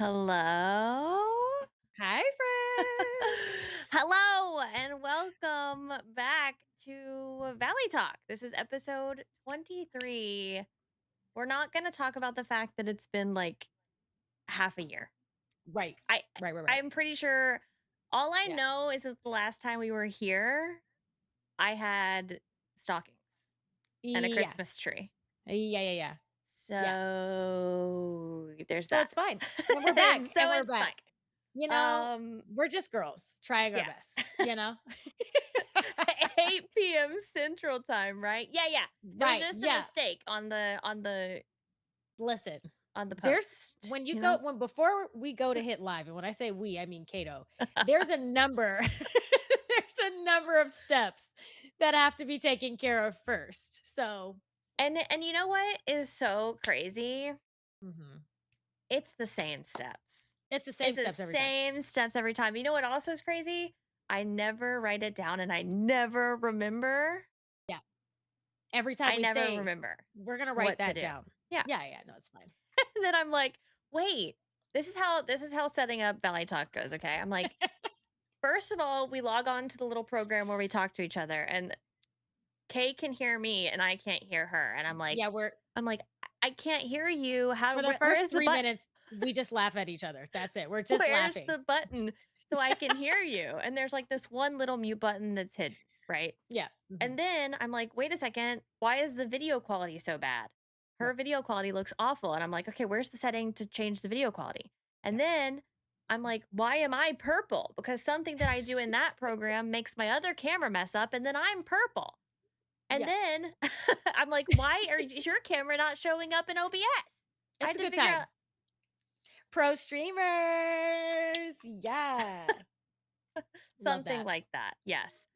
Hello. Hi, friends. Hello and welcome back to Valley Talk. This is episode 23. We're not going to talk about the fact that it's been like half a year. Right. I Right. I'm pretty sure all I Yeah. know is that the last time we were here, I had stockings and a Yeah. Christmas tree. Yeah. Yeah. So there's So that. it's fine. And we're And back. And so we're it's back. You fine. know, we're just girls trying our Yeah. best. 8 p.m. Central Time, right? Yeah. It was Right. just a Yeah. mistake Listen, on the there's post, when you you go know? when before we go to hit live, and when I say we, I mean Kato, there's a number, there's a number of steps that have to be taken care of first. So And you know what is so crazy? mhm. It's the same steps. It's the same It's the steps every time. same steps every time. You know what also is crazy? I never write it down and I never remember. Yeah. Every time I we never say remember we're gonna write what to that do. down. Yeah. Yeah, no, it's fine. And then I'm like, wait, this is how setting up Valley Talk goes, okay? I'm like, first of all, we log on to the little program where we talk to each other and Kay can hear me and I can't hear her. And I'm like, Yeah, we're I'm like, I can't hear you. for the Where's first the 3 button? minutes, we just laugh at each other. That's it. We're just Where's laughing. the button so I can hear you? And there's like this one little mute button that's hidden, right? Yeah. And Mhm. then I'm like, wait a second, why is the video quality so bad? Her Yep. video quality looks awful. And I'm like, okay, where's the setting to change the video quality? And Yep. then I'm like, why am I purple? Because something that I do in that program makes my other camera mess up and then I'm purple. And Yeah. then I'm like, why is your camera not showing up in OBS? I It's had a to good figure out time. Pro streamers. Yeah. Love something that. like that. Yes.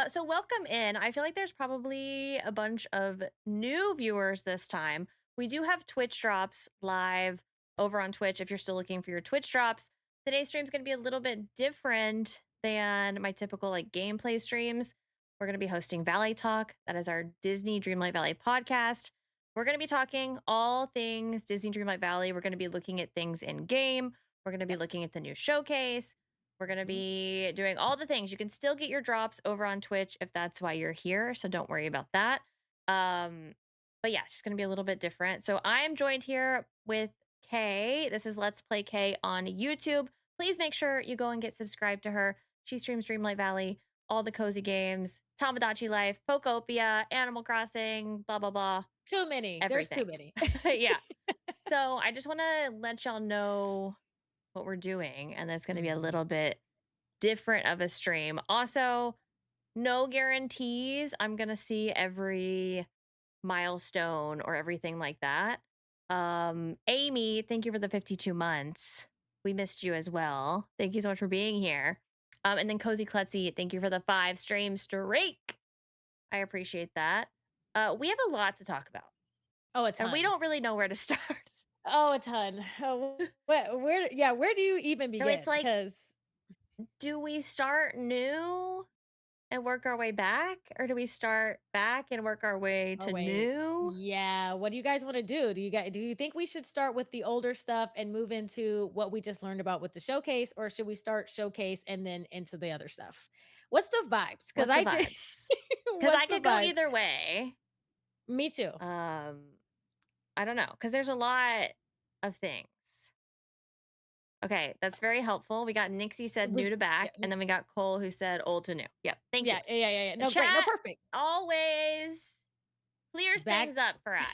So welcome in. I feel like there's probably a bunch of new viewers this time. We do have Twitch drops live over on Twitch if you're still looking for your Twitch drops. Today's stream is going to be a little bit different than my typical like gameplay streams. We're going to be hosting Valley Talk. That is our Disney Dreamlight Valley podcast. We're going to be talking all things Disney Dreamlight Valley. We're going to be looking at things in game. We're going to be Yep. looking at the new showcase. We're going to Mhm. be doing all the things. You can still get your drops over on Twitch if that's why you're here. So don't worry about that. But yeah, it's just going to be a little bit different. So I am joined here with Kay. This is Let's Play Kay on YouTube. Please make sure you go and get subscribed to her. She streams Dreamlight Valley, all the cozy games, Tamagotchi Life, Pokopia, Animal Crossing, blah, blah, blah, Too many. There's too everything. many. Yeah. So I just want to let y'all know what we're doing. And that's going to be a Mhm. little bit different of a stream. Also, no guarantees I'm going to see every milestone or everything like that. Amy, thank you for the 52 months. We missed you as well. Thank you so much for being here. And then Cozy Klutzy, thank you for the 5 stream streak. I appreciate that. We have a lot to talk about, Oh, a and we ton. don't really know where to start. Oh, a ton. Oh, where yeah, where do you even So it's begin? like, Because do we start new and work our way back? Or do we start back and work our way oh to wait. new? Yeah, what do you guys want to do? Do you think we should start with the older stuff and move into what we just learned about with the showcase, or should we start showcase and then into the other stuff? What's the vibes? Because What's the I just vibes? Because what's I the could go vibes? either way. Me too. Um, I don't know, because there's a lot of things. Okay, that's very helpful. We got Nixie said new We've to yeah, back, and then we got Cole who said old to new. Yep, thank you. yeah. The No, great. No, chat perfect. always clears Back. things up for us.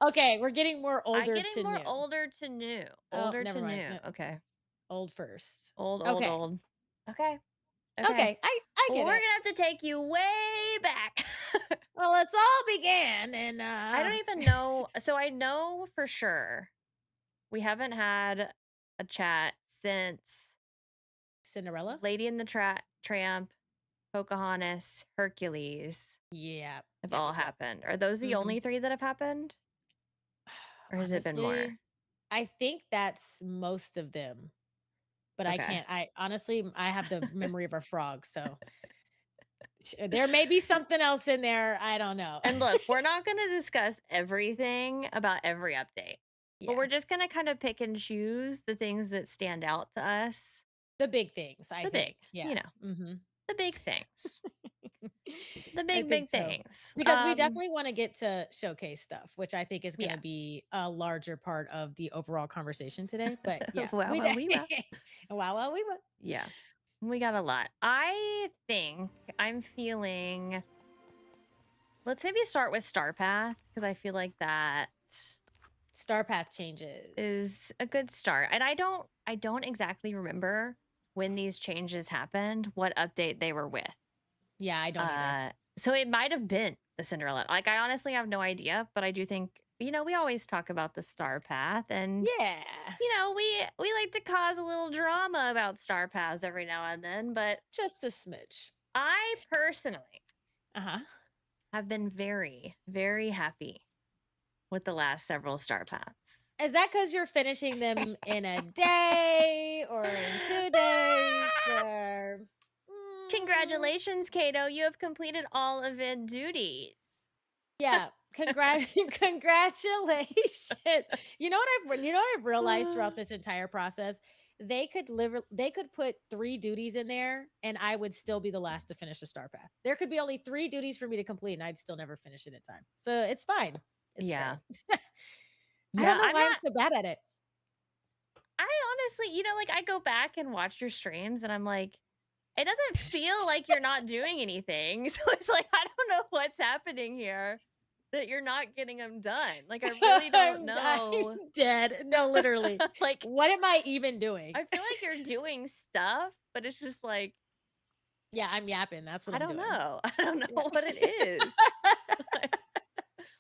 Okay, we're getting more I'm older getting to more new. older to new. Oh, Older never to mind. new. No, Okay. old first. Old, old, Okay. old. Okay. Okay. Okay. I Well, get we're it. gonna have to take you way back. Well, let's all began and I don't even know. So I know for sure we haven't had a chat since Cinderella. Lady in the Tramp, Pocahontas, Hercules Yeah. have all Yep. happened. Are those the Mhm. only 3 that have happened? Or has it been more? Honestly, I think that's most of them, but I Okay. can't. I honestly, I have the memory of a frog, so there may be something else in there. I don't know. And look, we're not going to discuss everything about every update. but Yeah. we're just gonna kind of pick and choose the things that stand out to us. The big things, I The big, think. Yeah. you know, Mhm. the big things. The I big, think big so. things. Because we definitely wanna get to showcase stuff, which I think is gonna Yeah. be a larger part of the overall conversation today, but yeah, Wow, we wow, de we wow. wow, wow, we will. Yeah. We got a lot. I think I'm feeling let's maybe start with Star Path because I feel like that Star path changes. is a good start. And I don't exactly remember when these changes happened, what update they were with. Yeah, I don't either. So it might have been the Cinderella. Like I honestly have no idea, but I do think, we always talk about the Star Path and Yeah. we like to cause a little drama about Star Paths every now and then, but Just a smidge. I personally Uh-huh. have been very, very happy with the last several Star Paths. Is that because 'cause you're finishing them in a day or in 2 days or Congratulations, Kato. You have completed all event duties. yeah, congratulations. You know what I've realized throughout this entire process? They could put 3 duties in there, and I would still be the last to finish the star path. There could be only 3 duties for me to complete, and I'd still never finish it in time. So, it's fine. It's Yeah. fair. I don't Yeah, know I'm why I'm not so bad at it. I honestly, like I go back and watch your streams and I'm like, it doesn't feel like you're not doing anything. So it's like I don't know what's happening here that you're not getting them done. Like I really don't I'm know. dead. No, literally. Like What am I even doing? I feel like you're doing stuff, but it's just like Yeah, I'm yapping. That's what I I'm don't doing. know. I don't know Yeah. what it is.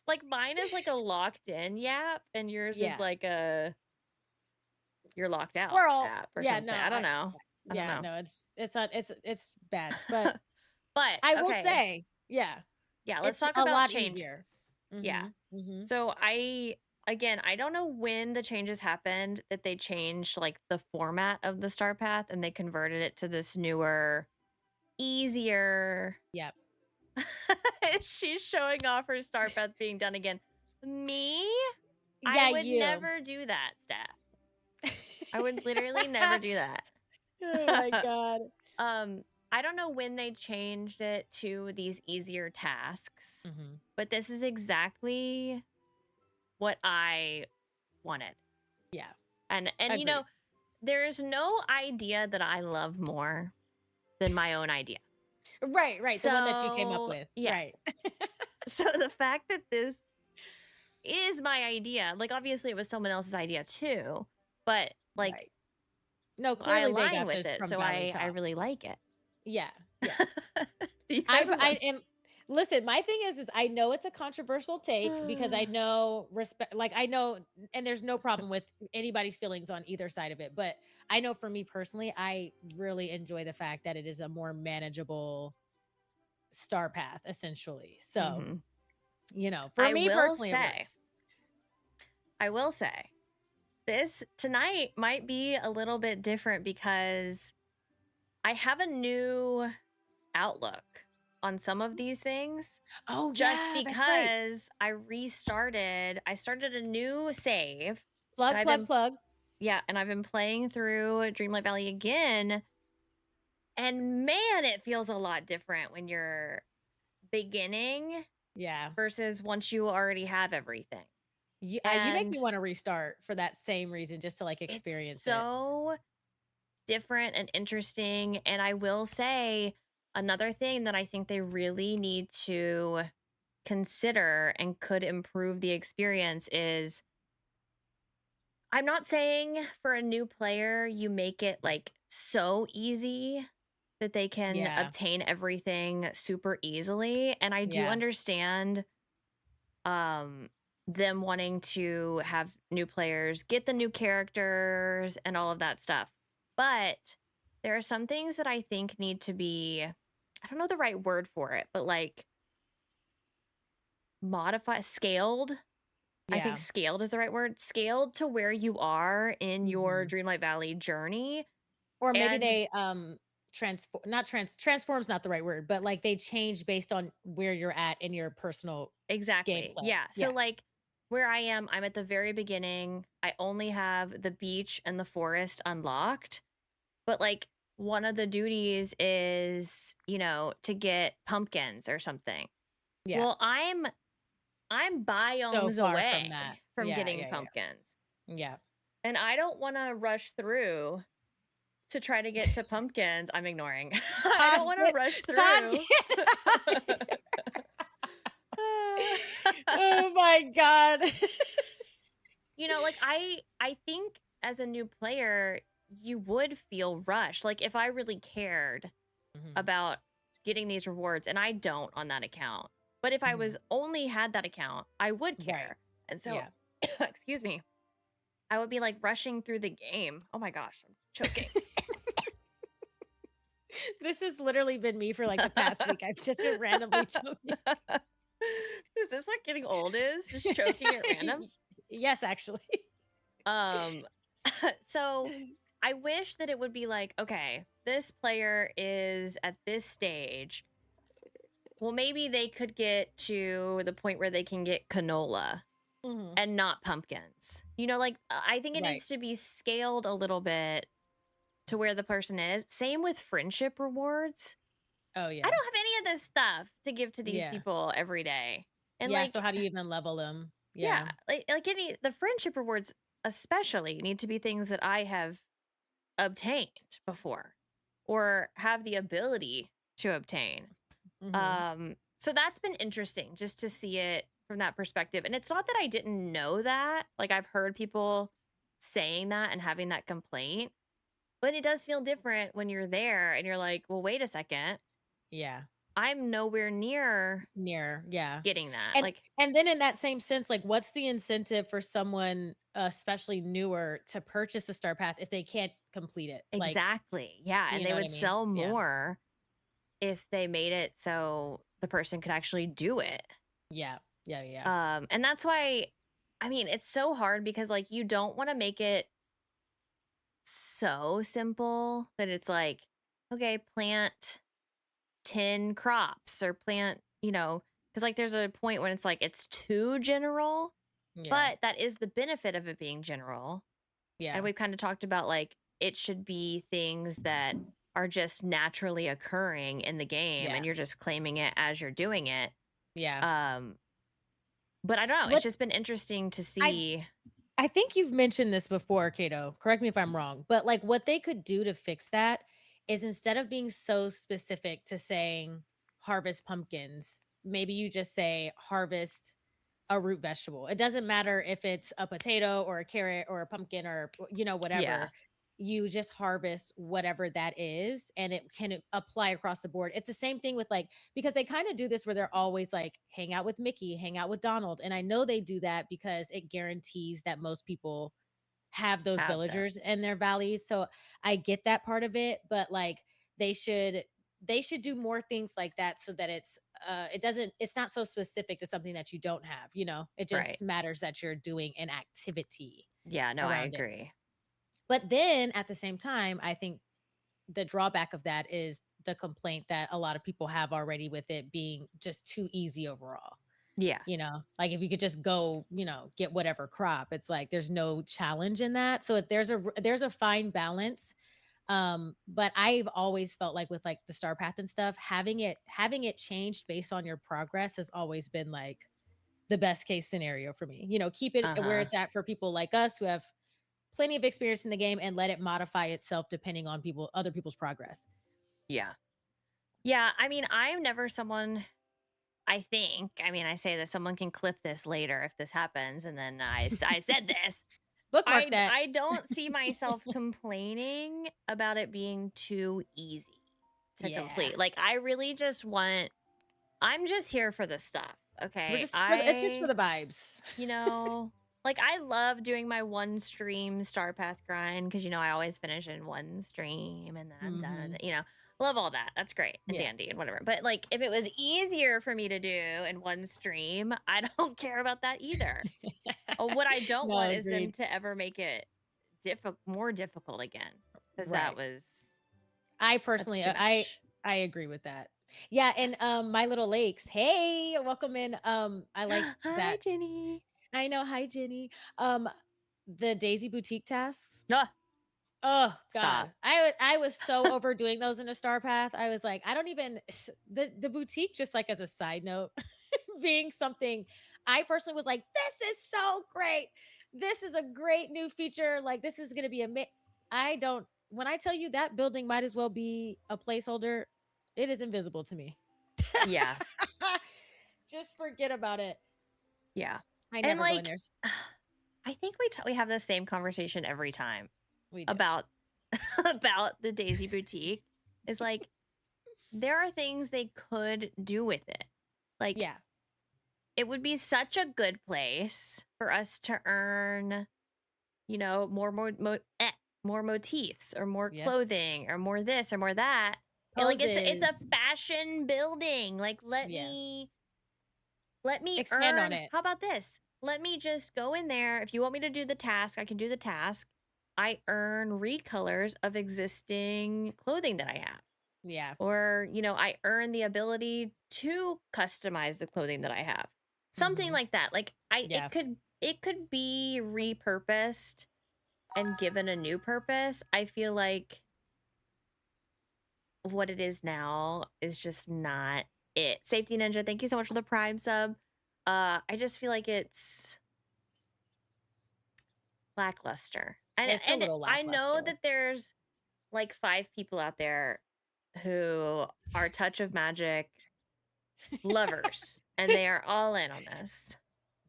Like mine is like a locked in yap and yours is Yeah. like a you're locked out Squirrel. app or Yeah, no, something. I don't know. I don't yeah, know. no, it's not it's bad, but But I will okay. say, yeah, Yeah, let's it's talk a about lot changes. easier. Yeah. Mhm, mhm. So I don't know when the changes happened that they changed like the format of the star path and they converted it to this newer, easier. Yep. She's showing off her star path being done again. Me? I Yeah, would you. never do that, Steph. I would literally never do Oh my that. god. um, I don't know when they changed it to these easier tasks, Mhm. but this is exactly what I wanted. Yeah, And agreed. there's no idea that I love more than my own idea. Right, right, the one that you came up So, with, yeah. right. So the fact that this is my idea, like obviously it was someone else's idea too, but like Right. No, I clearly they align got with this it, from so Valley I Top. really like it. Yeah, yeah. You guys have I am listen, my thing is I know it's a controversial take because I know I know and there's no problem with anybody's feelings on either side of it, but I know for me personally, I really enjoy the fact that it is a more manageable star path essentially. So, Mhm. for I me will personally it say, works. I will say, this tonight might be a little bit different because I have a new outlook on some of these things Oh just yeah, that's right. because I started a new save and Plug, I've plug, been plug. yeah, and I've been playing through Dreamlight Valley again and man, it feels a lot different when you're beginning Yeah. versus once you already have everything. You make me And want to restart for that same reason just to like it's experience it. so different and interesting. And I will say another thing that I think they really need to consider and could improve the experience is I'm not saying for a new player you make it like so easy that they can Yeah. obtain everything super easily and I do Yeah. understand um them wanting to have new players get the new characters and all of that stuff. But there are some things that I think need to be I don't know the right word for it, but like modify scaled. I think Yeah. scaled is the right word. Scaled to where you are in your Mhm. Dreamlight Valley journey. Or maybe And they, transform not transform's not the right word, but, like, they change based on where you're at in your personal exactly. gameplay. Yeah. So Yeah. like where I am, I'm at the very beginning. I only have the beach and the forest unlocked, but like one of the duties is, to get pumpkins or something. Yeah. Well, I'm So biomes far from that. away from Yeah, getting yeah, yeah. pumpkins. Yeah. And I don't want to rush through to try to get to pumpkins. I'm ignoring. I don't Todd, want to get rush Todd, through. get Oh my god. Like I think as a new player, you would feel rushed. Like if I really cared Mhm, about getting these rewards, and I don't on that account. But if I was mhm. only had that account, I would Right. care. And so, Yeah. excuse me, I would be like rushing through the game. Oh my gosh, I'm choking. This has literally been me for, like, the past week. I've just been randomly choking. Is this what getting old is? Just choking at random? Yes, actually. Um, so I wish that it would be like, okay, this player is at this stage. Well, maybe they could get to the point where they can get canola Mhm. and not pumpkins. Like I think it Right. needs to be scaled a little bit to where the person is. Same with friendship rewards. Oh, I yeah. don't have any of this stuff to give to these Yeah. people every day. And Yeah, like, so how do you even level them? yeah, Yeah. like any the friendship rewards especially need to be things that I have obtained before or have the ability to obtain. Mhm. So that's been interesting just to see it from that perspective. And it's not that I didn't know that. Like I've heard people saying that and having that complaint, but it does feel different when you're there and you're like, well, wait a second. Yeah. I'm nowhere near Near, yeah. getting that. And Like, and then in that same sense, like, what's the incentive for someone, especially newer, to purchase a Star Path if they can't complete it? Like, exactly. Yeah. And you they know what would I mean? sell Yeah. more if they made it so the person could actually do it. Yeah. Yeah, yeah. And that's why, I mean, it's so hard because like you don't want to make it so simple that it's like, okay, plant 10 crops or plant, because like there's a point when it's like it's too general, Yeah. but that is the benefit of it being general. And Yeah. we've kind of talked about like it should be things that are just naturally occurring in the game Yeah. and you're just claiming it as you're doing it. Yeah. Um, but I don't know. So It's what just been interesting to I see. I think you've mentioned this before, Kato. Correct me if I'm wrong, but like what they could do to fix that is instead of being so specific to saying harvest pumpkins, maybe you just say harvest a root vegetable. It doesn't matter if it's a potato or a carrot or a pumpkin or Yeah, whatever. You just harvest whatever that is and it can apply across the board. It's the same thing with like because they kind of do this where they're always like hang out with Mickey, hang out with Donald. And I know they do that because it guarantees that most people have those have them. villagers in their valleys. So I get that part of it, but like they should they should do more things like that so that it's not so specific to something that you don't have, you know. It Right. just matters that you're doing an activity Yeah, no, I around it. agree. But then at the same time, I think the drawback of that is the complaint that a lot of people have already with it being just too easy overall. Yeah. You know, like if you could just go, get whatever crop, it's like there's no challenge in that. So there's a fine balance. But I've always felt like with like the star path and stuff, having it changed based on your progress has always been like the best case scenario for me. Keep it where Uh-huh. it's at for people like us who have plenty of experience in the game and let it modify itself depending on other people's progress. Yeah. Yeah, I mean, I'm never someone I think, I mean, I say that someone can clip this later if this happens and then I said this. Bookmark that. I don't see myself complaining about it being too easy to Yeah. complete. Like I really just want I'm just here for the stuff, okay? It's just for the vibes. You know, like I love doing my one stream Star Path grind because I always finish in one stream and then I'm done with Mhm. it. Love all that. That's great and Yeah. dandy and whatever. But like if it was easier for me to do in one stream, I don't care about that either. What I don't No, want is them agreed. to ever make it more difficult again because Right. I that's personally too much. I agree with that. Yeah, and My Little Lakes, hey, welcome in. I like Hi, that Jenny. I know. Hi, Jenny. The Daisy Boutique tasks. Ah, Oh stop. god. I was so overdoing those in a star path. I was like, I don't even the boutique, just like as a side note, being something I personally was like, this is so great. This is a great new feature. Like this is gonna be I don't when I tell you that building might as well be a placeholder, it is invisible to me. Yeah. Just forget about it. Yeah. I And never go in like there. I think we have the same conversation every time We do. about about the Daisy Boutique. Is like there are things they could do with it. Like Yeah. it would be such a good place for us to earn, more motifs or more Yes. clothing or more this or more that. And like it's a Poses. fashion building. Like Yeah. let me Expand on earn. it. How about this? Let me just go in there. If you want me to do the task, I can do the task. I earn recolors of existing clothing that I have. Yeah. Or, I earn the ability to customize the clothing that I have. Something Mhm. like that. Like I Yeah. it could be repurposed and given a new purpose. I feel like what it is now is just not it. Safety Ninja, thank you so much for the Prime sub. I just feel like it's lackluster. And It's a and little I know lackluster. that there's like 5 people out there who are Touch of Magic lovers and they are all in on this.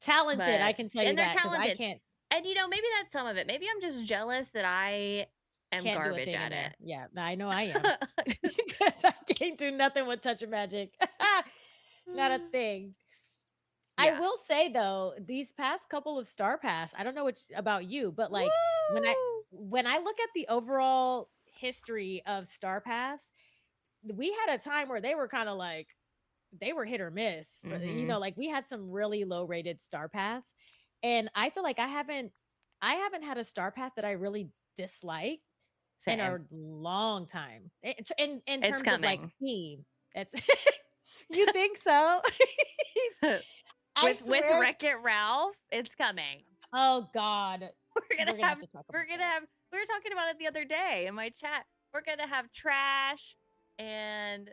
Talented, I But can tell you and they're that because I talented. And maybe that's some of it. Maybe I'm just jealous that I am can't do a garbage thing in at there. it. Yeah, no, I know I am. 'Cause- 'Cause I can't do nothing with touch of magic. Not a thing. I yeah. will say though, these past couple of Star Pass, I don't know what about you, but like when I Woo! when I look at the overall history of Star Pass, we had a time where they were kind of like they were hit or miss for Mhm. like we had some really low rated Star Paths. And I feel like I haven't had a Star Path that I really dislike in Same. a long time. In It's terms of like coming. theme. It's you think so? I With swear. Wreck-It Ralph, it's coming. Oh God. We're gonna We're gonna have have to talk we're about gonna that. have we were talking about it the other day in my chat. We're gonna have trash and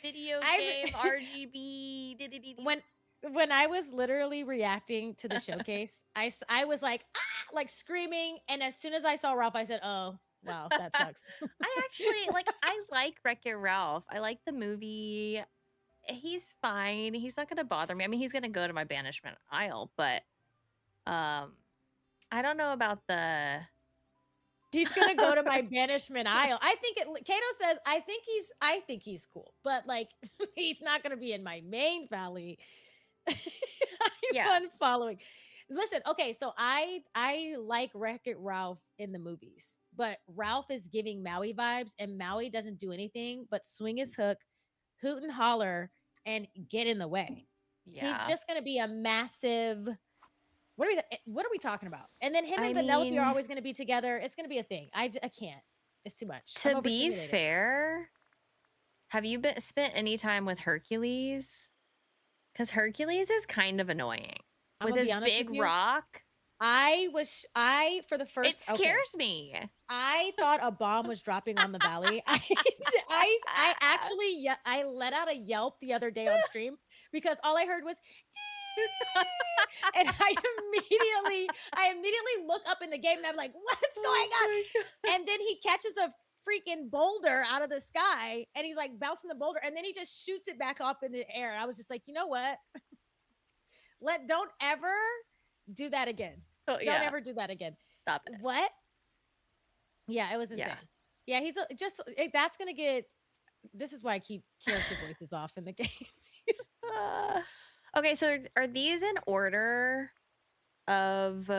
video I game RGB. when when I was literally reacting to the showcase, I was like, "Ah!" Like screaming, and as soon as I saw Ralph, I said, "Oh, wow, that sucks." I actually I like Wreck-It Ralph. I like the movie. He's fine. He's not gonna bother me. I mean, he's gonna go to my banishment aisle, but um I don't know about the He's gonna go to my banishment aisle. I think Kato says, I think he's cool, but like he's not gonna be in my main valley. Yeah. I'm unfollowing. Listen, okay, so I like Wreck-It Ralph in the movies, but Ralph is giving Maui vibes, and Maui doesn't do anything but swing his hook, hoot and holler, and get in the way. He's Yeah. just gonna be a massive what are we talking about? And then him I and Vanellope are mean, always gonna be together. It's gonna be a thing. I can't. It's too much. I'm to be overstimulated. fair, have you spent any time with Hercules? Because Hercules is kind of annoying I'm with gonna his be honest with big you. rock. I for the It first okay. scares me. I thought a bomb was dropping on the valley. I actually I let out a yelp the other day on stream because all I heard was and I immediately look up in the game and I'm like, what's going Oh on? my god. And then he catches a freaking boulder out of the sky and he's like bouncing the boulder and then he just shoots it back up in the air. I was just like, you know what? Don't ever do that again. Oh Don't yeah. ever do that again. Stop it. What? Yeah, it was Yeah. insane. Yeah, that's gonna get this is why I keep character voices off in the game. Uh, okay, so are these in order of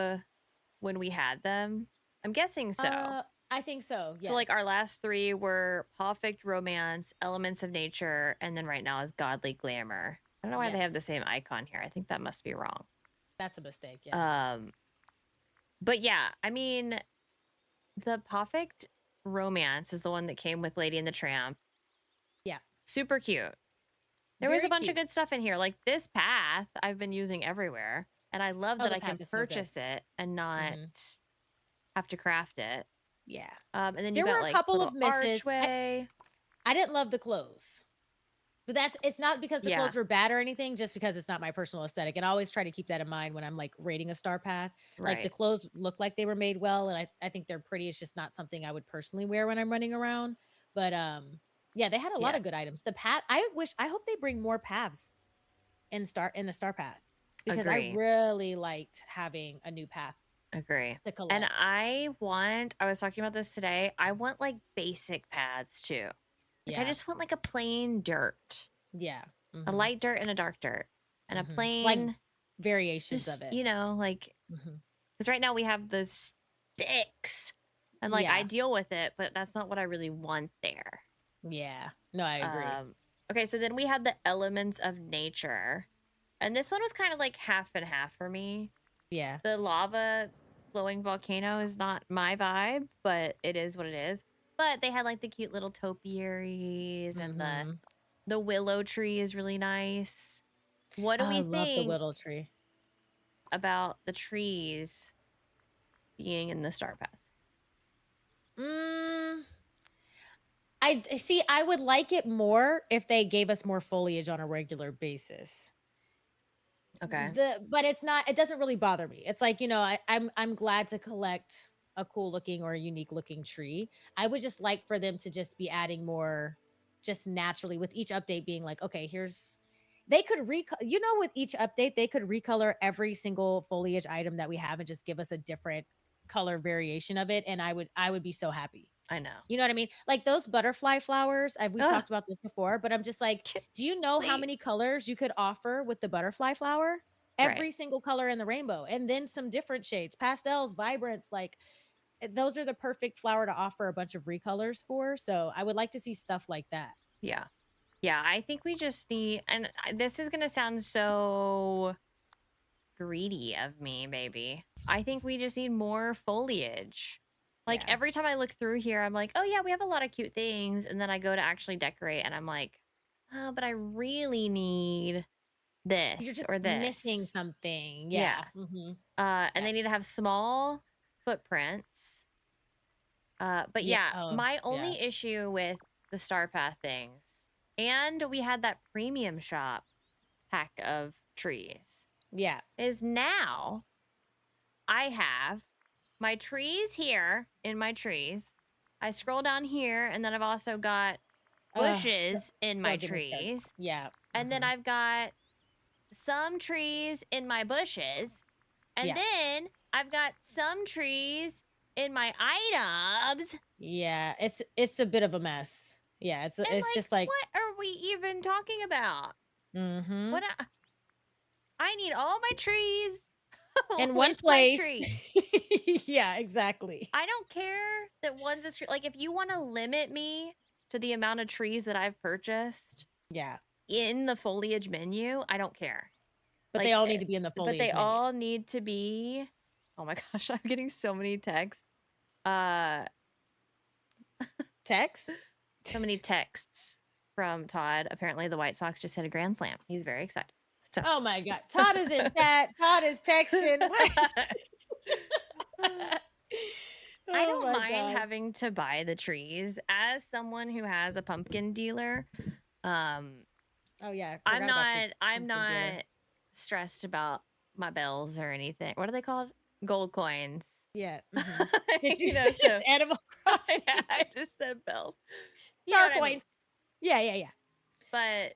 when we had them? I'm guessing so. I think so. So like our Yes. last 3 were Perfect Romance, Elements of Nature, and then right now is Godly Glamour. I don't know why they have the Yes. same icon here. I think that must be wrong. That's a mistake. Yeah. Um, but yeah, I mean, the Perfect Romance is the one that came with Lady and the Tramp. Yeah. Super cute. There was a Very bunch of cute. good stuff in here. Like this path I've been using everywhere. And I love Oh, that the I can path is so good. purchase it and not Mhm. have to craft it. Yeah. And then you There were got a like couple little of misses. archway. I didn't love the clothes. But it's not because the Yeah, clothes were bad or anything, just because it's not my personal aesthetic, and I always try to keep that in mind when I'm, like, rating a star path. Like, the right. clothes look like they were made well, and I think they're pretty, it's just not something I would personally wear when I'm running around, but, yeah, they had a lot Yeah, of good items. The path I hope they bring more paths in the star path, because I agree. really liked having a new path Agree. to And collect. I was talking about this today. I want like basic paths too. Like I Yeah. just want like a plain dirt, Yeah. a Mhm. light dirt and a dark dirt, and a Like, plain, variations just, of it. like, Mhm. because right now we have the sticks and like I Yeah. deal with it, but that's not what I really want there. Yeah. No, I agree. Um, okay, so then we had the elements of nature. And this one was kind of like half and half for me. Yeah. The lava flowing volcano is not my vibe, but it is what it is. But they had like the cute little topiaries and Mhm. the willow tree is really nice. What do I we love the think willow tree. about the trees being in the star path? Mm, see, I would like it more if they gave us more foliage on a regular basis. Okay. But it doesn't really bother me. It's like, I'm glad to collect a cool looking or a unique looking tree. I would just like for them to just be adding more just naturally with each update being like, okay, here's they could with each update, they could recolor every single foliage item that we have and just give us a different color variation of it. And I would be so happy. I know. You know what I mean? Like those butterfly flowers, we've Ugh, talked about this before, but I'm just like, do you know how please. many colors you could offer with the butterfly flower? Right. Every single color in the rainbow, and then some different shades, pastels, vibrants, like those are the perfect flower to offer a bunch of recolors for. So I would like to see stuff like that. Yeah. Yeah. I think we just need, and this is going to sound so greedy of me, maybe. I think we just need more foliage. Like Yeah. every time I look through here, I'm like, oh yeah, we have a lot of cute things. And then I go to actually decorate and I'm like, oh, but I really need You're this just or missing this. something. Yeah. Yeah. And Yeah. they need to have small footprints. But Yeah. yeah, Oh, my yeah. only issue with the Star Path things, and we had that premium shop pack of trees, Yeah. is now I have my trees here in my trees. I scroll down here, and then I've also got D bushes in my don't get me started. trees. Yeah. And then Mhm. I've got some trees in my bushes. And Yeah. then I've got some trees in my items. Yeah. It's a bit of a mess. Yeah, And it's like, just like what are we even talking about? mhm. What I need all my trees In one with my place. tree. Yeah, exactly. I don't care that one's a tree. Like, if you want to limit me to the amount of trees that I've purchased Yeah, in the foliage menu, I don't care. but they Like, all need to be in the but they foliage menu. all need to be. Oh my gosh, I'm getting so many texts. Uh, Text? so many texts from Todd. Apparently, the White Sox just hit a grand slam. He's very excited. So, Oh my god. Todd is in chat. Todd is texting. What? I Oh don't my mind god. having to buy the trees as someone who has a pumpkin dealer. Um, Oh yeah, I I'm forgot about your not I'm pumpkin dealer. not stressed about my bells or anything. What are they called? Gold coins. Yeah, mhm. Did you just So Animal yeah, Crossing? I just said bells. You know Star what I mean? coins. Yeah, yeah, yeah. But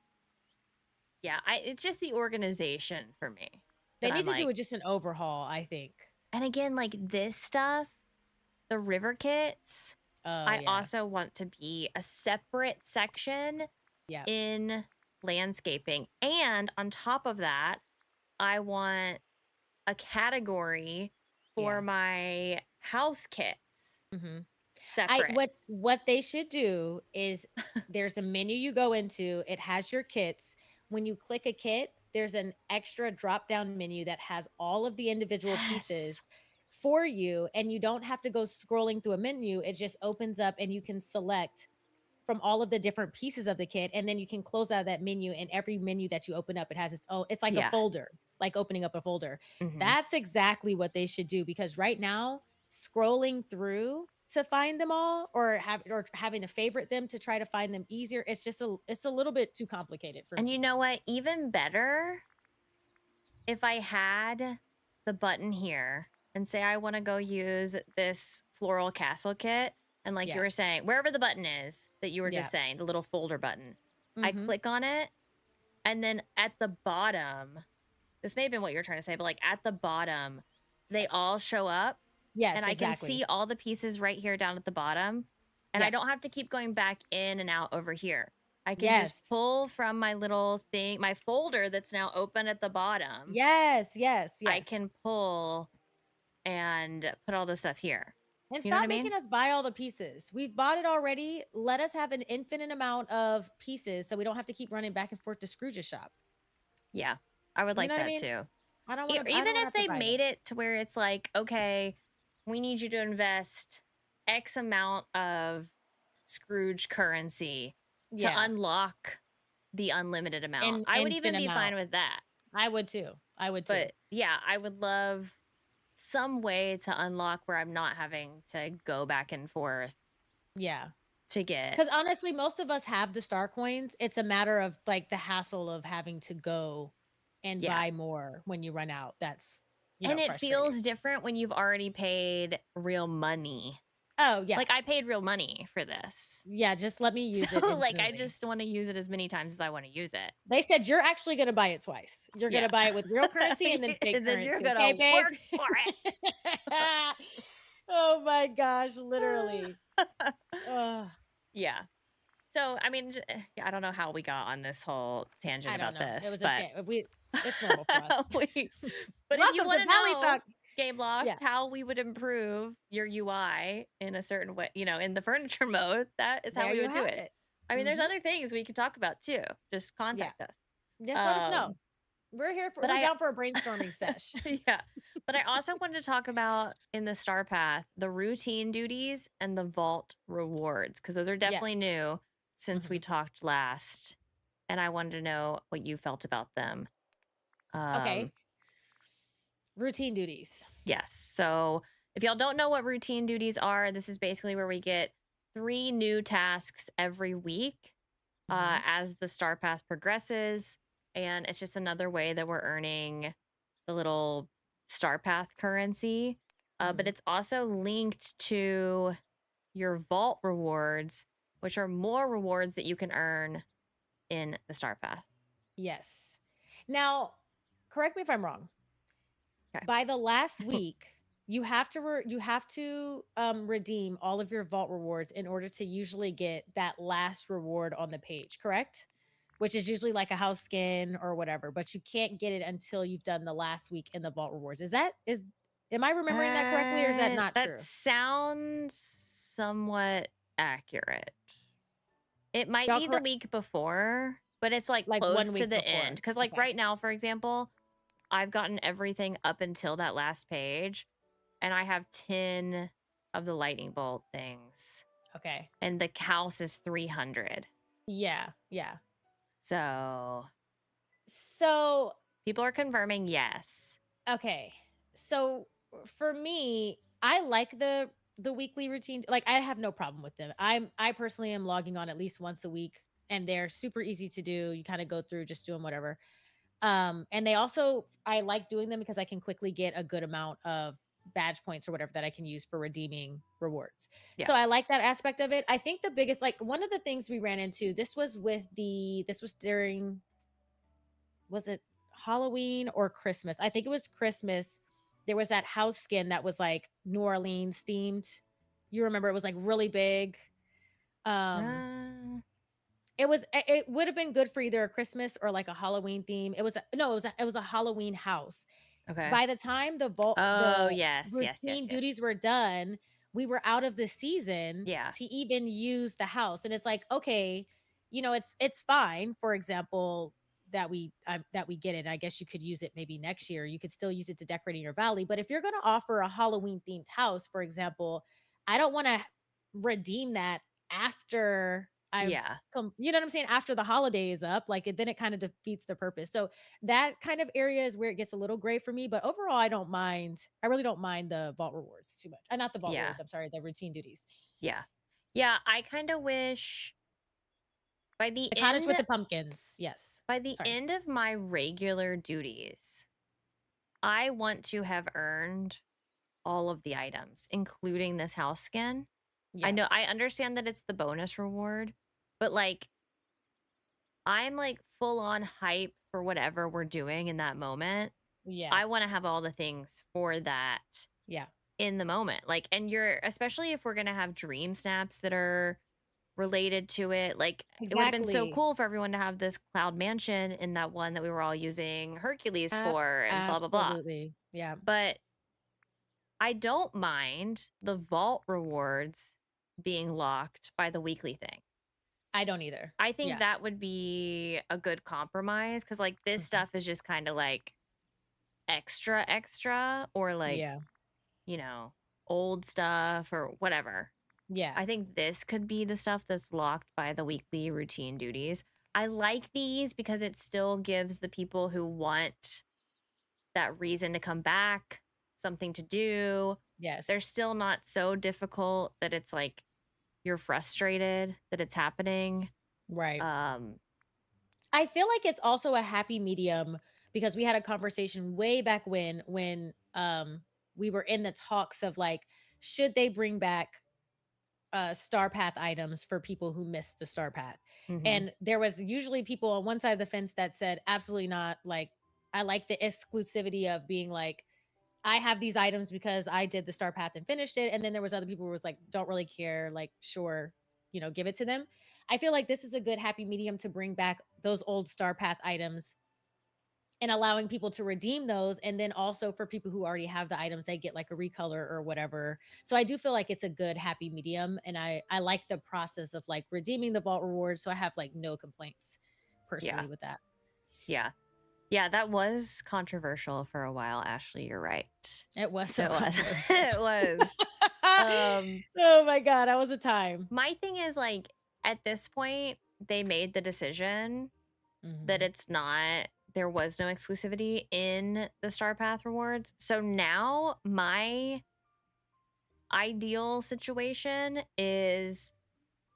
yeah, it's just the organization for me They that need I'm to do like, it just an overhaul, I think. and again, like this stuff, the river kits, Oh I yeah. also want to be a separate section Yeah. in landscaping. And on top of that, I want a category for Yeah. my house kits Mhm. I separate. what they should do is there's a menu you go into, it has your kits. When you click a kit, there's an extra drop down menu that has all of the individual Yes. pieces for you, and you don't have to go scrolling through a menu. It just opens up and you can select from all of the different pieces of the kit, and then you can close out of that menu, and every menu that you open up, it has its own it's like a Yeah. folder, like opening up a folder. Mhm. That's exactly what they should do because right now, scrolling through to find them all or having to favorite them to try to find them easier, it's a little bit too complicated for And you me. know what? Even better, if I had the button here and say I wanna go use this floral castle kit, and like you Yeah. were saying, wherever the button is that you were just Yeah. saying, the little folder button, I Mhm. click on it, and then at the bottom, this may have been what you were trying to say, but, like, at the bottom, they all Yes. show up, and Yes, I can see exactly. all the pieces right here down at the bottom, and I Yep. don't have to keep going back in and out over here. I can just Yes. pull from my little thing my folder that's now open at the bottom, Yes, yes, I yes. can pull and put all this stuff here. And You know what stop I making mean? us buy all the pieces. We've bought it already. Let us have an infinite amount of pieces so we don't have to keep running back and forth to Scrooge's shop. Yeah, I would You like know what I that mean? too. I Even don't wanna if have to they buy them. made it to where it's like, okay, we need you to invest X amount of Scrooge currency to Yeah, unlock the unlimited amount. an I would even infinite be fine amount. with that. I would too. I would too. But yeah, I would love some way to unlock where I'm not having to go back and forth Yeah. to get. Because honestly, most of us have the star coins. It's a matter of, like, the hassle of having to go and Yeah. buy more when you run out. That's, And it frustrating. feels different when you've already paid real money. Oh, yeah. Like I paid real money for this. Yeah, just let me So use it like I infinitely. just want to use it as many times as I want to use it. They said you're actually gonna buy it twice. You're Yeah. gonna buy it with real currency and then fake And then you're currency, going to okay, babe? work for Oh my gosh, it. literally. Ugh, Yeah. So, I mean, yeah, I don't know how we got on this whole tangent I don't about know. It this, was a but ta we it's normal for us. we, but if you Welcome to want to Valley know, Talk. Game Loft, Yeah, how we would improve your UI in a certain way, in the furniture mode, that is how there we you would do have it. it. I mean, there's Mhm. other things we could talk about too. Just Yeah. contact us. Just let us know. Um, but We're I, down for a brainstorming sesh. yeah, but I also wanted to talk about in the Star Path the routine duties and the vault rewards because those are definitely Yes. new since we Mhm. talked last, and I wanted to know what you felt about them. Um, Okay. Routine duties. yes. So if y'all don't know what routine duties are, this is basically where we get 3 new tasks every week Mhm. as the Star Path progresses, and it's just another way that we're earning the little Star Path currency. But Mhm. it's also linked to your vault rewards, which are more rewards that you can earn in the Star Path. Yes. Now, correct me if I'm wrong. Okay. By the last week, you have to, redeem all of your vault rewards in order to usually get that last reward on the page, correct? Which is usually like a house skin or whatever, but you can't get it until you've done the last week in the vault rewards. Is am I remembering that correctly or is that not That true? sounds somewhat accurate. It might Y'all be the correct week before, but it's like like 1 close to week the end. before. Cause like Okay. right now, for example, I've gotten everything up until that last page, and I have 10 of the lightning bolt things, Okay. and the house is 300. Yeah, yeah. So So people are confirming yes. okay. So for me, I like the weekly routine. Like I have no problem with them. I personally am logging on at least once a week and they're super easy to do. You kind of go through just doing whatever. And they also I like doing them because I can quickly get a good amount of badge points or whatever that I can use for redeeming rewards. Yeah. So I like that aspect of it. I think the biggest like one of the things we ran into this was during was it Halloween or Christmas? I think it was Christmas. There was that house skin that was like New Orleans themed. You remember it was like really big. Um Uh, it would have been good for either a Christmas or like a Halloween theme. It was a, no, it was a Halloween house. okay. By the time Oh, the yes, yes, yes, routine yes. duties were done, we were out of the season Yeah. to even use the house, and it's like, okay, it's fine, for example, that we get it. I guess you could use it maybe next year. You could still use it to decorate in your valley, but if you're gonna offer a Halloween-themed house, for example, I don't wanna redeem that after Yeah. you know what I'm saying? After the holiday is up, like then it kind of defeats the purpose. So that kind of area is where it gets a little gray for me. But overall, I don't mind. I really don't mind the vault rewards too much. Not the vault Yeah. rewards. I'm sorry, the routine duties. Yeah. Yeah, I kind of wish by the The cottage end with the pumpkins. Yes. by the Sorry. end of my regular duties, I want to have earned all of the items, including this house skin. Yeah. I understand that it's the bonus reward, but like I'm like full on hype for whatever we're doing in that moment. Yeah. I want to have all the things for that Yeah. in the moment. Like, and you're, especially if we're going to have dream snaps that are related to it. Like, it would have been so Exactly. cool for everyone to have this cloud mansion in that one that we were all using Hercules for and blah, blah, blah. Absolutely. Yeah. But I don't mind the vault rewards being locked by the weekly thing. I don't either. I think Yeah. that would be a good compromise because, like, this Mhm. stuff is just kind of like extra, extra, or like, Yeah. you know, old stuff or whatever. Yeah. I think this could be the stuff that's locked by the weekly routine duties. I like these because it still gives the people who want that reason to come back something to do. They're Yes. still not so difficult that it's like you're frustrated that it's happening. Right. Um, I feel like it's also a happy medium because we had a conversation way back when we were in the talks of like should they bring back star path items for people who missed the star path. mhm, And there was usually people on one side of the fence that said absolutely not, like I like the exclusivity of being like I have these items because I did the star path and finished it. And then there was other people who was like, don't really care, like, sure, give it to them. I feel like this is a good happy medium to bring back those old star path items and allowing people to redeem those. And then also for people who already have the items, they get like a recolor or whatever. So I do feel like it's a good happy medium. And I like the process of like redeeming the vault rewards. So I have like no complaints yeah, personally with that. yeah. Yeah, that was controversial for a while, Ashley, you're right. It was so It was. controversial. It was. Um, Oh my God, that was a time. my thing is, like, at this point, they made the decision that Mhm. it's not there was no exclusivity in the Star Path rewards. So now my ideal situation is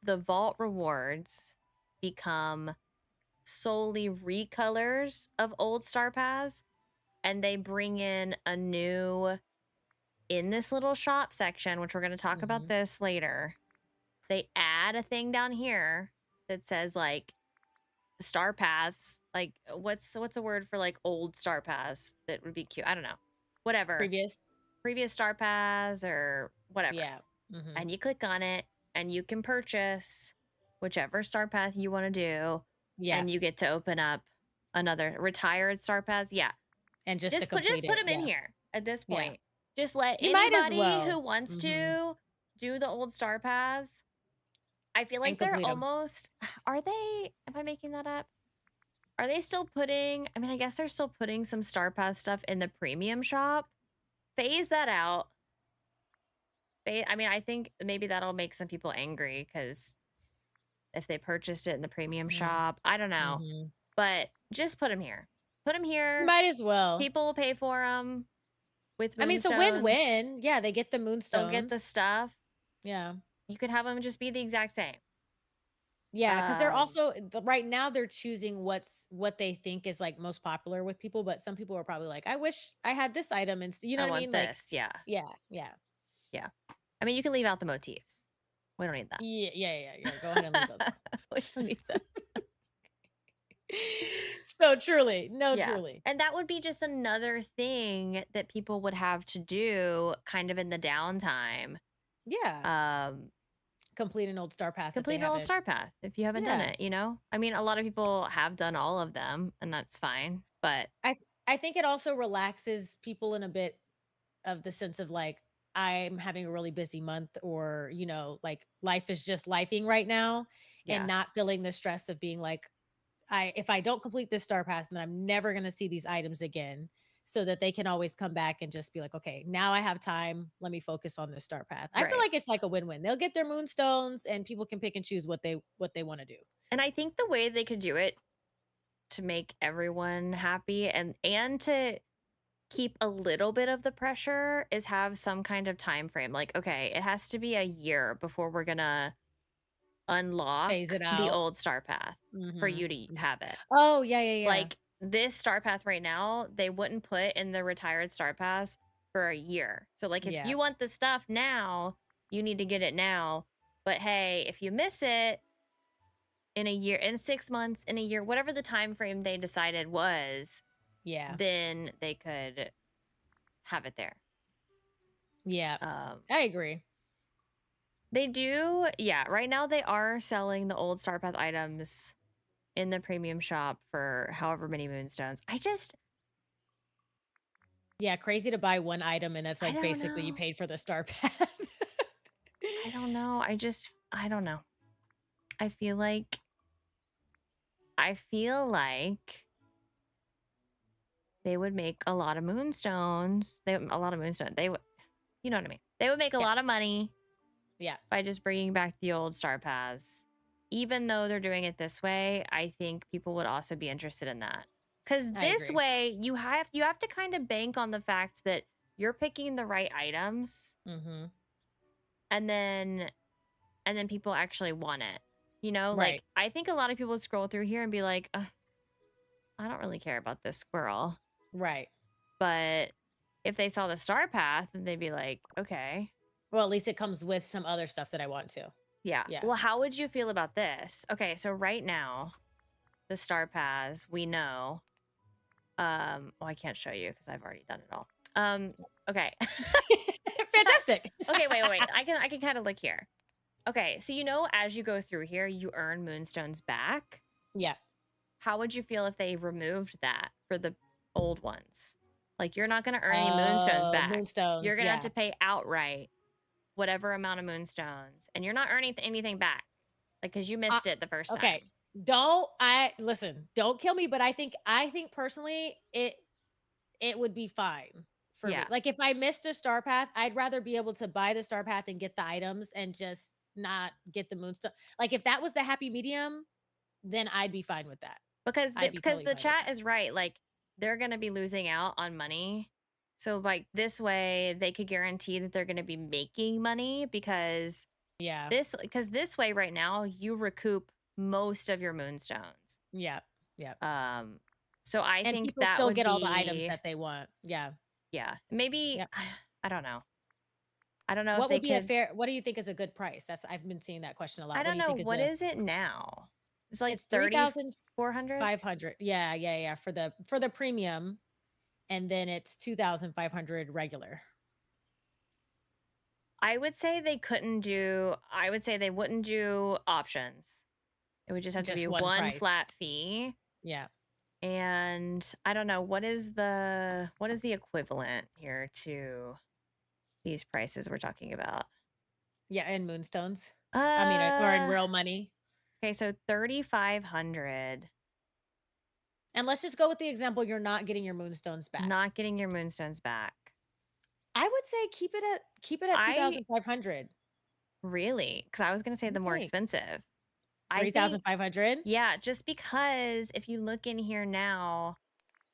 the vault rewards become solely recolors of old Star Paths, and they bring in a new in this little shop section, which we're going to talk about Mhm. this later. They add a thing down here that says like star paths, like what's a word for like old star paths that would be cute? I don't know. Whatever. Previous. Previous star paths or whatever. Yeah. Mhm. And you click on it and you can purchase whichever star path you want to do, Yeah. and you get to open up another retired star paths. Yeah. And just to Just complete put it. them in Yeah. here at this Yeah. point. Just let You might as anybody who well. wants Mhm. to do the old star paths. I feel And like they're complete them. almost are they am I making that up? Are they still putting I mean, I guess they're still putting some Star Path stuff in the premium shop. Phase that out. I mean, I think maybe that'll make some people angry because if they purchased it in the premium Mm. shop, I don't know. Mhm. But just put them here. Put them here. Might as well. People will pay for them with I mean, it's a moonstones. win-win. Yeah, they get the They'll get the moonstones. stuff. Yeah. You could have them just be the exact same. Yeah, because 'cause they're Um, also right now they're choosing what they think is, like, most popular with people, but some people are probably like, "I wish I had this item," and you know I what I want mean? Like this. Yeah. yeah, yeah. Yeah. I mean, you can leave out the motifs. We don't need that. Yeah, yeah, yeah, yeah, go ahead and leave those off. We don't need that. So truly, no, Yeah. truly. And that would be just another thing that people would have to do kind of in the downtime. Yeah. Um, Complete an old star path if they complete an old haven't. star path if you haven't done Yeah. it, you know? I mean, a lot of people have done all of them, and that's fine. But I think it also relaxes people in a bit of the sense of like, I'm having a really busy month or, like life is just lifing right now and yeah, not feeling the stress of being like, if I don't complete this star pass, then I'm never gonna see these items again. so that they can always come back and just be like, okay, now I have time. Let me focus on this star path. I feel Right. like it's like a win-win. They'll get their moonstones and people can pick and choose what they want to do. And I think the way they could do it to make everyone happy and to keep a little bit of the pressure is have some kind of time frame. Like, okay, it has to be a year before we're gonna unlock Phase it the out. old star path for Mhm. you to have it. Oh, yeah, yeah, yeah. Like this star path right now, they wouldn't put in the retired star pass for a year. So like if Yeah. you want the stuff now, you need to get it now. But hey, if you miss it in a year, in 6 months, in a year, whatever the time frame they decided was, Yeah. then they could have it there. Yeah. Um, I agree. they do, yeah. Right now, they are selling the old Star Path items in the premium shop for however many moonstones. Yeah, crazy to buy one item and that's I like don't basically you know. paid for the star path. I don't know. I don't know. I feel like, I feel like they would make a lot of moonstones. A lot of moonstones. They would, you know what I mean? They would make a Yeah. lot of money Yeah. by just bringing back the old star paths. Even though they're doing it this way, I think people would also be interested in that. Cuz I this agree. way you have to kind of bank on the fact that you're picking the right items Mhm. and then people actually want it. You know, Right. like I think a lot of people would scroll through here and be like, I don't really care about this squirrel." Right. But if they saw the star path, then they'd be like, "Okay." Well, at least it comes with some other stuff that I want to. Yeah. Yeah. Well, how would you feel about this? Okay, so right now, the star paths, we know. Well, I can't show you because I've already done it all. Okay. Fantastic. Okay, wait. I can kind of look here. Okay, so you know as you go through here, you earn moonstones back. Yeah. How would you feel if they removed that for the old ones? Like you're not gonna earn any moonstones Oh, back. You're moonstones, gonna have yeah. to pay outright whatever amount of moonstones, and you're not earning anything back, like because you Uh, missed it the first okay. time. Don't kill me, but I think personally it would be fine for me. Yeah, Like if I missed a star path, I'd rather be able to buy the star path and get the items and just not get the moonstone. Like if that was the happy medium, then I'd be fine with that. I'd be because totally the fine with chat that. is right. Like they're gonna be losing out on money. So like this way, they could guarantee that they're gonna be making money Yeah. because this way right now you recoup most of your moonstones. Yeah. Yeah. Um, so I And think people that still would get all the items be that they want. Yeah. yeah maybe Yep. I don't know. I don't know if What they would be a could. fair what do you think is a good price? I've been seeing that question a I lot. What do don't you know think is what a is it now. It's like it's 3,400. 3,500. Yeah, yeah, yeah, for the premium, and then it's 2,500 regular. I would say they wouldn't do options. It would just have to be Just one one price. flat fee. Yeah. And I don't know what is the equivalent here to these prices we're talking about. Yeah, and moonstones. I mean, or in Uh real money. okay, so 3,500 And let's just go with the example you're not getting your moonstones back. not getting your moonstones back. I would say keep it at I 2,500. really cuz I was going to say What do the you more think? expensive. I think 3,500? yeah, just because if you look in here now,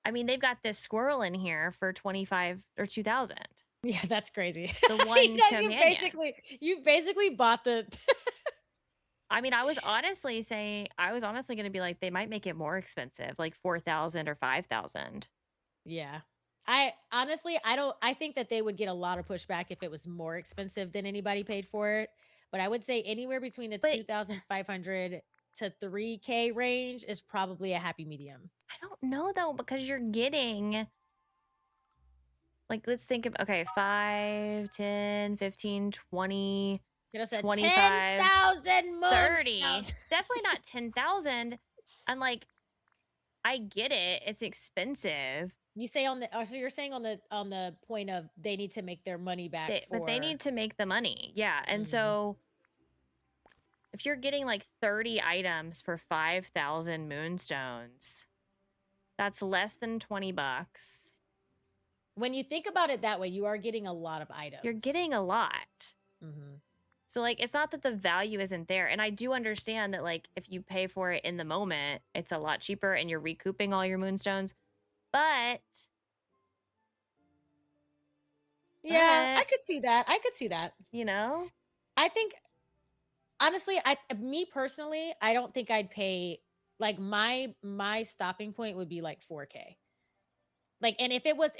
I mean, they've got this squirrel in here for 25 or 2,000. Yeah, that's crazy. The He one said companion. you basically bought the I mean, I was honestly going to be like, they might make it more expensive, like 4,000 or 5,000. Yeah. I honestly, I think that they would get a lot of pushback if it was more expensive than anybody paid for it, but I would say anywhere between a But 2,500 to 3K range is probably a happy medium. I don't know though, because you're getting, like, let's think of, okay, 5, 10, 15, 20, You know, said 25, 10,000 30. moonstones. Definitely not 10,000. And like, I get it. It's expensive. You say so you're saying on the point of they need to make their money back But they for need to make the money. Yeah. And Mhm. so if you're getting like 30 items for 5,000 moonstones, that's less than $20. When you think about it that way, you are getting a lot of You're items. getting a lot. Mhm. So, like, it's not that the value isn't there. And I do understand that, like, if you pay for it in the moment, it's a lot cheaper and you're recouping all your moonstones. But, Yeah, I but, could see that. I could see that. you know, I think honestly, me personally, I don't think I'd pay like my stopping point would be like 4K. Like and if it was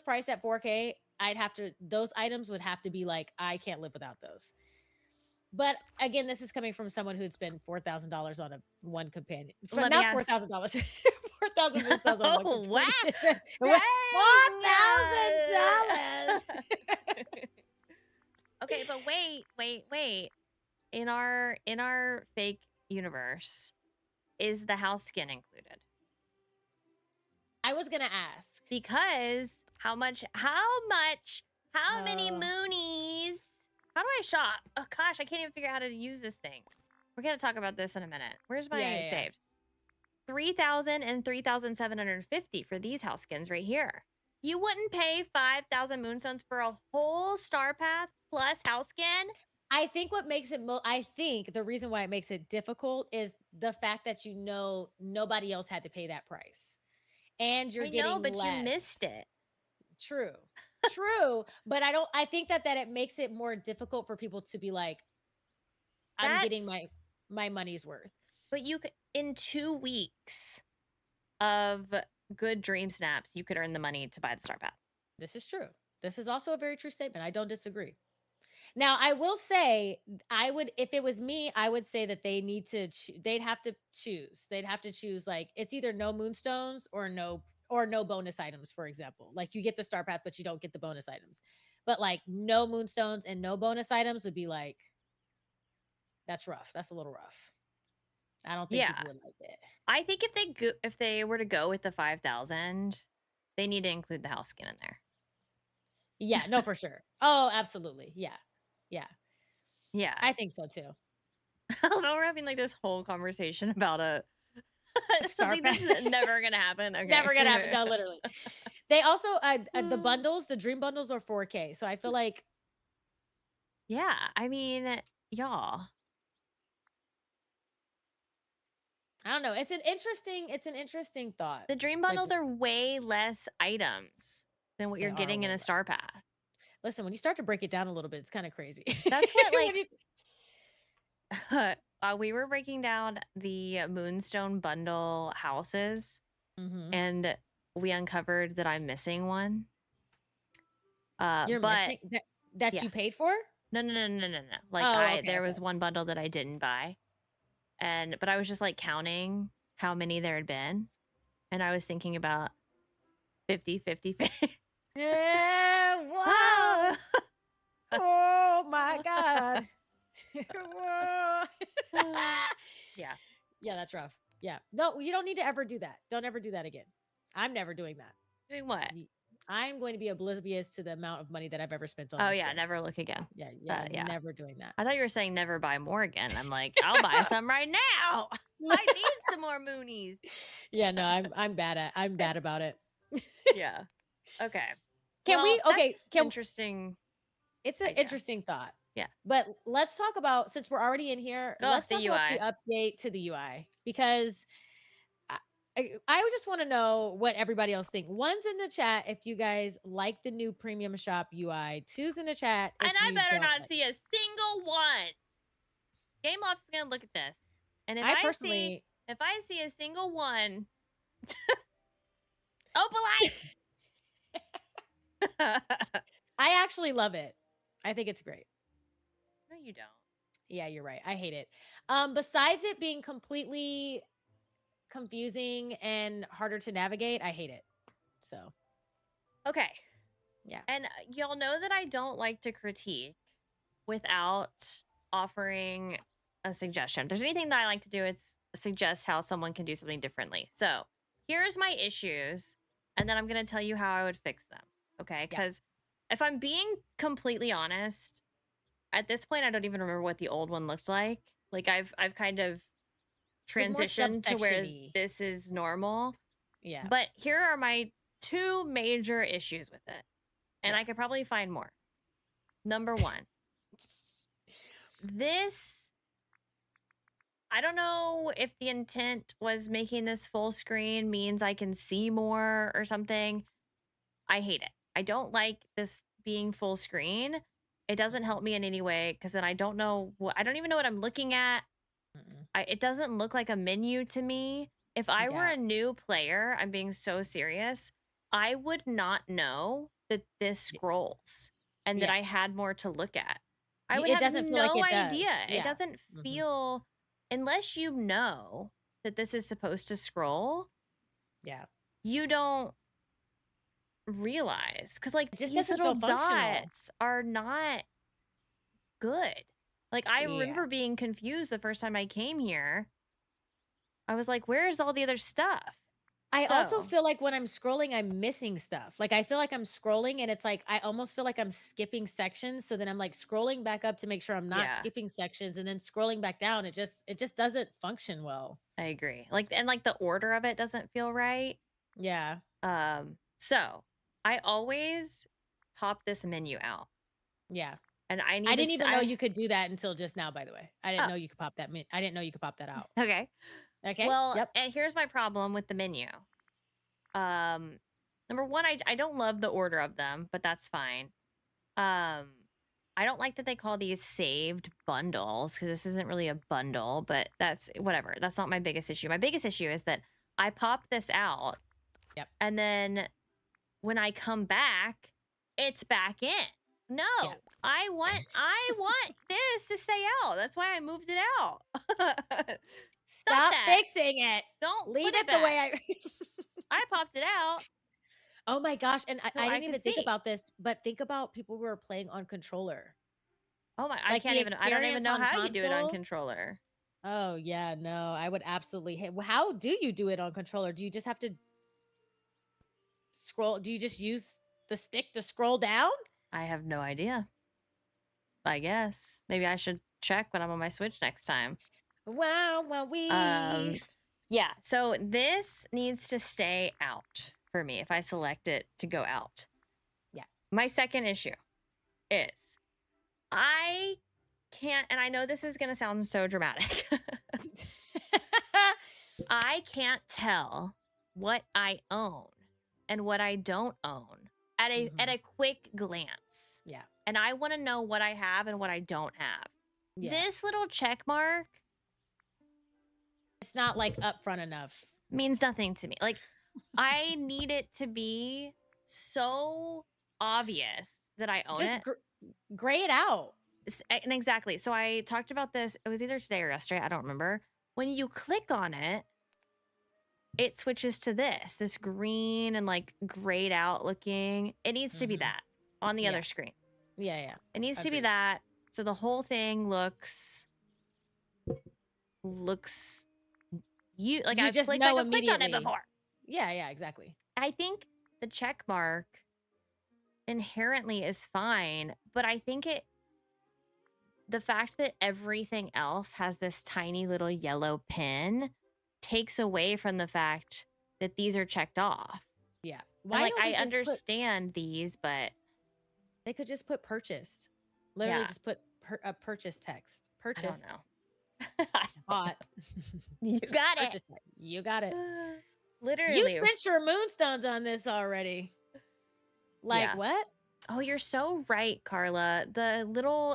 priced at 4K, I'd have to those items would have to be like I can't live without those. But again, this is coming from someone who'd spend $4,000 on a one companion. For let me not ask. $4,000. 4,000 moonstones on one Oh, wow. companion. $4,000. Dang. Okay, but wait. In our fake universe, is the house skin included? I was gonna ask. Because how many Uh, moonies? How do I shop? Oh gosh, I can't even figure out how to use this thing. We're gonna talk about this in a minute. Where's yeah, my yeah, yeah. saved? 3,000 and 3,750 for these house skins right here. You wouldn't pay 5,000 moonstones for a whole star path plus house skin? I think what makes it I think the reason why it makes it difficult is the fact that you know nobody else had to pay that price. And you're I know, getting but you missed less. it. True. True, but I think that it makes it more difficult for people to be like I'm getting That's my money's worth. but you could in 2 weeks of good dream snaps, you could earn the money to buy the star path. This is true. This is also a very true statement. I don't disagree. Now, I will say, I would if it was me, I would say that they need to they'd have to choose. They'd have to choose like it's either no moonstones or no bonus items, for example. Like you get the star path, but you don't get the bonus items. But like no moonstones and no bonus items would be like that's rough. That's a little rough. I don't think Yeah. people would like it. I think if they were to go with the 5,000, they need to include the house skin in there. Yeah, no, for sure. Oh, absolutely. Yeah. Yeah. Yeah. I think so too. I don't know, we're having like this whole conversation about Star something path. that's never gonna happen. Never gonna happen. Okay. No, literally. They also the bundles, the dream bundles are 4K. So I feel like Yeah, I mean, y'all. I don't know. It's an interesting thought. The dream Like bundles are way less items than what they you're are getting in way a less. star path. Listen, when you start to break it down a little bit, it's kind of crazy. That's what When like you- we were breaking down the Moonstone bundle houses Mhm. and we uncovered that I'm missing one. You're But missing that yeah. you paid for? No. Like Oh, okay, there was okay. one bundle that I didn't buy. But I was just like counting how many there had been. And I was thinking about 50, 50, 50. Yeah, wow. Oh my god. Whoa. Yeah. Yeah, that's rough. Yeah. No, you don't need to ever do that. Don't ever do that again. I'm never doing that. Doing what? I'm going to be oblivious to the amount of money that I've ever spent on Oh this yeah, skin. never look again. Yeah, Yeah. never doing that. I thought you were saying never buy more again. I'm like, I'll buy some right now. I need some more moonies. Yeah, no, I'm bad about it. Yeah. Okay. Can Well, we that's okay, can interesting. it's an idea. interesting thought. Yeah. But let's talk about since we're already in here, Oh, let's the talk about the UI. update to the UI because I would just want to know what everybody else think. One's in the chat if you guys like the new premium shop UI. Two's in the chat if And I you better don't not like. see a single one. Game Loft's gonna look at this. And if I I personally see a single one, oh polite. I actually love it. I think it's great. No, you don't. Yeah, you're right. I hate it. Besides it being completely confusing and harder to navigate, I hate it. So, Okay. yeah. And y'all know that I don't like to critique without offering a suggestion. If there's anything that I like to do, it's suggest how someone can do something differently. So here's my issues, and then I'm going to tell you how I would fix them. Okay. Because if I'm being completely honest, at this point, I don't even remember what the old one looked like. Like I've kind of It was more transitioned to where subsection-y. this is normal. Yeah. But here are my two major issues with it. and Yeah. I could probably find more. Number 1, this I don't know if the intent was making this full screen means I can see more or something. I hate it. I don't like this being full screen. It doesn't Mm-mm, help me in any way because then I don't know I don't even know what I'm looking at. mm-mm. It doesn't look like a menu to me. If I were Yeah. a new player, I'm being so serious, I would not know that this Y scrolls and that yeah. I had more to look at. I Y would It have doesn't feel like no it idea. does. It Yeah. doesn't Mhm. feel, unless you know that this is supposed to scroll, Yeah. you don't realize because, like, It just these doesn't little feel functional. dots are not good. Like, I Yeah. remember being confused the first time I came here. I was like, where's all the other stuff? I also So, feel like when I'm scrolling, I'm missing stuff. Like, I feel like I'm scrolling and it's like, I almost feel like I'm skipping sections. So then I'm like scrolling back up to make sure I'm not yeah, skipping sections and then scrolling back down. It just doesn't function well. I agree. Like, and like the order of it doesn't feel right. Yeah. So I always pop this menu out Yeah. and I I need to, didn't even know you could do that until just now, by the way. I didn't oh, know you could pop that I didn't know you could pop that out. okay. Okay. Well, Yep. and here's my problem with the menu. Um, Number 1, I don't love the order of them, but that's fine. Um, I don't like that they call these saved bundles because this isn't really a bundle, but that's whatever. That's not my biggest issue. My biggest issue is that I pop this out Yep. and then when I come back, it's back in. Yep. No, I want this to stay out. That's why I moved it out. Stop Stop that. fixing it. Don't put Leave it it the back. way I I popped it out Oh my gosh, and I so I I didn't could even think see. about this, but think about people who are playing on controller. Oh my, Like, the I don't even experience know on how you do it on console controller. Oh, yeah, no, I would absolutely hate how do you do it on controller? Do you just have to scroll do you just use the stick to scroll down? I have no idea. I guess. Maybe I should check when I'm on my Switch next time. Wow, wow, Um we yeah, so this needs to stay out for me if I select it to go out. Yeah. My second issue is I can't, and I know this is going to sound so dramatic. I can't tell what I own and what I don't own at Mhm. a quick glance. Yeah, And I want to know what I have and what I don't have. yeah. This little check mark It's not, like, upfront enough. means nothing to me. Like, I need it to be so obvious that I own Just it. gray it out. And exactly. So I talked about this. It was either today or yesterday. I don't remember. When you click on it, it switches to this green and like grayed out looking. It needs to be Mhm. that on the Yeah. other screen. Yeah, yeah. It needs to be Agreed. that. So the whole thing looks you like You I've just clicked know on it immediately. before. Yeah, yeah, exactly. I think the check mark inherently is fine, but I think the fact that everything else has this tiny little yellow pin takes away from the fact that these are checked off. Yeah. And Why like don't I they just put understand these, but they could just put purchased. Literally yeah, just put a purchase text. I don't Purchased, know. I don't know. bought. You got it. Purchase it. You got it. You Literally. spent your moonstones on this already. Like Yeah. what? Oh, you're so right, Carla.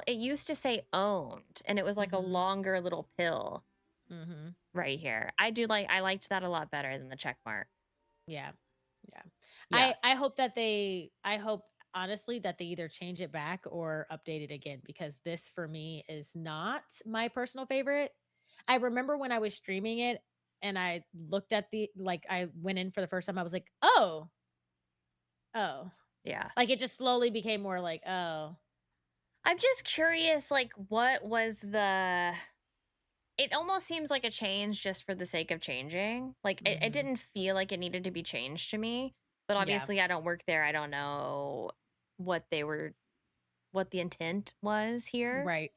It used to say owned, and it was like a Mhm. longer little pill Mhm. right here. I liked that a lot better than the check mark. Yeah. Yeah. Yeah. I hope honestly that they either change it back or update it again because this for me is not my personal favorite. I remember when I was streaming it and I looked at I went in for the first time, I was like, oh, oh. Yeah. Like it just slowly became more like, oh. I'm just curious, like, what was the. It almost seems like a change just for the sake of changing. Like, it Mhm. didn't feel like it needed to be changed to me. But Yeah. obviously, I don't work there. I don't know what what the intent was here. Right.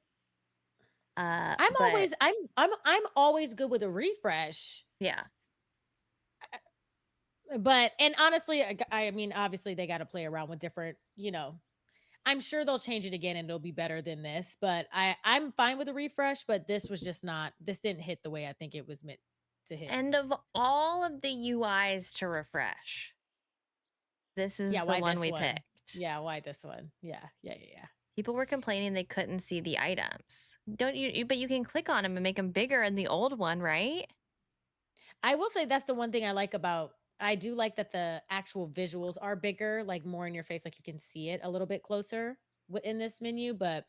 But I'm always good with a refresh. yeah, But and honestly, I mean, obviously they got to play around with different, I'm sure they'll change it again and it'll be better than this, but I'm fine with a refresh, but this didn't hit the way I think it was meant to hit. And of all of the UIs to refresh, this Yeah, is the why one this we one? picked. Yeah, why this one? Yeah, yeah, yeah, yeah. People were complaining they couldn't see the items. Don't but you can click on them and make them bigger in the old one, right? I will say that's the one thing I like about I do like that the actual visuals are bigger, like more in your face, like you can see it a little bit closer in this menu, but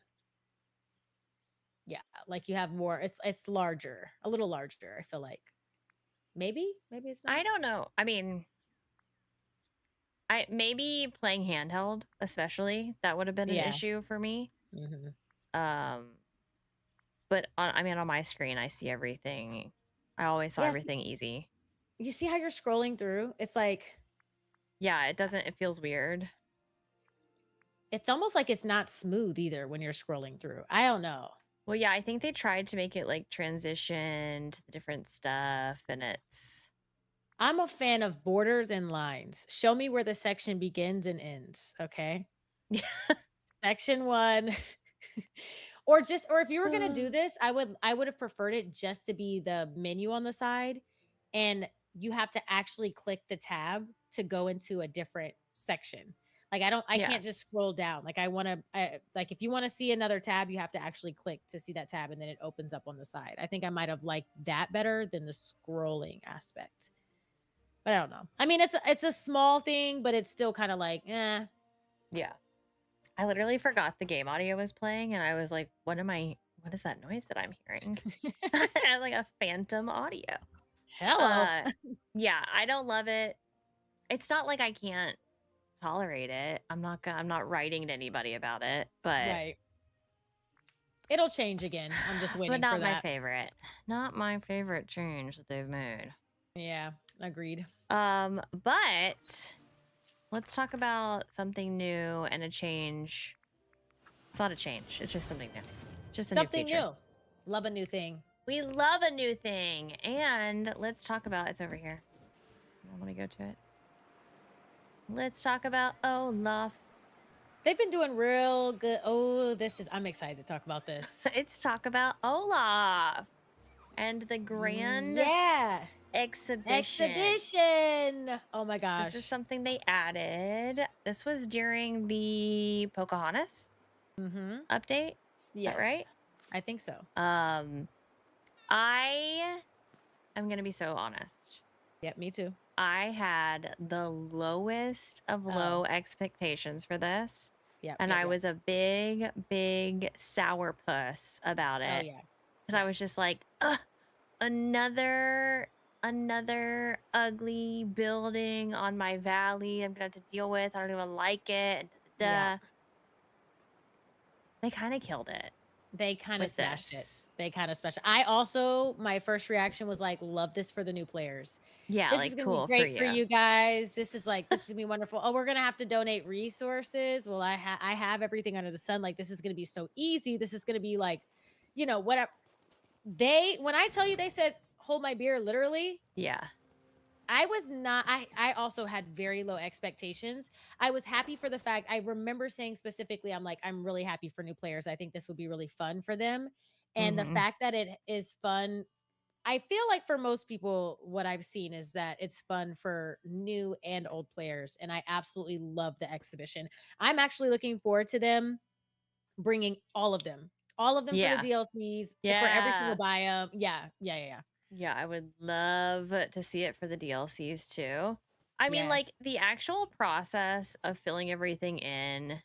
yeah, like you have more it's larger, a little larger, I feel like. Maybe it's I not. don't know. I mean, I maybe playing handheld, especially, that would have been an Yeah. issue for me. Mhm. Um, but I mean, on my screen, I see everything. I always saw Yes, everything easy. you see how you're scrolling through? It's like Yeah, it doesn't. It feels weird. it's almost like it's not smooth either when you're scrolling through. I don't know. Well, yeah, I think they tried to make it like transition to the different stuff, and it's I'm a fan of borders and lines. Show me where the section begins and ends, okay? Section 1 or if you were gonna do this, I would have preferred it just to be the menu on the side, and you have to actually click the tab to go into a different section. Like, I yeah, can't just scroll down. Like, like, if you wanna see another tab, you have to actually click to see that tab, and then it opens up on the side. I think I might have liked that better than the scrolling aspect. But I don't know. I mean, it's a small thing, but it's still kinda like, "Eh." yeah. I literally forgot the game audio was playing, and I was like, "What am I? What is that noise that I'm hearing?" I had like a phantom audio. Hello. Uh, yeah, I don't love it. It's not like I can't tolerate it. I'm not writing to anybody about it, but Right. It'll change again. I'm just but waiting for not my that. favorite. Not my favorite change that they've made. Yeah, agreed. But let's talk about something new and a change. It's not a change. It's just something new. Just a new Something feature. new. Love a new thing. We love a new thing. And let's talk about it's over here. I want to go to it. Let's talk about Olaf. They've been doing real good. Oh, I'm excited to talk about this. Let's talk about Olaf and the grand Yeah. exhibition. Exhibition. Oh my This is gosh. something they added. This was during the Pocahontas Mhm. update. Is that Yes. right? I think so. Um, I am gonna be so honest. Yep, me too. I had the lowest of Oh. low expectations for this. Yep, And yep, I yep. was a big, big sourpuss about Oh it. yeah. Because I Yeah. was just like, ugh, another ugly building on my valley I'm gonna have to deal with. I don't even like it. And da, Yeah. da, da. They kind of killed it They kinda with smashed it. this. They kinda smashed it. I also my first reaction was like, "Love this for the new players. Yeah, This is like gonna be cool for great for you. you guys. This is gonna be wonderful. Oh, we're gonna have to donate resources. Well, I have everything under the sun. Like, this is gonna be so easy. This is gonna be like, whatever." When I tell you they said, "Hold my beer," literally, Yeah. I was not I also had very low expectations. I was happy for the fact I remember saying specifically, I'm like, "I'm really happy for new players. I think this will be really fun for them." And the Hmm. fact that it is fun, I feel like for most people, what I've seen is that it's fun for new and old players, and I absolutely love the exhibition. I'm actually looking forward to them bringing all of them for the Yeah. DLCs, for every single Yeah. biome. Yeah, yeah, yeah, yeah. Yeah, I would love to see it for the DLCs too. I mean, Yes. like the actual process of filling everything in,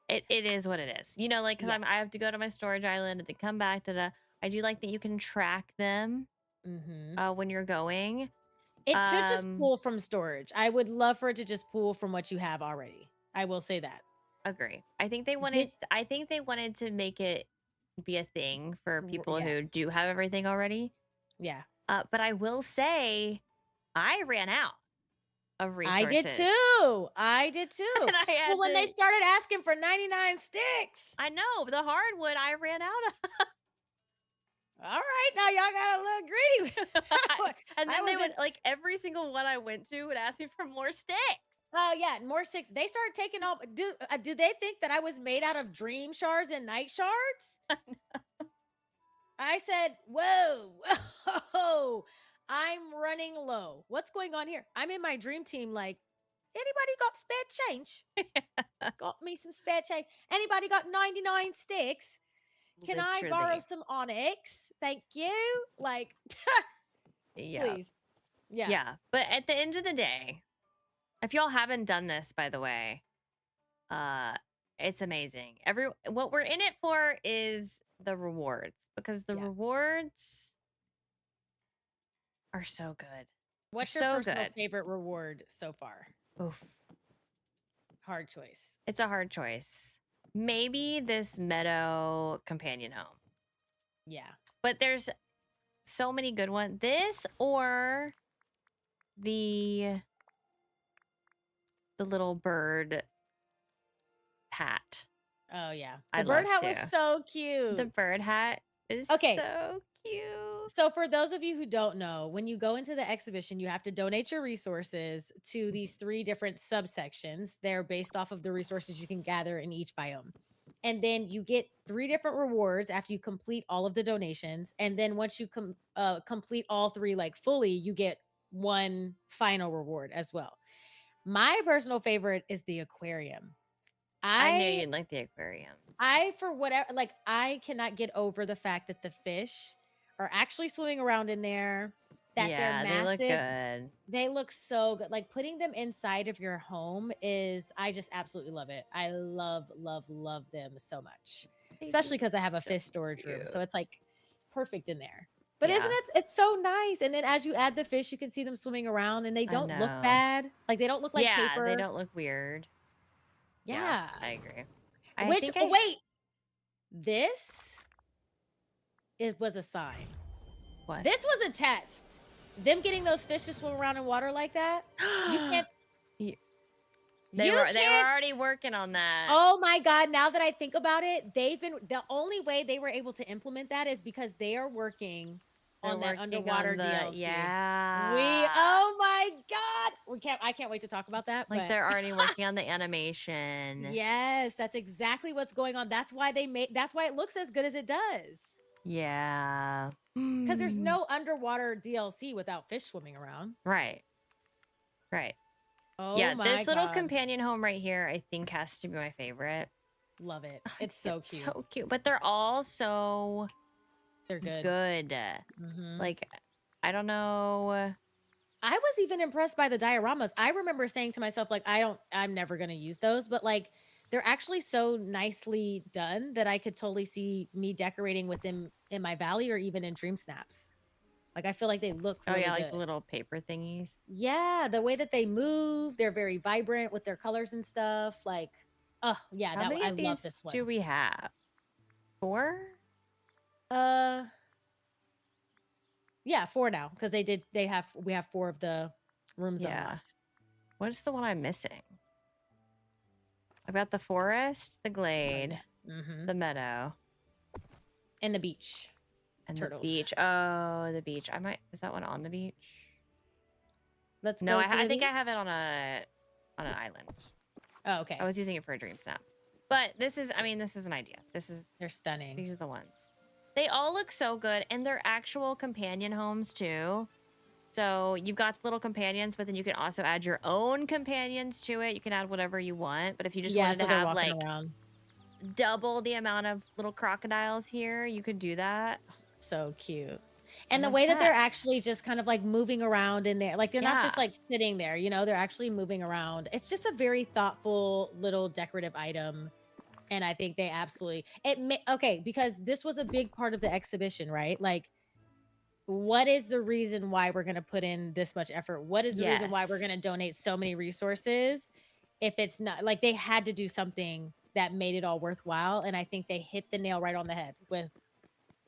it is what it is. Like because Yeah. I have to go to my storage island and then come back. Da, da. I do like that you can track them Mhm. when you're going. It should just Um, pull from storage. I would love for it to just pull from what you have already. I will say that. Agree. I think they wanted to make it be a thing for people Yeah. who do have everything already. Yeah. But I will say, I ran out of I did resources, too. I did too. and I Well, had when they to. started asking for 99 sticks. I know the hardwood I ran out of. All right, now y'all got a little greedy. And I then they was would in. like every single one I went to would ask me for more sticks. Oh yeah, more six. They started taking all. Do they think that I was made out of dream shards and night shards? I said, "Whoa, whoa, I'm running low. What's going on here? I'm in my dream team. Like, anybody got spare change? Got me some spare change. Anybody got 99 sticks? Can I borrow Literally. some onyx? Thank you. Like, Yeah. please. Yeah, Yeah. But at the end of the day, if y'all haven't done this, by the way, uh, it's amazing. What we're in it for is the rewards because the yeah. rewards are so good. They're What's your so personal good. favorite reward so far? Oof. Hard choice. It's a hard choice. Maybe this meadow companion home. Yeah. But there's so many good ones. This or the little bird hat. Oh yeah. I The bird love hat was too. so The cute. bird hat is Okay, so cute. so for those of you who don't know, when you go into the exhibition, you have to donate your resources to these three different subsections. They're based off of the resources you can gather in each biome. And then you get three different rewards after you complete all of the donations. And then once you complete all three like fully, you get one final reward as well. My personal favorite is the aquarium. I knew I you'd like the aquariums. I for whatever like I cannot get over the fact that the fish are actually swimming around in there, that they're Yeah, they look massive. good. They look so good. Like putting them inside of your home is I just absolutely love it. I love love love them so much. They do Especially cuz I look have a so fish storage room, so cute. it's like perfect in there. But isn't Yeah, it's so nice. And then as you add the fish, you can see them swimming around and they I don't look know. bad. Like they don't look like Yeah, they paper. don't look weird. Yeah, Yeah. I agree. I Which think oh I wait, this it was a sign. what? This was a test. Them getting those fish to swim around in water like that. You can't. You- they You were can't. already working on that. Oh my God. Now that I think about it, they've been the only way they were able to implement that is because they are working They're on that working underwater on DLC. yeah. Oh my God. I can't wait to talk about that. Like But they're already working on the animation. yes, that's exactly what's going on. That's why it looks as good as it does. Yeah. Because there's no underwater DLC without fish swimming around. Right. Right. Oh Yeah, my this little God. companion home right here, I think has to be my favorite. Love it. It's so It's cute. so cute, but they're all so They're good. good. Mhm. Like, I don't know. I was even impressed by the dioramas. I remember saying to myself, like, I'm never gonna use those, but like they're actually so nicely done that I could totally see me decorating with them in my valley or even in Dream Snaps. Like I feel like they look Oh really yeah, like good. the little paper thingies. Yeah, the way that they move, they're very vibrant with their colors and stuff. Like, oh yeah, How many I of love this these do one. we have? 4? Uh yeah, four now because we have four of the rooms Yeah. unlocked. What is the one I'm missing? I've got the forest, the Oh, glade, yeah. Mhm. the meadow, And the beach. and Turtles. the beach. Oh, the beach. Is that one on the beach? Let's No, go to I the think I have beach. it on an island. Oh, okay. I was using it for a dream snap. But this is an idea. They're stunning. These are the ones. They all look so good, and they're actual companion homes too. So you've got little companions, but then you can also add your own companions to it. You can add whatever you want. But if you just Yeah, wanted to so they're have walking like around. double the amount of little crocodiles here, you could do that. So cute. And I'm the way that they're obsessed. actually just kind of like moving around in there, like they're not just Yeah. like sitting there, they're actually moving around. It's just a very thoughtful little decorative item. And I think they absolutely okay, because this was a big part of the exhibition, right? Like, what is the reason why we're going to put in this much effort? What is the reason why we're Yes. going to donate so many resources if it's not like they had to do something that made it all worthwhile? And I think they hit the nail right on the head with,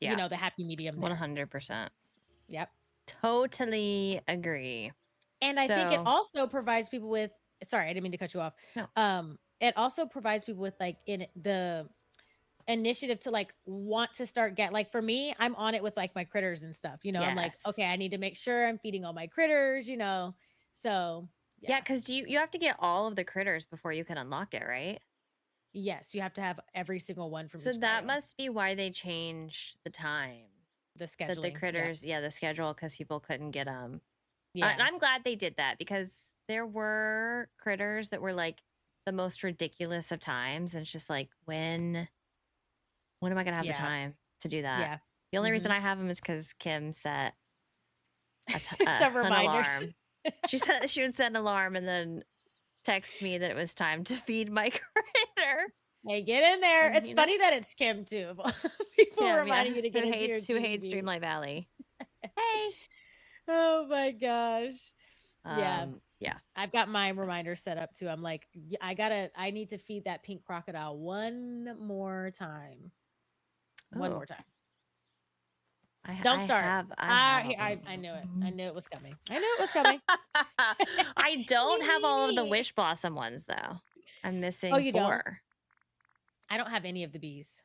Yeah. the happy medium there. 100%. Yep. Totally agree. And I think it also provides people with, sorry, I didn't mean to cut you off. No. It also provides people with like in the initiative to like want to start like for me, I'm on it with like my critters and stuff. I'm like, okay, Yes. I need to make sure I'm feeding all my critters. So Yeah, yeah. because you have to get all of the critters before you can unlock it, right? Yes, you have to have every single one from So each that biome. must be why they changed the time The that the scheduling. Yep. critters, yeah, the schedule, because people couldn't get them. And Yeah. I'm glad they did that because there were critters that were like the most ridiculous of times. And it's just like, when am I gonna have the Yeah. time to do that? Yeah. The only reason Mhm. I have them is because Kim set Some an reminders. alarm. She said that she would set an alarm and then text me that it was time to feed my critter. Hey, get in there. And It's you know, funny that it's Kim too. Of all people Kim, yeah, reminding you to who get into your hates TV. Dreamlight Valley. Hey. Oh my gosh. Yeah. Yeah. I've got my reminder set up too. I'm like, I need to feed that pink crocodile one more time. One Oh, more time. I Don't I start. have I have I knew it. I knew it was coming. I knew it was coming. I don't have all of the wish blossom ones though. I'm Oh, missing you don't? 4. I don't have any of the bees.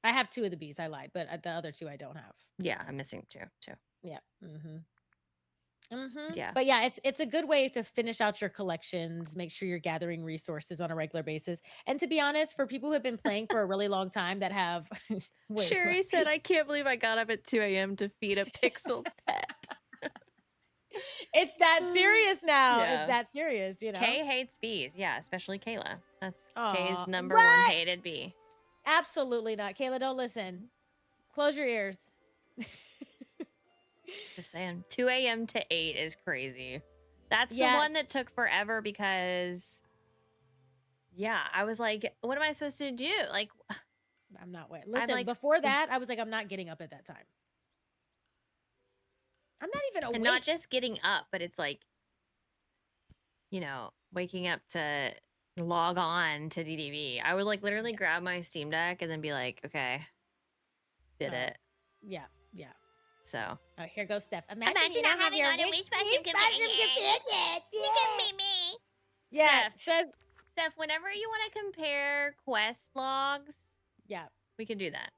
I have 2 of the bees. I lied, but the other 2 I don't have. Yeah, I'm missing 2 too. Yeah. Yeah. But yeah, it's a good way to finish out your collections, make sure you're gathering resources on a regular basis. And to be honest, for people who have been playing for a really long time that have wait, what? Sherry said, I can't believe I got up at 2 a.m. to feed a pixel pet. It's that serious now. It's Yeah. that serious. Kay hates bees. Yeah, especially Kayla. That's Kay's Aw, number one what? hated bee. Absolutely not. Kayla, don't listen. Close your ears. Just saying. 2 a.m. to 8 is crazy. That's the Yeah. one that took forever because, yeah, I was like, what am I supposed to do? Like, I'm not wait. Listen, like, before that, I was like, I'm not getting up at that time. I'm not even awake. and not just getting up, but it's like, waking up to log on to DDV. I would like literally grab my Steam Deck and then be like, okay, did it. Yeah. So. Oh, here goes Steph. Imagine not having on a wish blossom companion. You can be me. Yeah, Steph, whenever you want to compare quest logs, yeah. we can do that.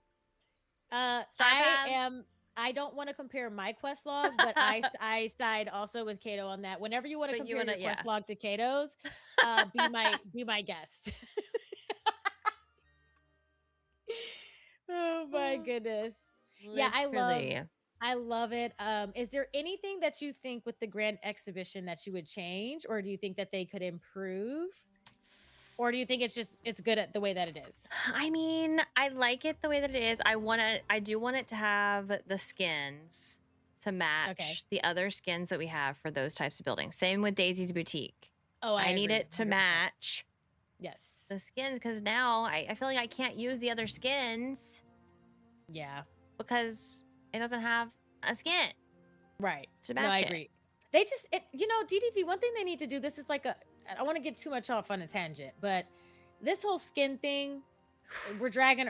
I don't want to compare my quest log, but I side also with Kato on that. Whenever you want to compare your quest log to Kato's, be my guest. Oh my goodness. Yeah, I love it. Is there anything that you think with the grand exhibition that you would change, or do you think that they could improve? Or do you think it's good at the way that it is? I mean, I like it the way that it is. I do want it to have the skins to match the other skins that we have for those types of buildings. Same with Daisy's Boutique. Oh, I need it to 100%. match Yes. the skins because now I feel like I can't use the other skins. Yeah. Because it doesn't have a skin. Right. To No, match I agree. They just, DDV, one thing they need to do, this is like I don't want to get too much off on a tangent, but this whole skin thing, we're dragging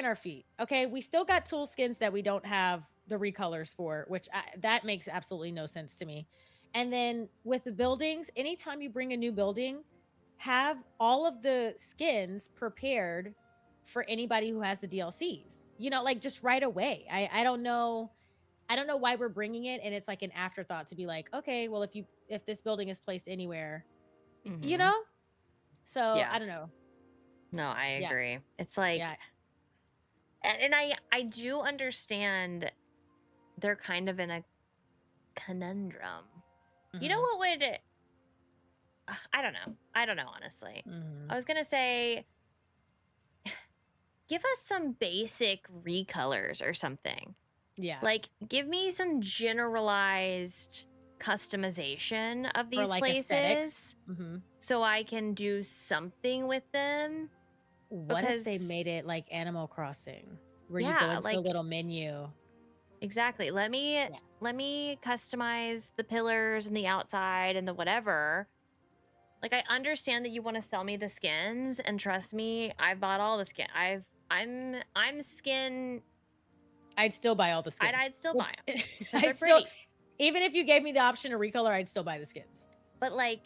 our feet. Okay. We still got tool skins that we don't have the recolors for, which that makes absolutely no sense to me. And then with the buildings, anytime you bring a new building, have all of the skins prepared for anybody who has the DLCs, like just right away. I don't know why we're bringing it. And it's like an afterthought to be like, okay, well, if this building is placed anywhere, so Yeah. I don't know. No, I agree. It's like, and I do understand they're kind of in a conundrum. You know what would, I don't know, honestly. I was going to say, give us some basic recolors or something. Yeah. Like, give me some generalized customization of these places so I can do something with them. What if they made it like Animal Crossing, where you go into a little menu? Exactly. Let me customize the pillars and the outside and the whatever. Like, I understand that you want to sell me the skins, and trust me, I've bought all the skin. I'm skin. I'd still buy all the skins. I'd still buy them. I'd still, even if you gave me the option to recolor, I'd still buy the skins. But like,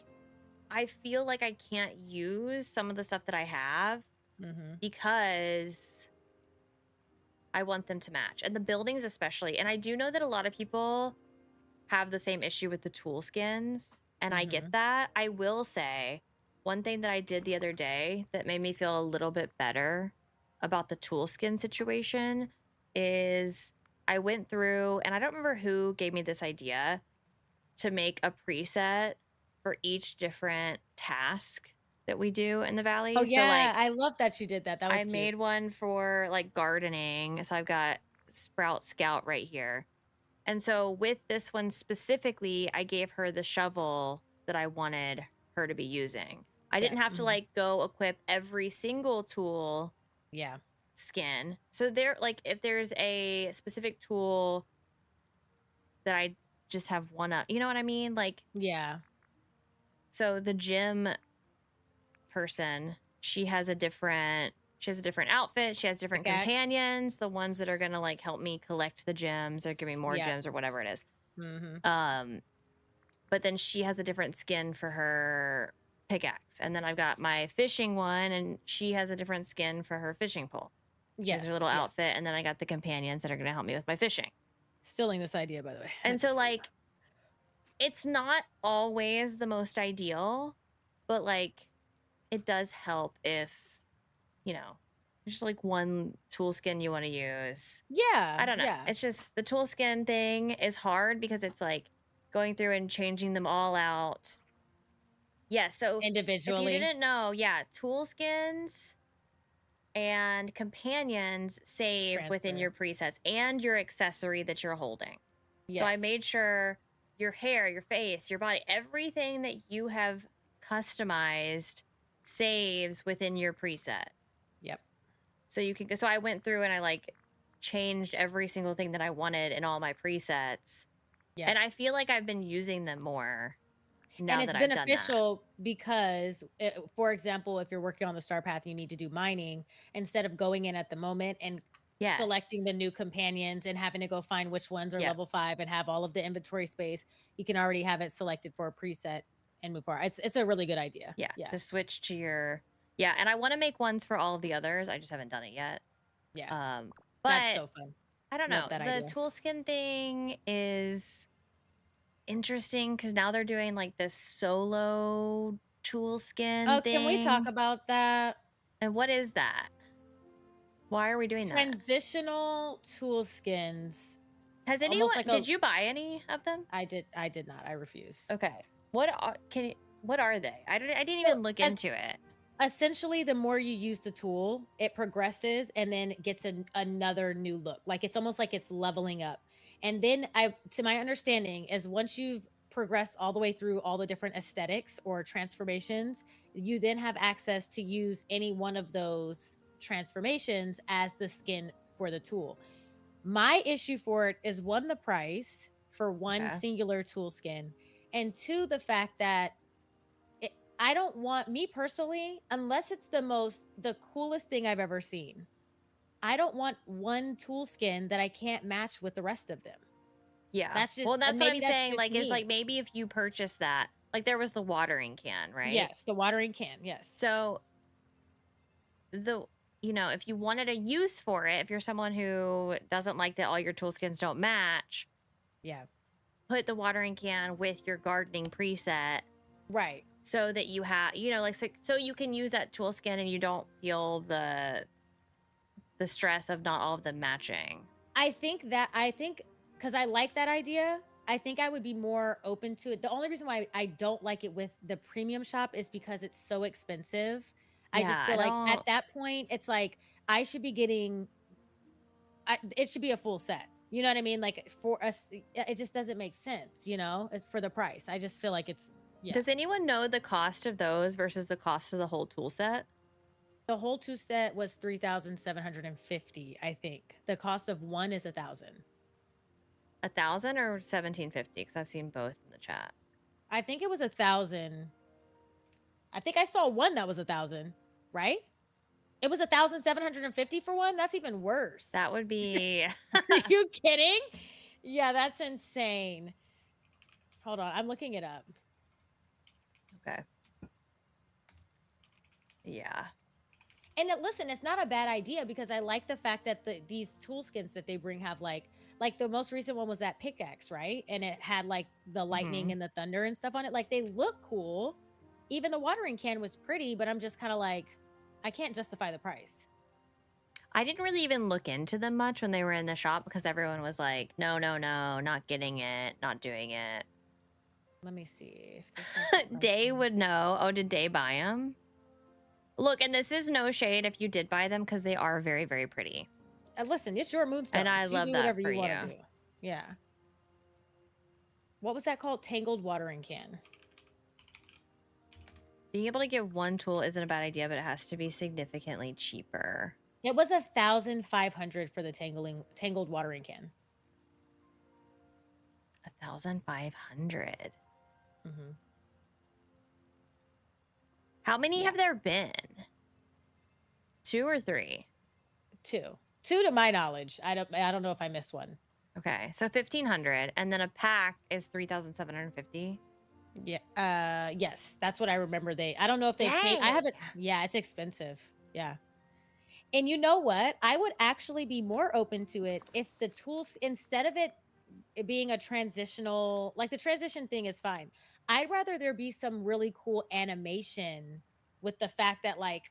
I feel like I can't use some of the stuff that I have because I want them to match. And the buildings especially. And I do know that a lot of people have the same issue with the tool skins, and I get Mm-hmm. that. I will say one thing that I did the other day that made me feel a little bit better about the tool skin situation is I went through, and I don't remember who gave me this idea, to make a preset for each different task that we do in the Oh valley. So yeah, like I love that you did that. That I was cute. made one for like gardening. So I've got Sprout Scout right here. And so with this one specifically, I gave her the shovel that I wanted her to be using. I Yeah. didn't have to Mhm. like go equip every single tool Yeah. skin. So there, like if there's a specific tool that I just have one up, you know what I mean? Like, Yeah. so the gym person, she has a different outfit, she has different Pickaxe. companions, the ones that are going to like help me collect the gems or give me more Yeah. gems or whatever it is. Mm-hmm. But then she has a different skin for her pickaxe. And then I've got my fishing one, and she has a different skin for her fishing pole. She has her little Yes. Yes. outfit, and then I got the companions that are going to help me with my fishing. Stealing this idea, by the way. And so Just so you like it's not always the most ideal, but like it does help if, you know, just like one tool skin you want to use. know. Yeah. I don't know. Yeah. It's just the tool skin thing is hard because it's like going through and changing them all out. Yeah, so if you Individually. didn't know, yeah, tool skins and companions save within Transfer. your presets and your accessory that you're holding. So I made Yes. sure your hair, your face, your body, everything that you have customized saves within your preset. Yep. So you can go, so I went through and I like changed every single thing that I wanted in all my presets. Yeah. And I feel like I've been using them more And now it's that I've done that. beneficial because, for example, if you're working on the star path, you need to do mining instead of going in at the moment and selecting Yes. the new companions and having to go find which ones are Yep. level 5 and have all of the inventory space. You can already have it selected for a preset and move forward. It's a really good idea. Yeah. Yeah. To switch to your, yeah. And I want to make ones for all of the others. I just haven't done it yet. Yeah. That's But so fun. I don't Love know. that The idea. tool skin thing is interesting because now they're doing like this solo tool skin Oh, can we talk thing. about that? And what is that? Why are we doing that? Transitional tool skins. Has Almost anyone, like a did you buy any of them? I did not. I refuse. Okay. What are they? I didn't So even look into it. essentially, the more you use the tool, it progresses and then gets another new look. Like it's almost like it's leveling up. And then to my understanding, is once you've progressed all the way through all the different aesthetics or transformations, you then have access to use any one of those transformations as the skin for the tool. My issue for it is one, the price for one Okay. singular tool skin, and two, the fact that I don't want, me personally, unless it's the coolest thing I've ever seen. I don't want one tool skin that I can't match with the rest of them. Yeah. That's just, Well, that's what maybe I'm that's saying. just Like, is me. like maybe if you purchase that, like there was the watering can, right? Yes, the watering can. Yes. So if you wanted a use for it, if you're someone who doesn't like that all your tool skins don't match, Yeah. put the watering can with your gardening preset Right. so that you have, like so you can use that tool skin and you don't feel the stress of not all of them matching. I think because I like that idea, I think I would be more open to it. The only reason why I don't like it with the premium shop is because it's so expensive. I just Yeah, feel like at that point, it's like I should be getting, it should be a full set. You know what I mean? Like for us, it just doesn't make sense, it's for the price. I just feel like it's, yeah. Does anyone know the cost of those versus the cost of the whole tool set? The whole 2 set was 3,750, I think. The cost of one is 1,000. 1,000 or 1,750? Because I've seen both in the chat. I think it was 1,000. I think I saw one that was 1,000, right? It was 1,750 for one. That's even worse. That would be. Are you kidding? Yeah, that's insane. Hold on, I'm looking it up. Okay. Yeah. And listen, it's not a bad idea because I like the fact that these tool skins that they bring have like the most recent one was that pickaxe, right? And it had like the lightning Mhm. and the thunder and stuff on it. Like they look cool. Even the watering can was pretty, but I'm just kind of like, I can't justify the price. I didn't really even look into them much when they were in the shop because everyone was like, no, no, no, not getting it, not doing it. Let me see if this has the Day pricing. would know. Oh, did Day buy them? Look, and this is no shade if you did buy them because they are very, very pretty. Listen, it's your moonstones. And I You love do that whatever for you want to you. do. Yeah. What was that called? Tangled watering can. Being able to get one tool isn't a bad idea, but it has to be significantly cheaper. It was 1,500 for the tangled watering can. 1,500. Mm-hmm. How many have there been? 2 or 3? 2 to my knowledge. I don't know if I missed one. Okay, so 1,500, and then a pack is 3,750. Yeah. Yes, that's what I remember. I don't know if they've changed. I haven't. Yeah, it's expensive. Yeah. And you know what? I would actually be more open to it if the tools, instead of it being a transitional, like the transition thing is fine. I'd rather there be some really cool animation with the fact that like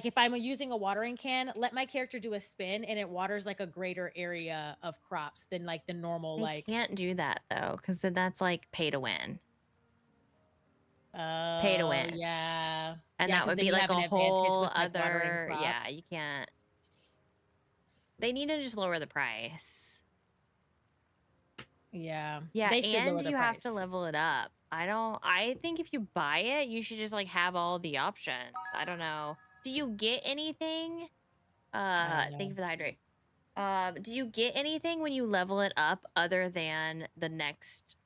if I'm using a watering can, let my character do a spin and it waters like a greater area of crops than like the normal They can't do that though, because then that's like pay to win. Pay to win. Yeah. And Yeah, that 'cause would then be you like have an a advantage whole with, like, watering other, yeah, crops. you can't. They need to just lower the price. Yeah. Yeah, They should lower and the you have to price. level it up. I think if you buy it, you should just like have all the options. I don't know. Do you get anything? I don't Thank you know. for the hydrate. Do you get anything when you level it up other than the next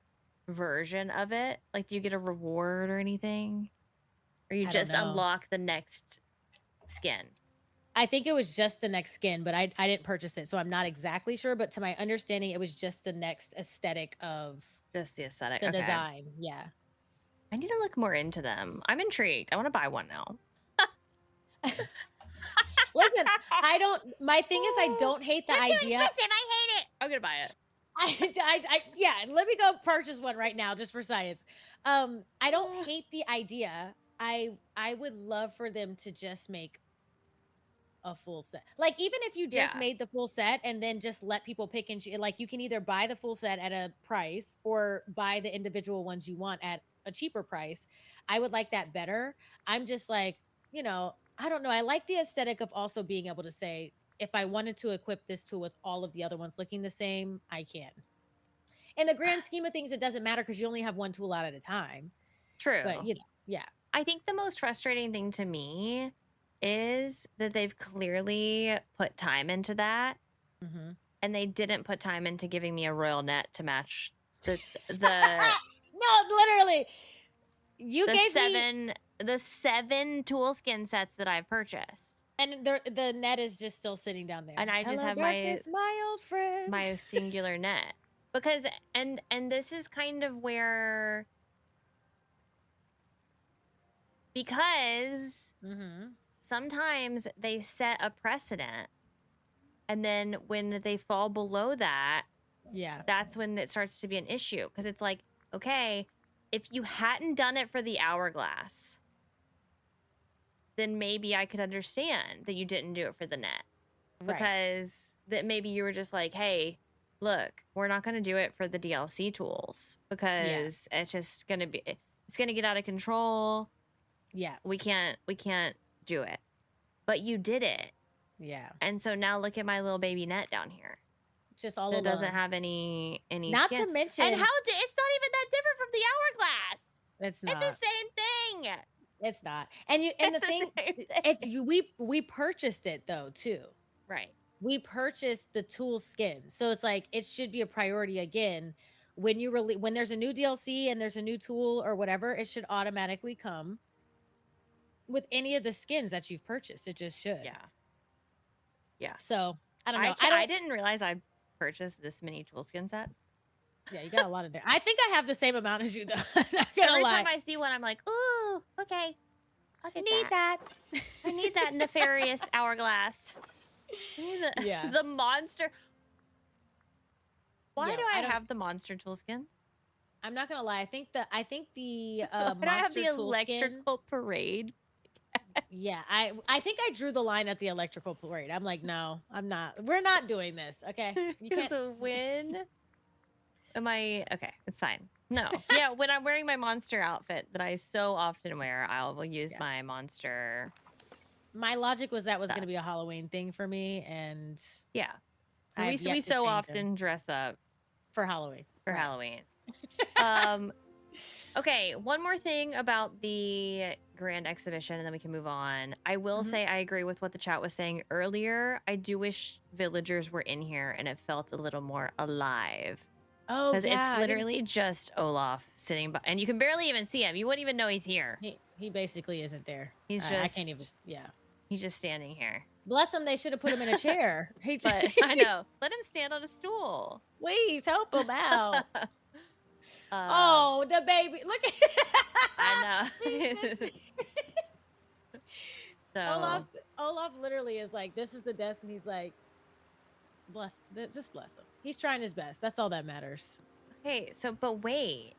version of it? Like, do you get a reward or anything? Or you I don't just know. unlock the next skin? I think it was just the next skin, but I didn't purchase it, so I'm not exactly sure, but to my understanding, it was just the next aesthetic of Just the aesthetic. the Okay. design. Yeah. I need to look more into them. I'm intrigued. I want to buy one now. Listen, my thing is I don't hate the They're too idea. expensive. I hate it. I'm gonna buy it. Yeah, let me go purchase one right now just for science. I don't hate the idea. I would love for them to just make a full set. Like even if you just Yeah. made the full set and then just let people pick and choose, like you can either buy the full set at a price or buy the individual ones you want at a cheaper price. I would like that better. I'm just like, I don't know. I like the aesthetic of also being able to say, if I wanted to equip this tool with all of the other ones looking the same, I can. In the grand scheme of things, it doesn't matter because you only have one tool out at a time. True. But yeah. I think the most frustrating thing to me is that they've clearly put time into that, Mm-hmm. and they didn't put time into giving me a royal net to match the No, literally. You gave me the 7 tool skin sets that I've purchased. and the net is just still sitting down there. And I just Hello, have darkness, my old friend. my singular net. Because and this is kind of where, because Mm-hmm. sometimes they set a precedent, and then when they fall below that, Yeah. that's when it starts to be an issue. Because it's like, okay, if you hadn't done it for the hourglass, then maybe I could understand that you didn't do it for the net. Right. Because that maybe you were just like, hey, look, we're not going to do it for the DLC tools because it's just going to be, it's going to get out of control. Yeah. We can't do it. But you did it. Yeah. And so now look at my little baby net down here. Just all that alone. doesn't have any Not skin. to mention, And it's not even that different from the hourglass. it's not. It's the same thing. It's not. And the It's the thing, same thing. it's we purchased it though too. Right. We purchased the tool skin, so it's like it should be a priority again. When when there's a new DLC and there's a new tool or whatever, it should automatically come with any of the skins that you've purchased. It just should. Yeah. So I don't know. I didn't realize I purchased this many tool skin sets. Yeah, you got a lot of there. I think I have the same amount as you though. I'm not gonna Every lie. time I see one, I'm like, ooh, okay. I'll get Need that. that. I need that nefarious hourglass. I need Yeah. the monster. Why Yo, do I I don't. have the monster tool skin? I'm not gonna lie. I think the Why do I have the monster tool skin. electrical parade? Yeah, I think I drew the line at the electrical parade. I'm like, no, I'm not. We're not doing this. Okay, you can't. So when am I? Okay, it's fine. No, yeah, when I'm wearing my monster outfit that I so often wear, I will use Yeah. my monster. My logic was that was Stuff. going to be a Halloween thing for me, and Yeah, I we have yet to so change often them dress up for Halloween. for Right. Halloween. Okay, one more thing about the grand exhibition, and then we can move on. I will say I agree with what the chat was saying earlier. I do wish villagers were in here and it felt a little more alive. Oh Because yeah, it's literally just Olaf sitting by, and you can barely even see him. You wouldn't even know he's here. He basically isn't there. He's just, I can't even. Yeah. He's just standing here. Bless him. They should have put him in a chair. But I know. Let him stand on a stool. Please help him out. Oh, the baby! Look at. I know. So Olaf literally is like, this is the desk, and he's like, just bless him. He's trying his best. That's all that matters. Okay, so but wait.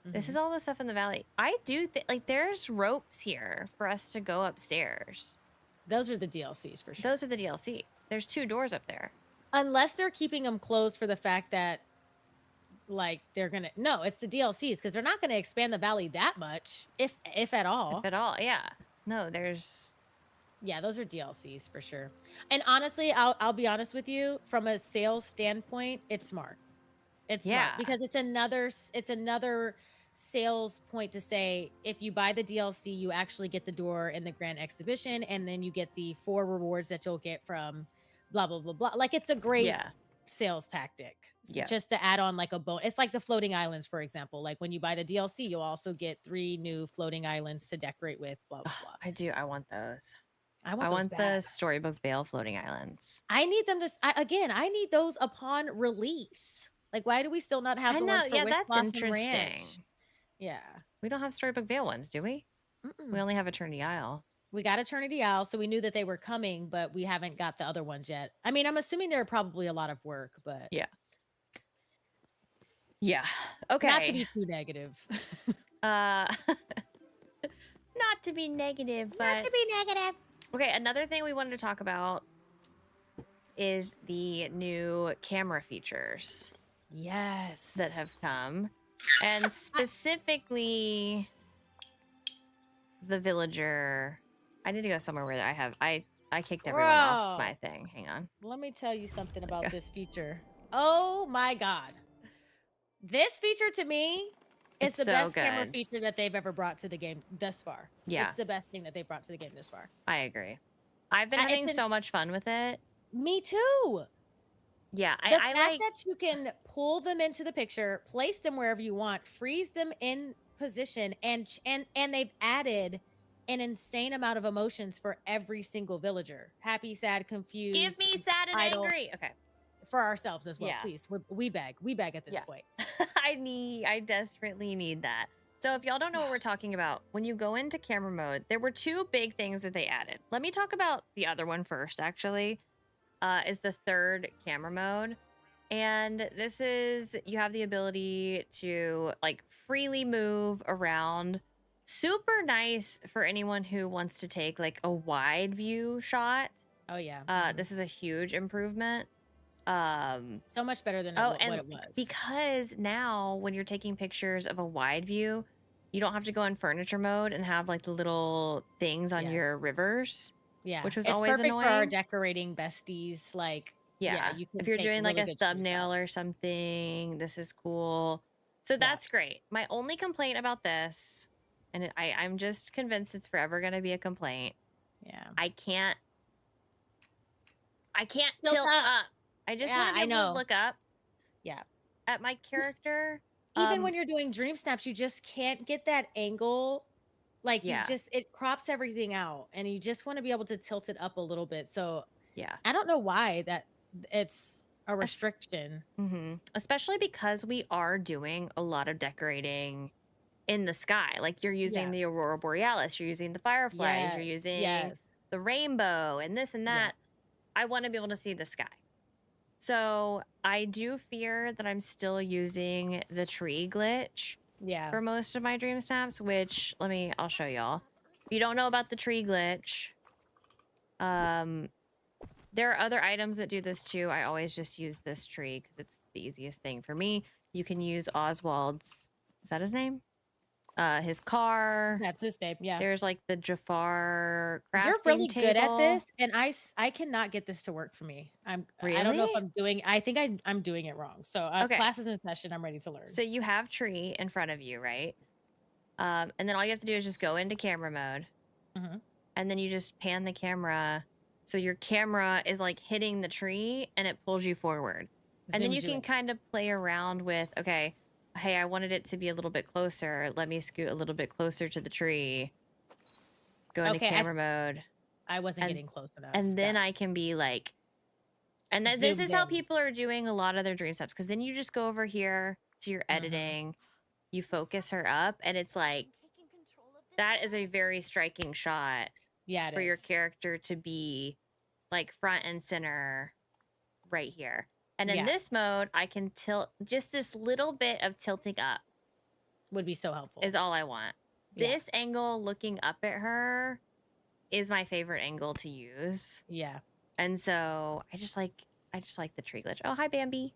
This is all the stuff in the valley. I do think like there's ropes here for us to go upstairs. Those are the DLCs for sure. Those are the DLCs. There's 2 doors up there. Unless they're keeping them closed for the fact that, like, they're gonna. No, it's the DLCs because they're not gonna expand the valley that much, if at all. If at all, yeah. No, there's. Yeah, those are DLCs for sure. And honestly, I'll be honest with you. From a sales standpoint, it's smart. It's smart because it's another sales point to say, if you buy the DLC, you actually get the door in the grand exhibition, and then you get the 4 rewards that you'll get from blah blah blah blah. Like, it's a great sales tactic. Just to add on like a bonus. It's like the floating islands, for example. Like, when you buy the DLC, you'll also get 3 new floating islands to decorate with. Blah blah blah. I want those. I want the Storybook Vale floating islands. I need them to. I need those upon release. Like, why do we still not have the ones for Wish Blossom interesting. Ranch? Yeah. We don't have Storybook Vale ones, do we? We only have Eternity Isle. We got Eternity Isle, so we knew that they were coming, but we haven't got the other ones yet. I mean, I'm assuming they're probably a lot of work, but yeah. Okay. Not to be too negative. Not to be negative, but Not to be negative. Okay, another thing we wanted to talk about is the new camera features. Yes. That have come. And specifically the villager. I need to go somewhere where I kicked everyone off my thing. Hang on. Let me tell you something about this feature. Oh my God. This feature to me is the best camera feature that they've ever brought to the game thus far. Yeah. It's the best thing that they've brought to the game this far. I agree. I've been having so much fun with it. Me too. Yeah, the fact that you can pull them into the picture, place them wherever you want, freeze them in position, and they've added an insane amount of emotions for every single villager. Happy, sad, confused. Give me sad and angry. Okay. For ourselves as well, please. We beg at this point. I desperately need that. So if y'all don't know what we're talking about, when you go into camera mode, there were 2 big things that they added. Let me talk about the other one first, actually. Is the 3rd camera mode. And this is, you have the ability to like freely move around. Super nice for anyone who wants to take like a wide view shot. Oh yeah. This is a huge improvement. So much better than what it was. Because now when you're taking pictures of a wide view, you don't have to go in furniture mode and have like the little things on your rivers. Yeah, which was it's always perfect annoying for our decorating besties. Like, you if you're doing like a thumbnail or something, this is cool. So that's great. My only complaint about this, and I'm just convinced it's forever going to be a complaint. Yeah, I can't tilt up. I just want to be able to look up. Yeah, at my character. Even when you're doing dream snaps, you just can't get that angle. Like, it crops everything out, and you just want to be able to tilt it up a little bit. So I don't know why that it's a restriction. Especially because we are doing a lot of decorating in the sky. Like you're using Yeah. the aurora borealis, you're using the fireflies, Yeah. you're using Yes. the rainbow and this and Yeah. that. I want to be able to see the sky. So I do fear that I'm still using the tree glitch Yeah. for most of my dream snaps, which I'll show y'all. If you don't know about the tree glitch, there are other items that do this too. I always just use this tree because it's the easiest thing for me. You can use Oswald's, is that his name? His car. That's his name. Yeah. There's like the Jafar You're crafting really good at table. this, and I cannot get this to work for me. I don't know if Really? I'm doing. I think I'm doing it wrong. So Okay. class is in session. I'm ready to learn. So you have tree in front of you, right? And then all you have to do is just go into camera mode, Mhm. and then you just pan the camera. So your camera is like hitting the tree, and it pulls you forward. And then Zooms you can in. kind of play around with, okay, hey, I wanted it to be a little bit closer. Let me scoot a little bit closer to the tree. Go into Okay, camera mode. I wasn't and- getting close enough. And then Yeah. I can be like, and then this is Zoomed how in. people are doing a lot of their dream steps. Because then you just go over here to your editing, you focus her up, and it's like, that is a very striking shot Yeah, it for your is. character to be like front and center right here. And in Yeah. this mode, I can tilt just this little bit of tilting up Would be so helpful. is all I want. Yeah. This angle looking up at her is my favorite angle to use. Yeah. And so I just like the tree glitch. Oh, hi Bambi.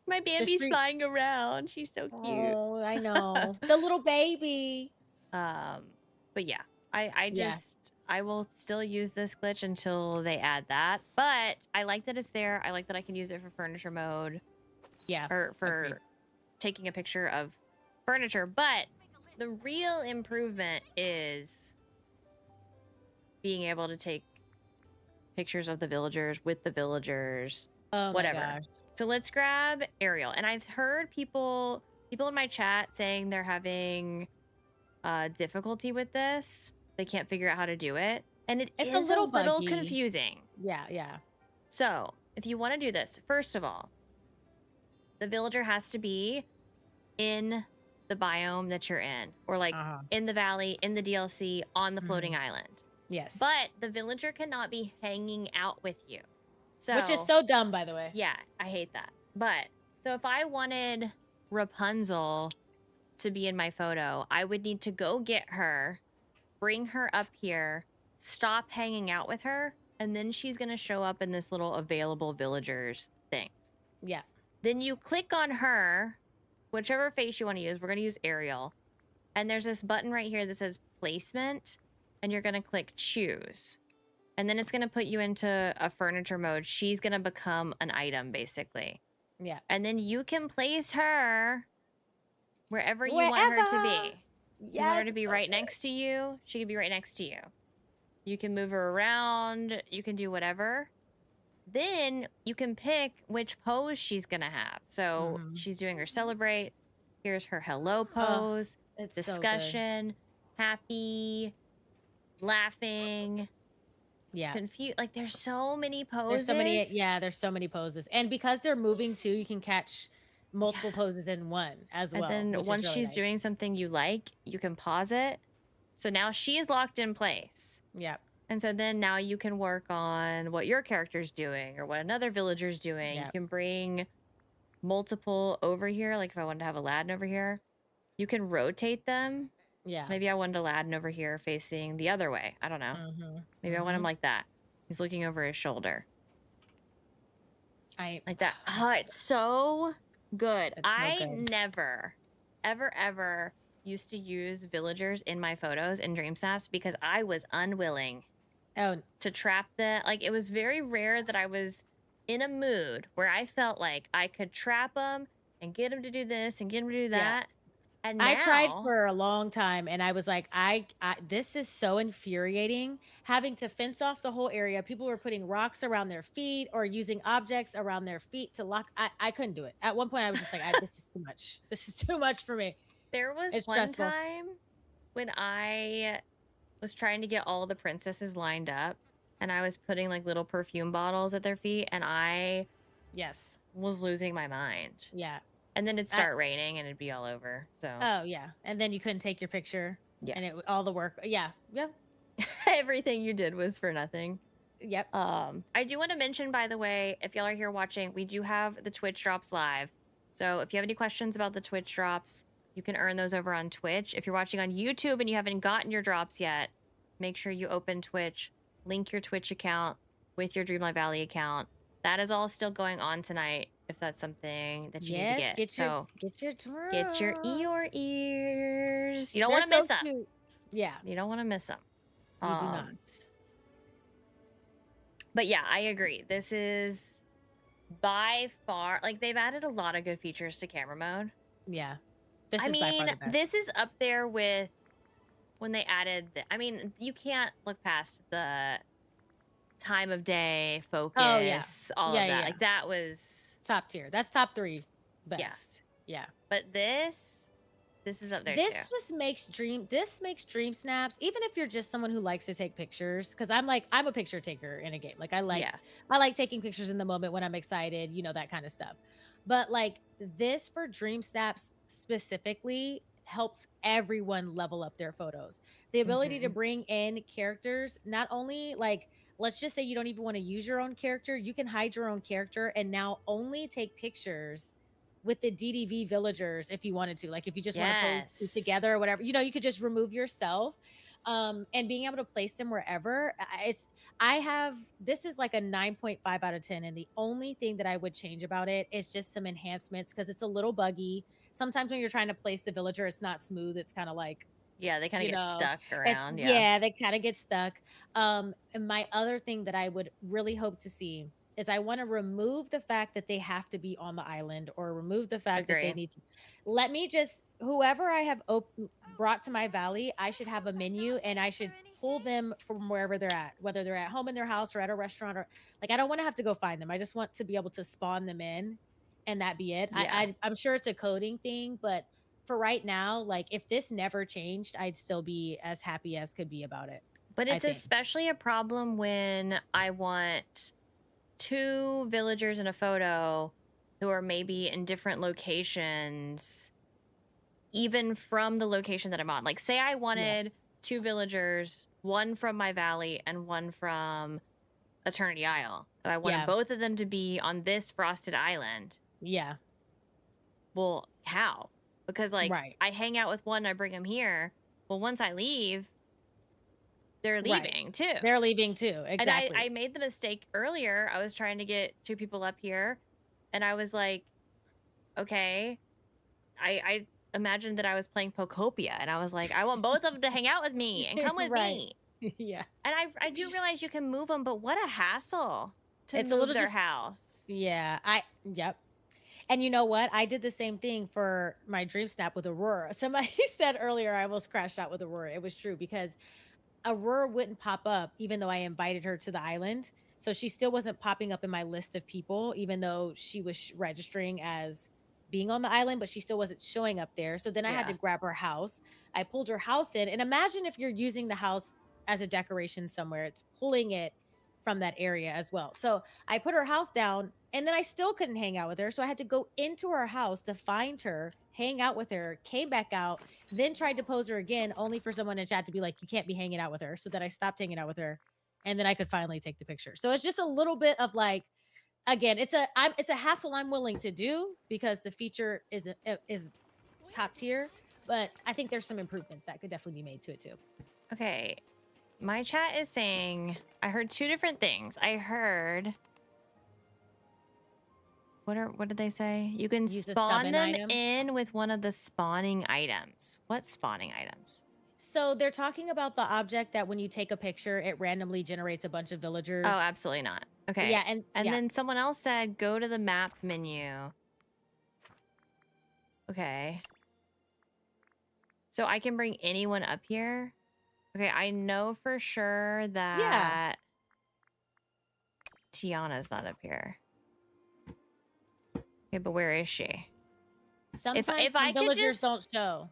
My Bambi's tree- flying around. She's so cute. Oh, I know. The little baby. But yeah, I Yeah. I will still use this glitch until they add that. But I like that it's there. I like that I can use it for furniture mode Yeah. or for agreed. taking a picture of furniture. But the real improvement is being able to take pictures of the villagers with the villagers, Oh whatever. my gosh. So let's grab Ariel. And I've heard people in my chat saying they're having difficulty with this. They can't figure out how to do it. And it's It's a little buggy. confusing. Yeah. Yeah. So if you want to do this, first of all, the villager has to be in the biome that you're in, or like in the valley, in the DLC, on the floating island. Yes. But the villager cannot be hanging out with you. So, which is so dumb, by the way. yeah, I hate that. But so if I wanted Rapunzel to be in my photo, I would need to go get her, bring her up here, stop hanging out with her, and then she's going to show up in this little available villagers thing. Yeah. Then you click on her, whichever face you want to use. We're going to use Ariel. And there's this button right here that says placement, and you're going to click choose. And then it's going to put you into a furniture mode. She's going to become an item, basically. Yeah. And then you can place her wherever you want her to be. You want her to be right next to you. She can be right next to you. You can move her around. You can do whatever. Then you can pick which pose she's going to have. So she's doing her celebrate. Here's her hello pose. It's discussion. Happy. Laughing. Yeah. Confused. Like there's so many poses. There's so many. Yeah. There's so many poses. And because they're moving too, you can catch multiple poses in one as well. And then once she's doing something you like, you can pause it. So now she's locked in place. Yeah. And so then now you can work on what your character's doing or what another villager's doing. Yep. You can bring multiple over here. Like if I wanted to have Aladdin over here, you can rotate them. Yeah. Maybe I wanted Aladdin over here facing the other way. I don't know. Maybe I want him like that. He's looking over his shoulder. Like that. Oh, it's so good. I never, ever used to use villagers in my photos in Dream Snaps because I was unwilling to trap them. Like it was very rare that I was in a mood where I felt like I could trap them and get them to do this and get them to do that. And now, I tried for a long time and I was like, I this is so infuriating having to fence off the whole area. People were putting rocks around their feet or using objects around their feet to lock. I couldn't do it. At one point I was just like, this is too much. This is too much for me. There was It's one stressful. time when I was trying to get all the princesses lined up and I was putting like little perfume bottles at their feet and I Yes. was losing my mind. Yeah. And then it'd I, start raining and it'd be all over. So oh yeah, and then you couldn't take your picture, yeah, and all the work. Yeah, yeah, everything you did was for nothing. yep. I do want to mention, by the way, if y'all are here watching, we do have the Twitch drops live. So if you have any questions about the Twitch drops, you can earn those over on Twitch. If you're watching on YouTube and you haven't gotten your drops yet, make sure you open Twitch, link your Twitch account with your Dreamlight Valley account. That is all still going on tonight if that's something that you need to Yes, get. So get your get your drops. ears. You don't They're want to so miss them. cute. Yeah, You don't want to miss them. you do not. But yeah, I agree. This is by far, like, they've added a lot of good features to camera mode. Yeah, this I is by far mean, the best. this is up there with when they added I mean, you can't look past the time of day focus, Oh yeah, all yeah, of that. yeah. Like, that was Top tier. That's top 3 best. Yeah. but this is up there This too. just makes dream snaps, even if you're just someone who likes to take pictures, because I'm a picture taker in a game. Like I like taking pictures in the moment when I'm excited, that kind of stuff. But like this for dream snaps specifically helps everyone level up their photos. The ability to bring in characters, not only like, let's just say you don't even want to use your own character, you can hide your own character and now only take pictures with the DDV villagers if you wanted to. Like if you just want to pose two together or whatever, you could just remove yourself. And being able to place them wherever. This is like a 9.5 out of 10. And the only thing that I would change about it is just some enhancements, because it's a little buggy. Sometimes when you're trying to place the villager, it's not smooth. It's kind of like, Yeah, they kind of get stuck it's around. yeah, they kind of get stuck. And my other thing that I would really hope to see is I want to remove the fact that they have to be on the island, or remove the fact that they Agree. need to let me just, whoever I have brought to my valley, I should have a menu and I should pull them from wherever they're at, whether they're at home in their house or at a restaurant, or like, I don't want to have to go find them. I just want to be able to spawn them in and that be it. Yeah. I'm sure it's a coding thing, but for right now, like if this never changed, I'd still be as happy as could be about it. But I it's think. especially a problem when I want 2 villagers in a photo who are maybe in different locations, even from the location that I'm on. Like, say I wanted 2 villagers, one from my valley and one from Eternity Isle. I wanted both of them to be on this frosted island. Yeah. Well, how? Because like I hang out with one, I bring them here. Well, once I leave, they're leaving too. They're leaving too. Exactly. And I made the mistake earlier. I was trying to get 2 people up here, and I was like, okay, I imagined that I was playing Pokopia, and I was like, I want both of them to hang out with me and come with me. Yeah. And I do realize you can move them, but what a hassle to It's move a little their house. Yeah. Yep. And you know what? I did the same thing for my dream snap with Aurora. Somebody said earlier I almost crashed out with Aurora. It was true, because Aurora wouldn't pop up even though I invited her to the island. So she still wasn't popping up in my list of people, even though she was registering as being on the island, but she still wasn't showing up there. So then I had to grab her house. I pulled her house in. And imagine if you're using the house as a decoration somewhere, it's pulling it from that area as well. So I put her house down, and then I still couldn't hang out with her. So I had to go into her house to find her, hang out with her, came back out, then tried to pose her again, only for someone in chat to be like, you can't be hanging out with her. So then I stopped hanging out with her, and then I could finally take the picture. So it's just a little bit of like, again, it's a hassle I'm willing to do because the feature is top tier, but I think there's some improvements that could definitely be made to it too. Okay. My chat is saying, I heard 2 different things. I heard, what did they say? You can spawn them in with one of the spawning items. What spawning items? So they're talking about the object that when you take a picture, it randomly generates a bunch of villagers. Oh, absolutely not. Okay. Yeah, and then someone else said, go to the map menu. Okay. So I can bring anyone up here? Okay, I know for sure that Tiana's not up here. Okay, but where is she? Sometimes some villagers don't show.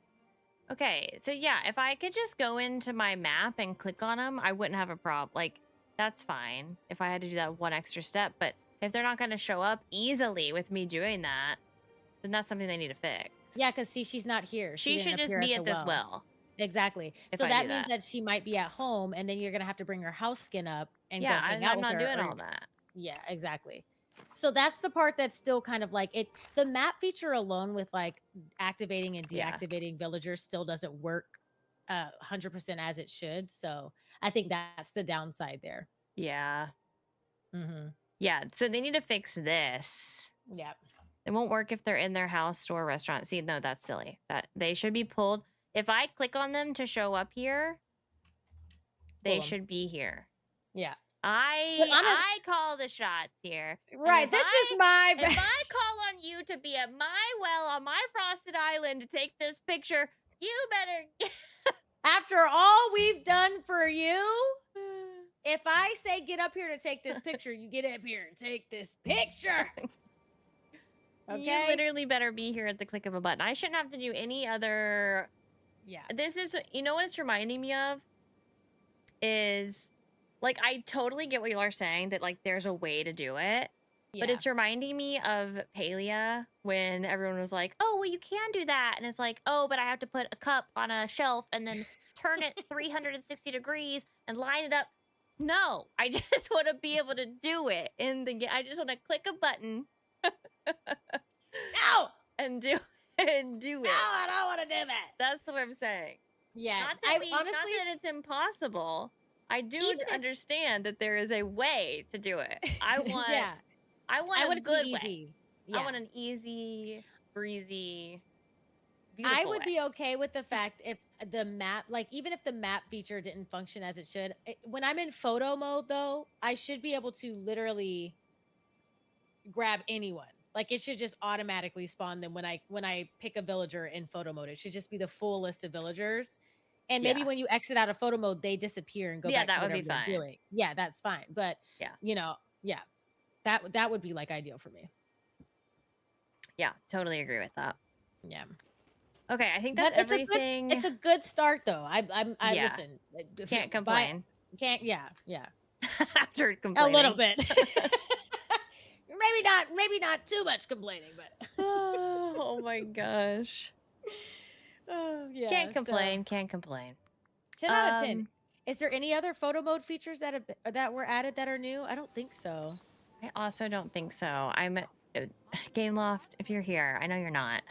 Okay, so yeah, if I could just go into my map and click on them, I wouldn't have a problem. Like, that's fine if I had to do that one extra step. But if they're not going to show up easily with me doing that, then that's something they need to fix. Yeah, because see, she's not here. she should didn't just appear be at at the this well Exactly. if So I that do means that. that she might be at home, and then you're gonna have to bring her house skin up and Yeah, go hang out I'm with not her. doing Or all that. yeah, exactly. So that's the part that's still kind of like it. The map feature alone with like activating and Yeah. deactivating villagers still doesn't work 100% as it should. So I think that's the downside there. Yeah. Mm-hmm. Yeah. So they need to fix this. Yeah. It won't work if they're in their house, store, restaurant. See, no, that's silly. That they should be pulled. If I click on them to show up here, they Pull 'em. should be here. Yeah. I call the shots here. Right. This is my If I call on you to be at my well on my frosted island to take this picture, you better. after all we've done for you. If I say get up here to take this picture, you get up here and take this picture. Okay? You literally better be here at the click of a button. I shouldn't have to do any other. Yeah. This is, you know what it's reminding me of? Is like, I totally get what you are saying that like there's a way to do it. But it's reminding me of Palia when everyone was like, oh, well, you can do that. And it's like, oh, but I have to put a cup on a shelf and then turn it 360 degrees and line it up. No, I just want to be able to do it I just want to click a button. No! And do it. No, I don't want to do that. That's what I'm saying. Yeah. Not that, not that it's impossible. I do understand that there is a way to do it. I want I want a good way. Yeah. I want an easy, breezy, beautiful I would way. be okay with the fact if the map, like even if the map feature didn't function as it should. When I'm in photo mode though, I should be able to literally grab anyone. Like it should just automatically spawn them when I pick a villager in photo mode. It should just be the full list of villagers. And maybe when you exit out of photo mode, they disappear and go back to whatever they're doing. Yeah, that's fine. But you know, that would be like ideal for me. Yeah, totally agree with that. Yeah. Okay, I think that's everything. It's a good start though. I listen. Can't complain. Yeah. After complaining. A little bit. maybe not too much complaining, but oh my gosh. Oh yeah. Can't complain. 10 out of 10. Is there any other photo mode features that were added that are new? I don't think so. I also don't think so. I'm Game Loft, if you're here, I know you're not.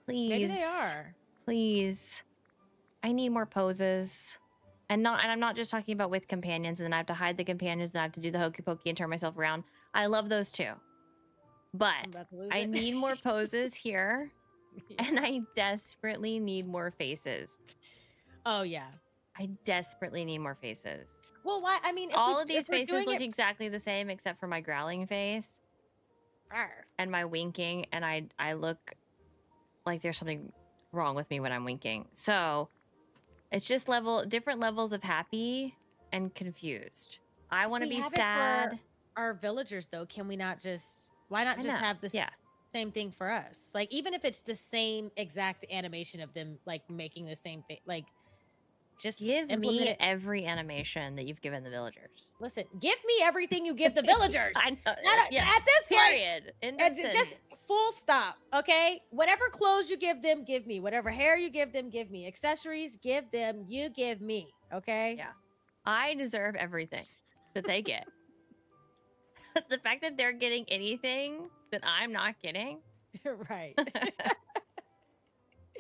Please. Maybe they are. Please. I need more poses. And I'm not just talking about with companions and then I have to hide the companions and I have to do the hokey pokey and turn myself around. I love those too. But I need more poses here. And I desperately need more faces. Oh yeah. I desperately need more faces. Well, why? I mean, all of these faces look exactly the same except for my growling face and my winking, and I look like there's something wrong with me when I'm winking. So it's just different levels of happy and confused. I want to be sad. For our villagers, though, can we not just? Why not just have this same thing for us? Like, even if it's the same exact animation of them like making the same thing, like. Just give me every animation that you've given the villagers. Listen, give me everything you give the villagers. I know. At this period. point, just full stop. Okay, whatever clothes you give them, give me. Whatever hair you give them, give me. Accessories, give them. You give me. Okay. Yeah, I deserve everything that they get. The fact that they're getting anything that I'm not getting, right?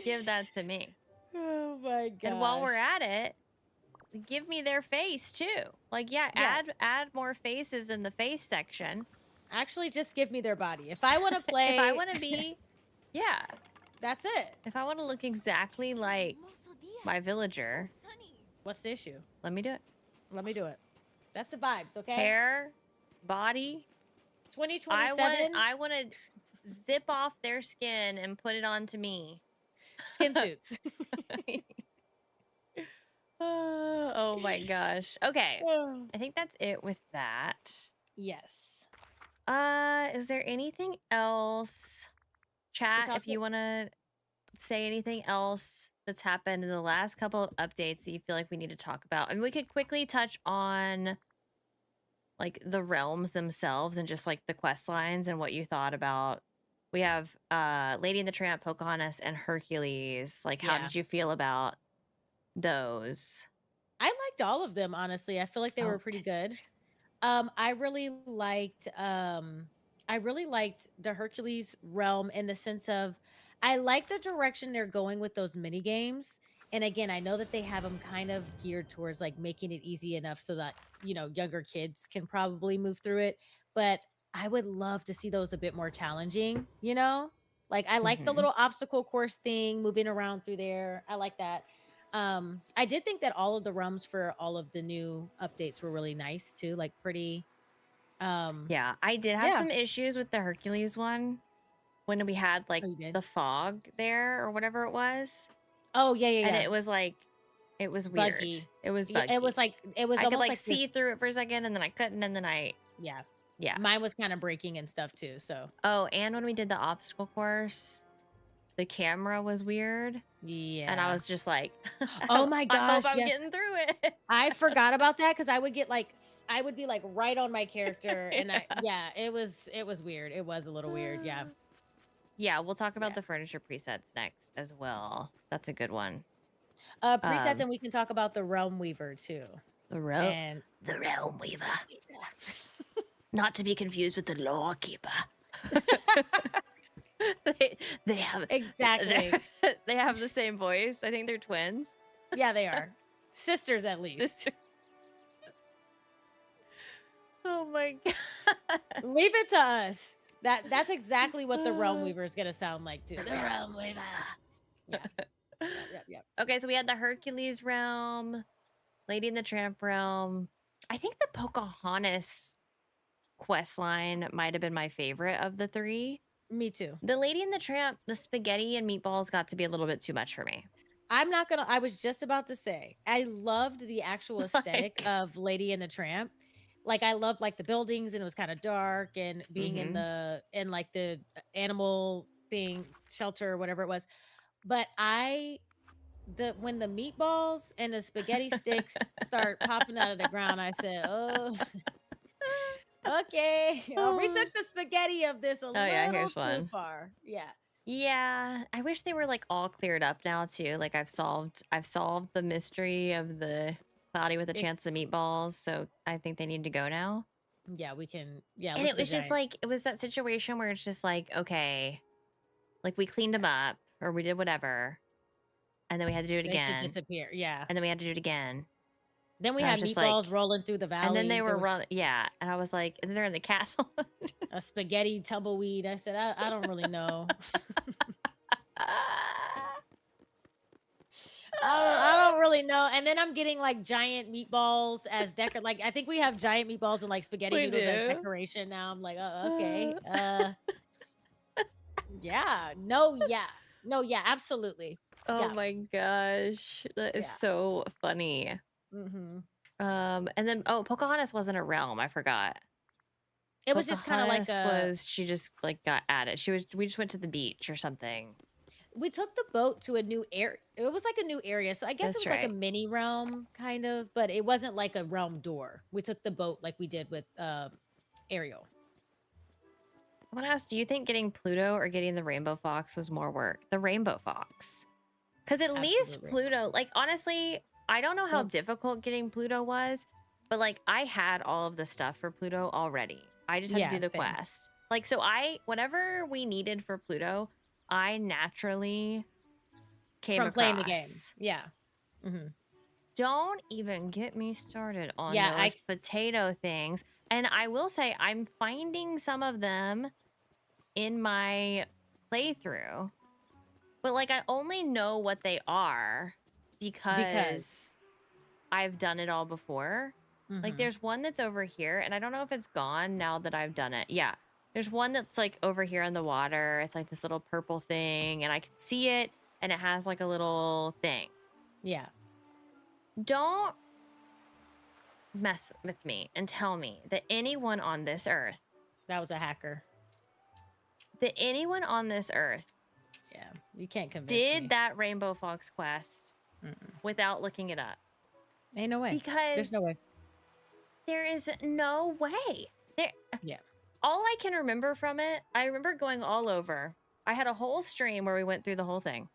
Give that to me. Oh my god! And while we're at it, give me their face too. Like, add more faces in the face section. Actually, just give me their body. If I want to play, if I want to be, that's it. If I want to look exactly like my villager, what's the issue? Let me do it. Let me do it. That's the vibes, okay? Hair, body. 2027. I want to zip off their skin and put it onto me. Skin suits. Oh my gosh. Okay. I think that's it with that. Yes. Is there anything else? Chat, if you want to say anything else that's happened in the last couple of updates that you feel like we need to talk about. I mean, we could quickly touch on like the realms themselves and just like the quest lines and what you thought about We have Lady and the Tramp, Pocahontas, and Hercules. Like, how Yeah. did you feel about those? I liked all of them, honestly. I feel like they were Oh, pretty good. I really liked the Hercules realm in the sense of I like the direction they're going with those mini games. And again, I know that they have them kind of geared towards like making it easy enough so that, younger kids can probably move through it, but I would love to see those a bit more challenging? Like I like the hmm little obstacle course thing moving around through there. I like that. I did think that all of the realms for all of the new updates were really nice too, like pretty Yeah, I did have yeah. some issues with the Hercules one when we had like Oh, you did? the fog there or whatever it was. Oh, yeah, yeah, And yeah. it was like, it was weird. Buggy. It was Yeah, it buggy. was like it was I could almost like like see this. through it for a second and then I couldn't. And then Yeah. yeah. Mine was kind of breaking and stuff too. So Oh, and when we did the obstacle course, the camera was weird. And I yeah. was just like, Oh my I hope gosh, I'm yes. getting through it. I forgot about that because I would get like I would be like right on my character and it was weird. It was a little weird. Yeah. Yeah, we'll talk about Yeah. the furniture presets next as well. That's a good one. Presets, and we can talk about the Realm Weaver too. The realm, And the realm weaver, not to be confused with the lawkeeper. they have exactly. they have the same voice. I think they're twins. Yeah, they are. Sisters at least. Oh my god. Leave it to us. That's exactly what the Realm Weaver is gonna sound like too. The realm weaver. Yeah. Yeah. Okay, so we had the Hercules realm, Lady and the Tramp realm. I think the Pocahontas quest line might have been my favorite of the three. Me too. The Lady and the Tramp, the spaghetti and meatballs got to be a little bit too much for me. I was just about to say, I loved the actual aesthetic Like, of Lady and the Tramp. Like I loved like the buildings and it was kind of dark and being in mhm. like the animal thing, shelter or whatever it was. But when the meatballs and the spaghetti sticks start popping out of the ground, I said, "Oh, okay, we took the spaghetti of this a Oh yeah, little here's too one. far." Yeah, Yeah, I wish they were like all cleared up now too. Like I've solved the mystery of the cloudy with a it, chance of meatballs, so I think they need to go now. yeah, we can. Yeah, And look it at the was just giant. like it was that situation where it's just like, okay, like we cleaned them up or we did whatever, and then we had to do it They should again, disappear. Yeah. and then we had to do it again. Then we And I was had just like, meatballs rolling through the and then valley. they There were was run, yeah, and I was like, and then they're in the castle. a spaghetti tumbleweed. I said, I don't really know. I don't really know. And then I'm getting like giant meatballs as decor. Like I think we have giant meatballs and like spaghetti We noodles as do. decoration now. I'm like, oh, okay. Yeah. No, yeah. No, yeah, absolutely. Oh Yeah. my gosh, that is Yeah. so funny. Mm-hmm. And then Pocahontas wasn't a realm. I forgot. It was just kind of like Pocahontas was she just like got at it. We just went to the beach or something. we took the boat to a new area. It was like a new area. So I guess it That's was like a right. mini realm kind of, but it wasn't like a realm door. We took the boat like we did with Ariel. I want to ask, do you think getting Pluto or getting the Rainbow Fox was more work? The Rainbow Fox. Because at least Absolutely. Pluto, like honestly, I don't know how Well, difficult getting Pluto was, but like I had all of the stuff for Pluto already. I just had to yeah, do the same. quest. Like, so whatever we needed for Pluto, I naturally came From playing the game. across. Yeah. Hmm. Don't even get me started on Yeah, those potato things. And I will say, I'm finding some of them in my playthrough, but like I only know what they are because I've done it all before. Like Mhm. there's one that's over here, and I don't know if it's gone now that I've done it. Yeah. There's one that's like over here in the water. It's like this little purple thing, and I can see it, and it has like a little thing. Yeah. Don't mess with me and tell me that anyone on this earth, That was a hacker. that anyone on this earth Yeah. You can't convince did me. that Rainbow Fox quest Mm-mm. without looking it up. Ain't no way. There's Because no way. there is no way. There Yeah. all I can remember from it, I remember going all over. I had a whole stream where we went through the whole thing.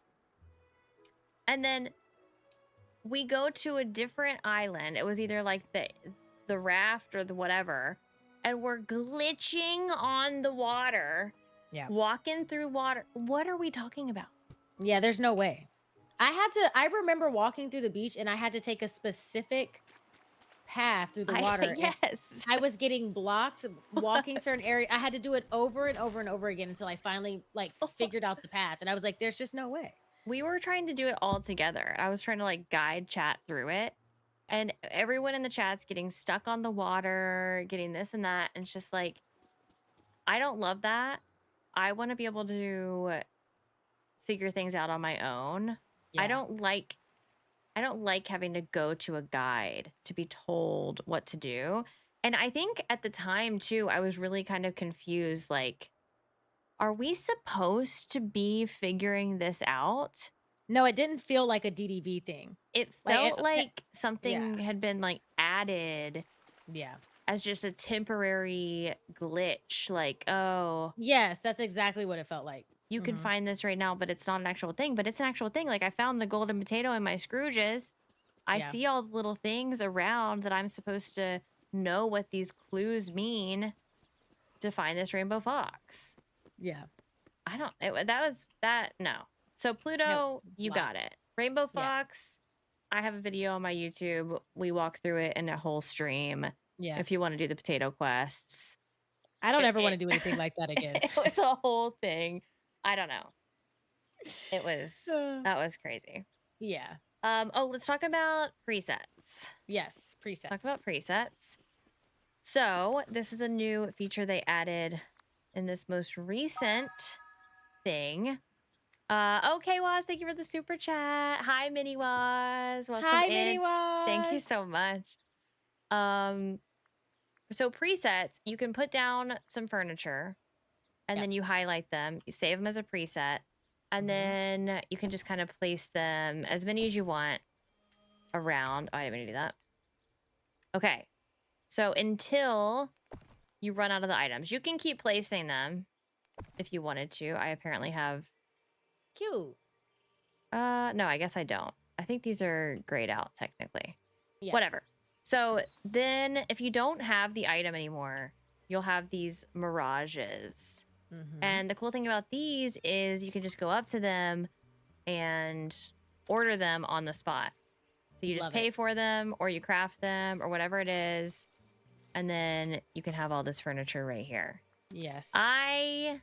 And then we go to a different island. It was either like the raft or the whatever. And we're glitching on the water. Yeah. Walking through water. What are we talking about? Yeah, there's no way. I remember walking through the beach and I had to take a specific path through the water. And Yes. I was getting blocked walking certain area. I had to do it over and over and over again until I finally like figured out the path. And I was like, there's just no way. We were trying to do it all together. I was trying to like guide chat through it. And everyone in the chat's getting stuck on the water, getting this and that. And it's just like, I don't love that. I want to be able to figure things out on my own. Yeah. I don't like having to go to a guide to be told what to do. And I think at the time too, I was really kind of confused. Like, are we supposed to be figuring this out? No, it didn't feel like a DDV thing. It felt like something yeah. had been like added Yeah. as just a temporary glitch. Like, oh, Yes, that's exactly what it felt like. you can find this right now, but it's not an actual thing. But it's an actual thing. Like I found the golden potato in my Scrooges. I Yeah. see all the little things around that I'm supposed to know what these clues mean to find this rainbow fox. Yeah. I don't. No. So Pluto, you got it. Rainbow fox. I have a video on my YouTube. We walk through it in a whole stream. Yeah. If you want to do the potato quests. I don't ever want to do anything like that again. It was a whole thing. I don't know. That was crazy. Yeah. Oh, let's talk about presets. Yes, presets. Talk about presets. So this is a new feature they added in this most recent thing. Okay, Waz, thank you for the super chat. Hi, Mini Waz. Welcome Hi, in. Mini Waz. Thank you so much. So presets, you can put down some furniture and then you highlight them. You save them as a preset. And then you can just kind of place them as many as you want around. Oh, I didn't mean to do that. Okay. So until you run out of the items, you can keep placing them if you wanted to. I apparently have... Cute. No, I guess I don't. I think these are grayed out technically. Yeah. Whatever. So then if you don't have the item anymore, you'll have these mirages. And the cool thing about these is you can just go up to them and order them on the spot. So you just pay for them or you craft them or whatever it is. And then you can have all this furniture right here. Yes. I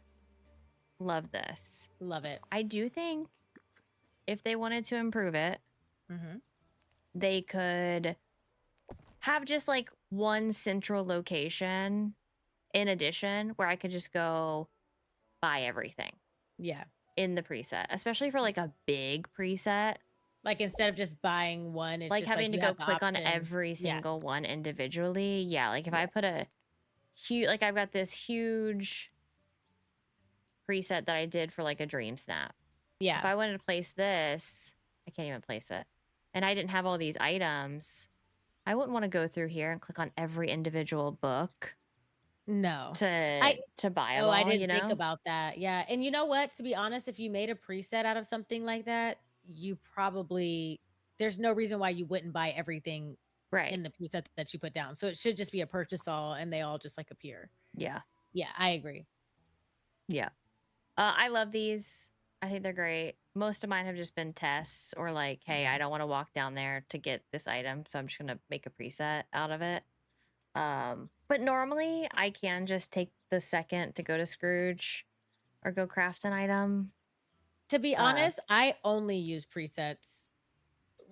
love this. Love it. I do think if they wanted to improve it, they could have just like one central location in addition where I could just go buy everything. Yeah. In the preset, especially for like a big preset. Like instead of just buying one, it's like just having like to go click on every single one individually. Yeah, like if I put a huge, like I've got this huge preset that I did for like a dream snap. Yeah. If I wanted to place this, I can't even place it. And I didn't have all these items. I wouldn't want to go through here and click on every individual book. No. To buy them all, I didn't think about that. Yeah. And you know what? To be honest, if you made a preset out of something like that, you probably, there's no reason why you wouldn't buy everything in the preset that you put down. So it should just be a purchase all and they all just like appear. Yeah. Yeah, I agree. Yeah. I love these. I think they're great. Most of mine have just been tests or like, hey, I don't want to walk down there to get this item, so I'm just going to make a preset out of it. But normally I can just take the second to go to Scrooge or go craft an item. To be honest, I only use presets.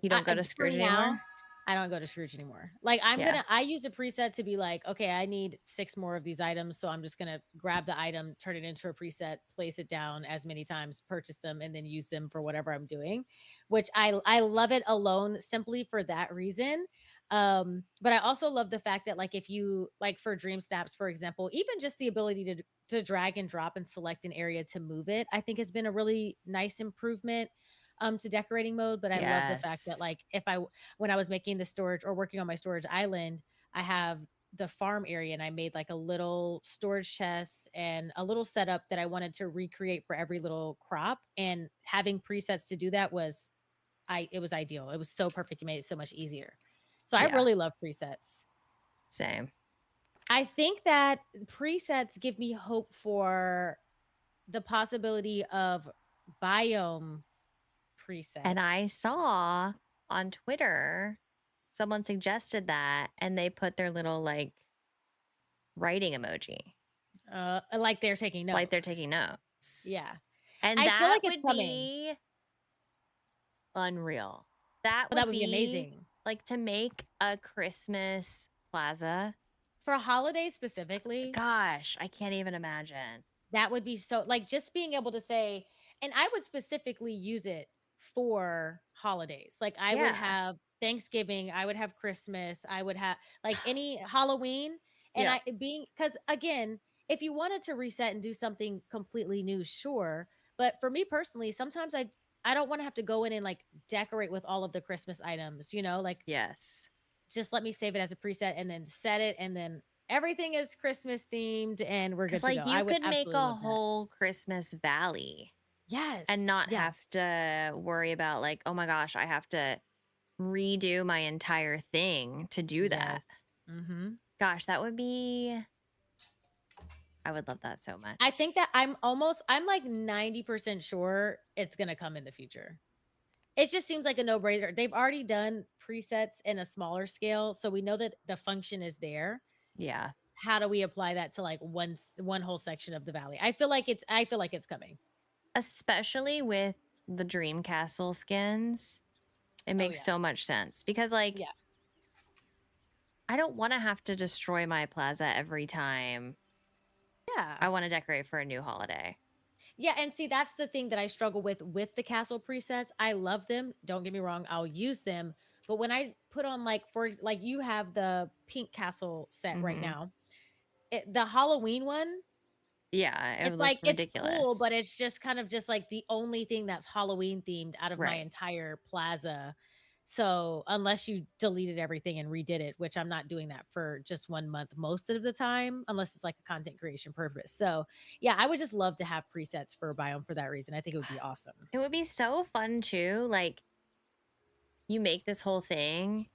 You don't go to Scrooge anymore? I don't go to Scrooge anymore. Like I use a preset to be like, okay, I need 6 more of these items. So I'm just going to grab the item, turn it into a preset, place it down as many times, purchase them, and then use them for whatever I'm doing, which I love it alone simply for that reason. But I also love the fact that like, if you like for dream snaps, for example, even just the ability to drag and drop and select an area to move it, I think has been a really nice improvement to decorating mode. But I love the fact that like when I was making the storage or working on my storage island, I have the farm area, and I made like a little storage chest and a little setup that I wanted to recreate for every little crop. And having presets to do that was it was ideal. It was so perfect. It made it so much easier. So I Yeah, really love presets. same. I think that presets give me hope for the possibility of biome And presets. I saw on Twitter someone suggested that, and they put their little like writing emoji, Like they're taking notes. like they're taking notes. Yeah. And I feel that like it's would coming. be unreal. That Oh, that would would be be amazing. like to make a Christmas plaza. For holidays specifically, Gosh, I can't even imagine. that would be so like just being able to say, and I would specifically use it for holidays. Like I would Yeah. have Thanksgiving, I would have Christmas, I would have like any Halloween. And Yeah. I being because again, if you wanted to reset and do something completely new, sure. But for me personally, sometimes I don't want to have to go in and like decorate with all of the Christmas items, like Yes. just let me save it as a preset and then set it and then everything is Christmas themed and we're Because good to go. like I you would could make absolutely a love that. whole Christmas valley Yes. and not Yeah. have to worry about like, oh my gosh, I have to redo my entire thing to do that. Yes. Mm-hmm. Gosh, that would be, I would love that so much. I think that I'm like 90% sure it's going to come in the future. It just seems like a no-brainer. They've already done presets in a smaller scale, so we know that the function is there. Yeah. How do we apply that to like one whole section of the valley? I feel like it's coming. Especially with the Dream Castle skins. It Oh makes yeah. so much sense because like Yeah. I don't want to have to destroy my plaza every time Yeah. I want to decorate for a new holiday. Yeah, and see, that's the thing that I struggle with the castle presets. I love them. Don't get me wrong, I'll use them. But when I put on like like you have the pink castle set right Hmm. now, the Halloween one, Yeah, it it's would look like it's cool, ridiculous. but it's just kind of just like the only thing that's Halloween themed out of my Right. entire plaza. So unless you deleted everything and redid it, which I'm not doing that for just 1 month most of the time, unless it's like a content creation purpose. So yeah, I would just love to have presets for a biome for that reason. I think it would be awesome. It would be so fun too. Like you make this whole thing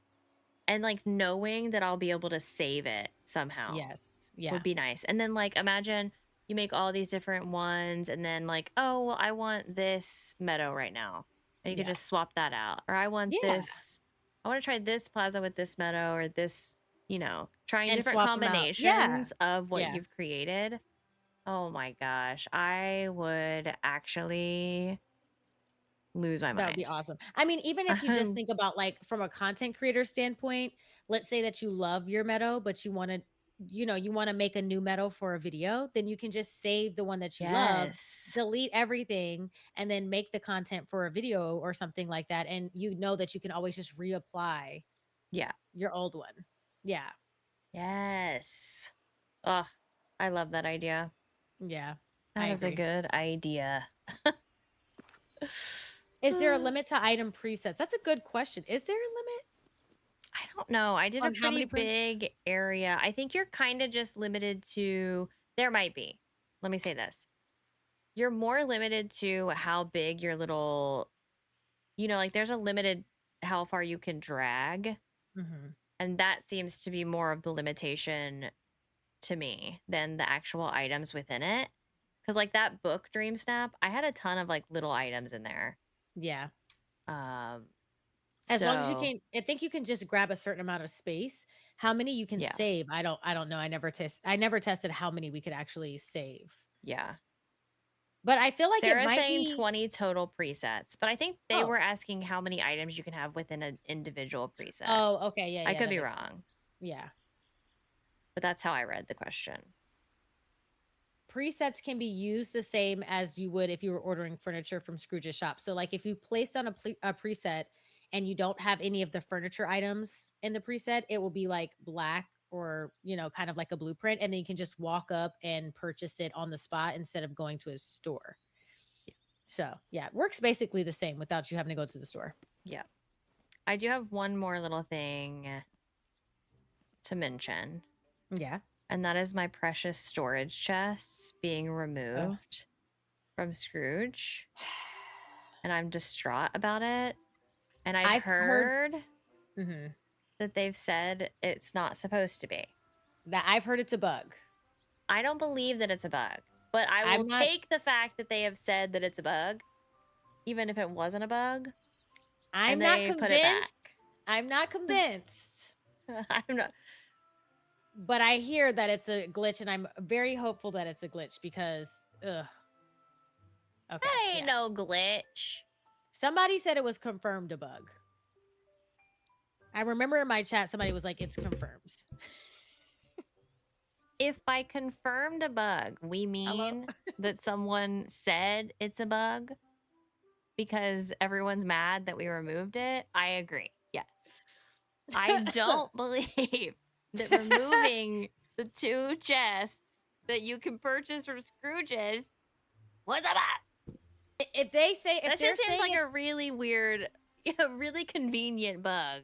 and like knowing that I'll be able to save it somehow Yes. Yeah. would be nice. And then like imagine you make all these different ones and then like, oh, well, I want this meadow right now. And you could Yeah. just swap that out. Or I want Yeah. this, I want to try this plaza with this meadow or this, trying And different swap them out. Yeah. combinations of what Yeah. you've created. Oh my gosh. I would actually lose my That would be mind. awesome. I mean, even if you just think about like from a content creator standpoint, let's say that you love your meadow, but you want to make a new meadow for a video, then you can just save the one that you love, Yes. delete everything, and then make the content for a video or something like that. And you know that you can always just reapply Yeah. your old one. Yeah. Yes. Ugh, I love that idea. Yeah. I That is a agree. good idea. Is there a limit to item presets? That's a good question. Is there a limit I don't know. I did a on how pretty many big area. I think you're kind of just limited to, there might be. Let me say this. You're more limited to how big your little, like there's a limited how far you can drag. Mhm. And that seems to be more of the limitation to me than the actual items within it. Because like that book Dream Snap, I had a ton of like little items in there. Yeah. Um, As long as you so can I think you can just grab a certain amount of space. How many you can yeah, save, I don't know. I never tested how many we could actually save. yeah. But I feel like it Sarah's might saying be 20 total presets, but I think they Oh. were asking how many items you can have within an individual preset. Oh, okay. Yeah, I yeah, could that be makes sense. wrong, Yeah. but that's how I read the question. Presets can be used the same as you would if you were ordering furniture from Scrooge's shop. So like if you placed on a preset and you don't have any of the furniture items in the preset, it will be like black or, kind of like a blueprint. And then you can just walk up and purchase it on the spot instead of going to a store. So yeah, it works basically the same without you having to go to the store. Yeah. I do have one more little thing to mention. Yeah. and that is my precious storage chest being Ugh. removed from Scrooge. And I'm distraught about it. And I've I've heard heard mhm, that they've said it's not supposed to be. that I've heard it's a bug. I don't believe that it's a bug, but I will I'm not take the fact that they have said that it's a bug, even if it wasn't a bug, I'm and not they put it back. convinced. I'm not convinced. I'm not. But I hear that it's a glitch, and I'm very hopeful that it's a glitch because ugh. Okay. That ain't Yeah. no glitch. Somebody said it was confirmed a bug. I remember in my chat somebody was like, it's confirmed. If by confirmed a bug, we Hello? mean that someone said it's a bug because everyone's mad that we removed it, I agree. Yes. I don't believe that removing the 2 chests that you can purchase from Scrooge's was a bug. If they say if That they're just seems saying like a really weird, really convenient bug.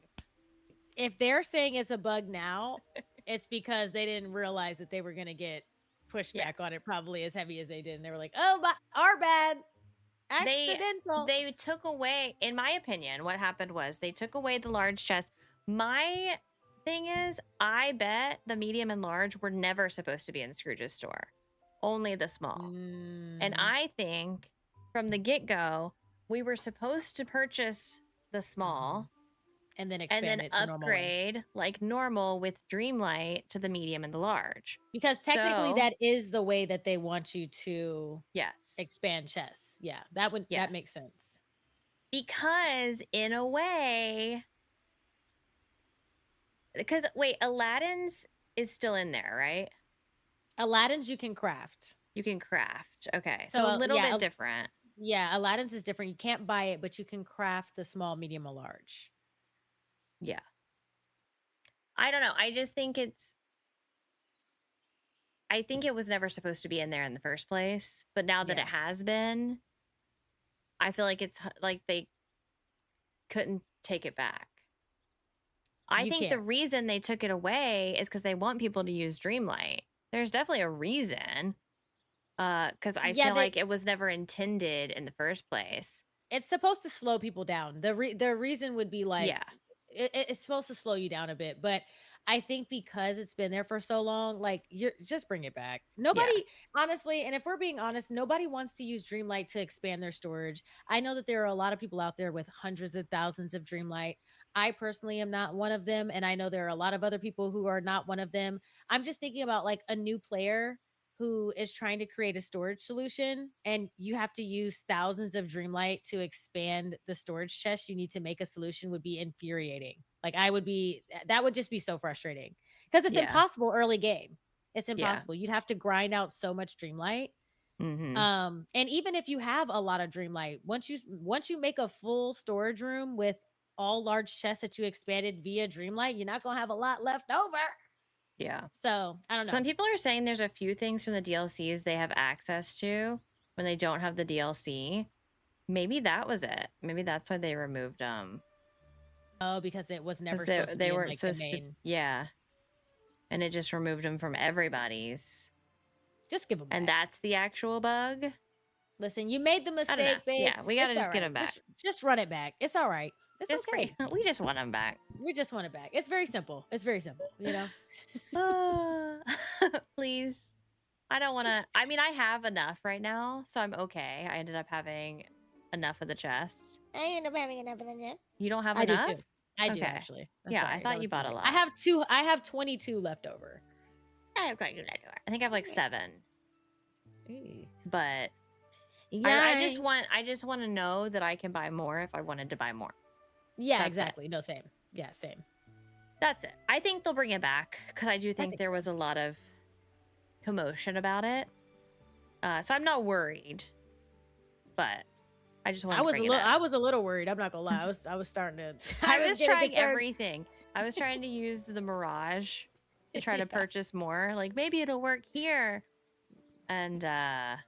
if they're saying it's a bug now, it's because they didn't realize that they were gonna get pushback on it probably as heavy as they did. And they were like, oh, but our bad. Accidental. They took away, in my opinion, what happened was they took away the large chest. My thing is, I bet the medium and large were never supposed to be in Scrooge's store, only the small. And I think from the get-go, we were supposed to purchase the small and then and expand then it to normal one. upgrade like normal with Dreamlight to the medium and the large. Because technically So- that is the way that they want you to Yes. expand chests. Yeah, that makes Yes. sense. Because in a way, because wait, Aladdin's is still in there, right? Aladdin's you can craft. You can craft. Okay. So, So a little yeah, bit different. Yeah, Aladdin's is different. You can't buy it, but you can craft the small, medium, or large. Yeah. I don't know. I just think I think it was never supposed to be in there in the first place. But now that Yeah. it has been, I feel like it's like they couldn't take it back. I You think the can't. reason they took it away is because they want people to use Dreamlight. There's definitely a reason. Because I Yeah, feel like it was never intended in the first place. It's supposed to slow people down. The reason would be like Yeah. it's supposed to slow you down a bit, but I think because it's been there for so long, like you're just bring it back. Nobody, honestly, and if we're being honest, nobody wants to use Dreamlight to expand their storage. I know that there are a lot of people out there with hundreds of thousands of Dreamlight. I personally am not one of them, and I know there are a lot of other people who are not one of them. I'm just thinking about like a new player who is trying to create a storage solution, and you have to use thousands of Dreamlight to expand the storage chest you need to make a solution would be infuriating. Like that would just be so frustrating because it's Yeah. impossible early game. It's impossible. You'd have to grind out so much Dreamlight. Mm-hmm. And even if you have a lot of Dreamlight, once you make a full storage room with all large chests that you expanded via Dreamlight, you're not gonna have a lot left over. Yeah. So I don't know. Some people are saying there's a few things from the DLCs they have access to when they don't have the DLC. Maybe that was it. Maybe that's why they removed them. Oh, because it was never 'Cause supposed to be they in, weren't like, the supposed to. main. Yeah. And it just removed them from everybody's. Just give them back. And that's the actual bug. Listen, you made the I don't know. mistake, babe. Yeah, we gotta just get them back. Just run it back. It's all right. It's Just okay. we just want them back. We just want it back. It's very simple. It's very simple, you know? Please. I don't want to. I mean, I have enough right now, so I'm okay. I ended up having enough of the chests. I end up having enough of them yet. You don't have I enough? do too. I do Okay. actually. I'm Yeah, sorry, I thought that you was bought a me. lot. I have 22 left over. I have quite a lot of I think I have like 7. But Yeah. I just want to know that I can buy more if I wanted to buy more. Yeah, That's it. exactly. No, same. Yeah, same. That's it. I think they'll bring it back because I do think think there so. was a lot of commotion about it. So I'm not worried, but I just want I to was bring a it little up. I was a little worried. I'm not gonna lie. I was starting to I was getting trying concerned. everything. I was trying to use the Mirage to try to Yeah. purchase more. Like maybe it'll work here. And Yeah.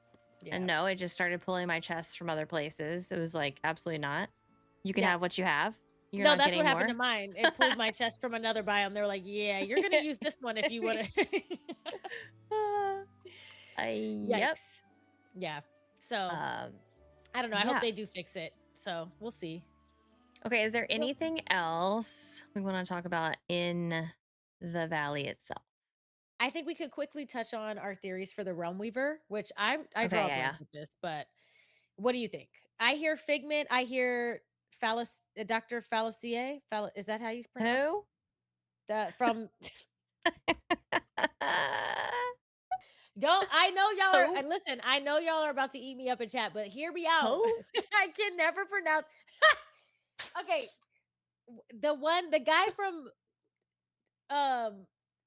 and no, it just started pulling my chests from other places. It was like absolutely not. You can Yeah. have what you have. You're No, not that's what getting happened to more? mine. It pulled my chest from another biome. They were like, "Yeah, you're gonna use this one if you wanna." Uh, yep. Yikes. Yeah. So, Um, I don't know, I hope yeah. they do fix it. So, we'll see. Okay, is there Well, anything else we want to talk about in the valley itself? I think we could quickly touch on our theories for the Realm Weaver, which I Okay, draw a yeah, blank yeah. with this, but what do you think? I hear Figment, I hear Dr. Falassier. Is that how you pronounce? Who? The from Don't I know y'all are Who? and listen, I know y'all are about to eat me up in chat, but hear me out. Who? I can never pronounce. Okay, the guy from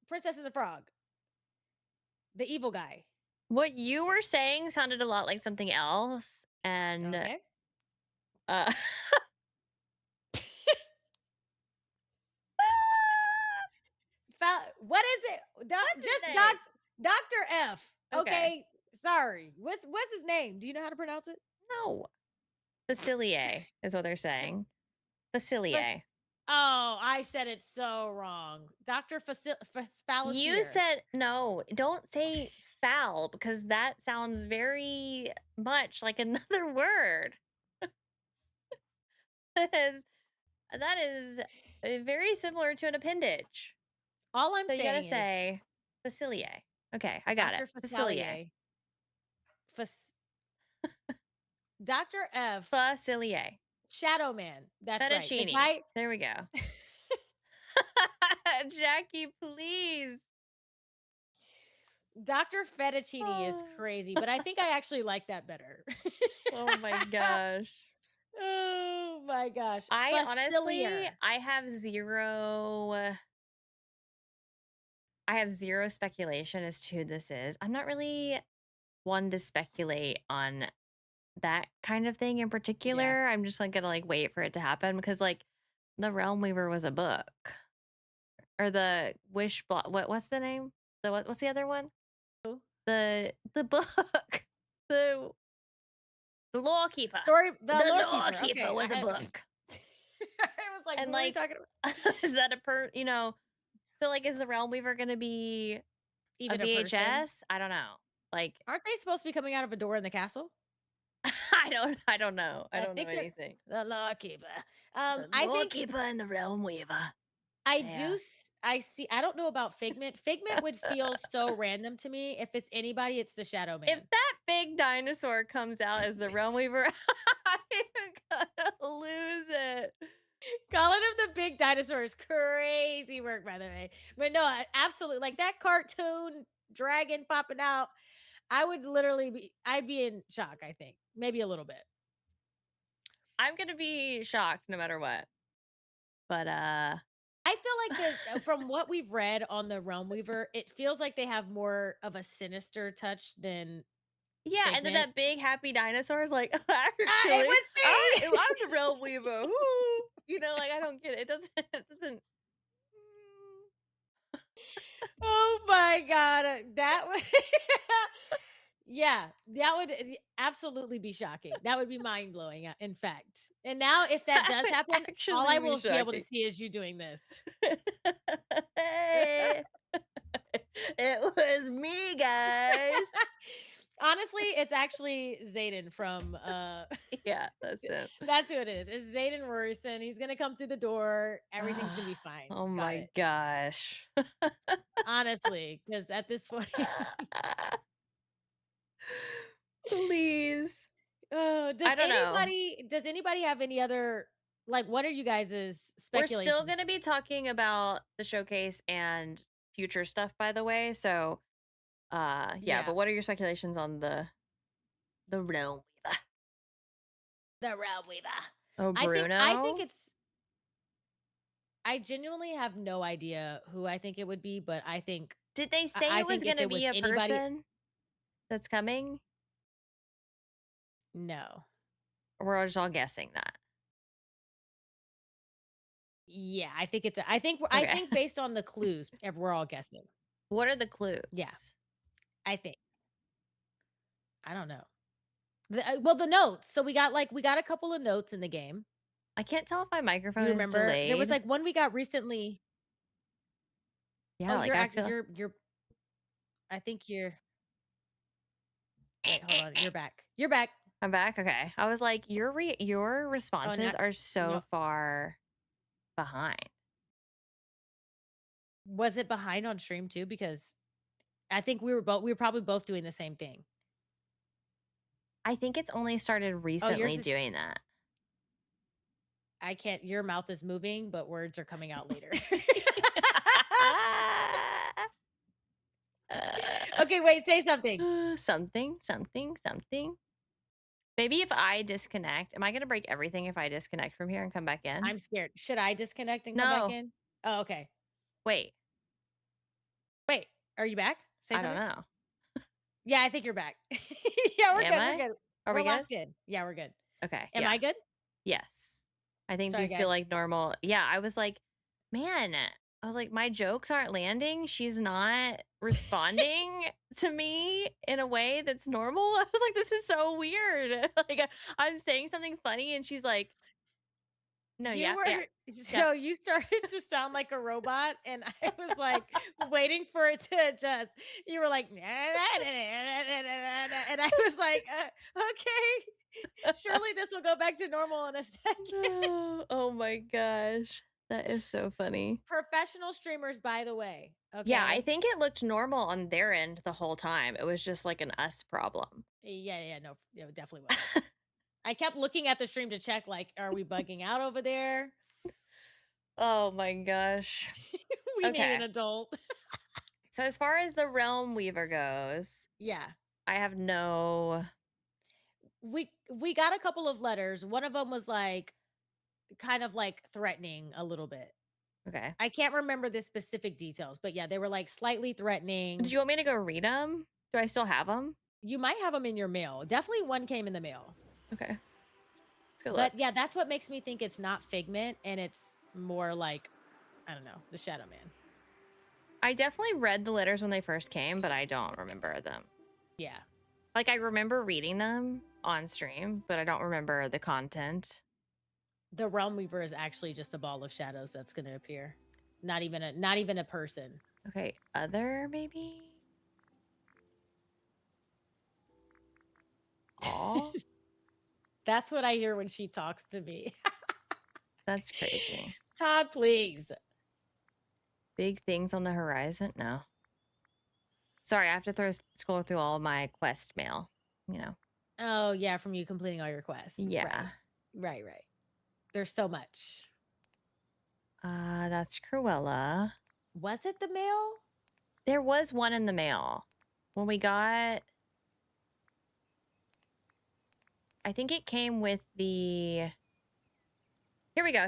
Princess and the Frog, the evil guy. What you were saying sounded a lot like something else, and Okay. uh, What is it? what's his Just name? Dr. F. Okay, Okay. Sorry. What's his name? Do you know how to pronounce it? no, Facilier is what they're saying. Fas- Facilier. oh, I said it so wrong. Dr. You Falassier. said no. Don't say foul because that sounds very much like another word. That is very similar to an appendage. All I'm So you gotta saying is say Facilier. Okay, I got it. Dr. Facilier. Falassier. Fas- Dr. F. Facilier. Shadow Man. That's right. The Fettuccine. guy. There we go. Jackie, please. Dr. Fettuccine is Oh, crazy, but I think I actually like that better. oh my gosh. Oh my gosh. I honestly, Facilier. I have zero speculation as to who this is. I'm not really one to speculate on that kind of thing in Yeah. particular. I'm just like gonna like wait for it to happen because like the Realm Weaver was a book or the Wish Block. What's the name? What's the other one? Who? The book. the the Lawkeeper. The The lore keeper. Lawkeeper Okay. was a book. I was like, And who are we like talking about? is that so like is the Realm Weaver gonna be a Even a person. VHS? I don't know. Like Aren't they supposed to be coming out of a door in the castle? I don't know. I I don't know think they're anything. the lore keeper. The I think Lawkeeper and the Realm Weaver. I do Yeah. I see I don't know about Figment. Figment would feel so random to me. If it's anybody, it's the Shadow If Man. that big dinosaur comes out as the Realm Weaver, I'm gonna lose it. Calling him the big dinosaur is crazy work, by the way. But no, absolutely. Like that cartoon dragon popping out, I'd be in shock, I think. Maybe a little bit. I'm gonna be shocked no matter what. But I feel like from what we've read on the Realm Weaver, it feels like they have more of a sinister touch than yeah, and then Figment. that big happy dinosaur is like, Ah, it actually, was me. I'm the Realm Weaver. Woo! Like I don't get it. It doesn't. Oh my god, that was yeah, that would absolutely be shocking. That would be mind blowing, in fact. And now, if that That does would happen, all actually I be will be able to shocking. see is you doing this. It was me, guys. Honestly, it's actually Zayden from Yeah, that's it. that's who it is. It's Zayden Rorison. He's gonna come through the door. Everything's gonna be fine. Oh Got my it. gosh. Honestly, because at this point, Please. oh, I don't know. does anybody have any other like what are you guys' We're still speculations? going to be talking about the showcase and future stuff, by the way. So, yeah, Yeah. but what are your speculations on the realm weaver? The Realm Weaver. Oh, I think Bruno? it's I genuinely have no idea who I think it would be, but Did they say I it was think going if to it be was a anybody person that's coming? no. Or we're just all guessing that? Yeah, I Okay. think based on the clues, if we're all guessing. What are the Yeah, clues? I think. I don't know. Well, the notes. So we got a couple of notes in the game. I can't tell if my You microphone is remember? There was delayed. like one we got recently. Yeah, Oh, like you're I act feel you're I think you're wait, hold on. You're back. You're back. I'm back. Okay. I was like, your Oh, responses not are so no. far behind. Was it behind on stream too? Because I think we were probably both doing the same thing. I think it's only started Oh, yours recently is doing that. I can't your mouth is moving, but words are coming out later. Okay, wait, say something. Something. Maybe if I disconnect, am I going to break everything if I disconnect from here and come back in? I'm scared. Should I disconnect and come back No. in? Oh, okay. Wait, Wait, are you back? Say I don't something. know. Yeah, I think you're back. Yeah, we're Am good. We're I? good. Are We're we good? locked in. Yeah, we're good. Okay. Am Yeah. I good? Yes. I think Sorry, these feel guys. like normal. Yeah. I was like, man, I was like, my jokes aren't landing. She's not responding to me in a way that's normal. I was like, this is so weird. Like, I'm saying something funny and she's like, no, You yeah, yeah, were yeah. so you started to sound like a robot, and I was like waiting for it to adjust. You were like, and I was like, okay, surely this will go back to normal in a second. Oh my gosh. That is so funny. Professional streamers, by the way. Yeah, I Okay. think it looked normal on their end the whole time. It was just like an us problem. Yeah, no, it definitely was. I kept looking at the stream to check, like, are we bugging out over there? Oh my gosh. We need Okay. an adult. So as far as the Realm Weaver goes, Yeah. I have no We got a couple of letters. One of them was like kind of like threatening a little bit. okay. I can't remember the specific details, but yeah, they were like slightly Did threatening. you want me to go read them? Do I still have them? You might have them in your mail. Definitely one came in the mail. Okay. Let's go look. But yeah, that's what makes me think it's not Figment and it's more like, I don't know, the Shadow Man. I definitely read the letters when they first came, but I don't remember them. Yeah. Like I remember reading them on stream, but I don't remember the content. The Realm Weaver is actually just a ball of shadows that's going to appear. Not even a person. Okay, other maybe? All? That's what I hear when she talks to me. That's crazy. Todd, please. Big things on the horizon? No. Sorry, I have to scroll through all my quest mail, you know. Oh, yeah, from you completing all your quests. Yeah. Right. There's so much. That's Cruella. Was it the mail? There was one in the mail. When we got... I think it came with the... Here we go.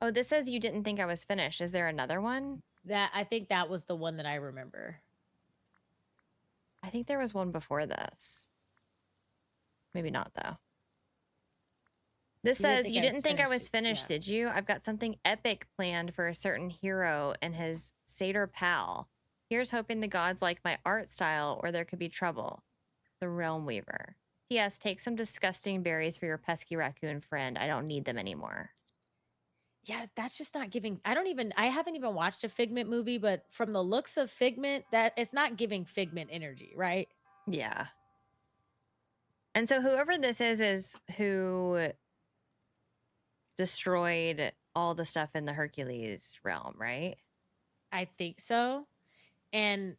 Oh, this says you didn't think I was finished. Is there another one? I think that was the one that I remember. I think there was one before this. Maybe not, though. This says, you didn't think I was finished, did you? I've got something epic planned for a certain hero and his satyr pal. Here's hoping the gods like my art style or there could be trouble. The Realm Weaver. P.S. Take some disgusting berries for your pesky raccoon friend. I don't need them anymore. Yeah, that's just not giving. I haven't even watched a Figment movie, but from the looks of Figment, that it's not giving Figment energy, right? Yeah. And so whoever this is who destroyed all the stuff in the Hercules realm, right? I think so. And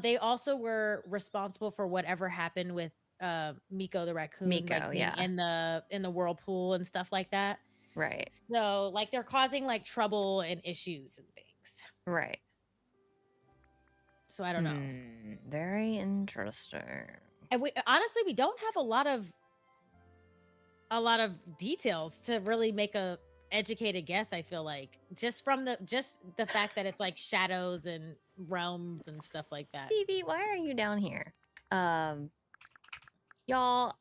they also were responsible for whatever happened with Miko the raccoon, Miko, like being yeah. in the whirlpool and stuff like that. Right. So like they're causing like trouble and issues and things. Right. So I don't know. Very interesting. And we honestly we don't have a lot of details to really make a educated guess. I feel like just the fact that it's like shadows and realms and stuff like that. Stevie, why are you down here? Y'all,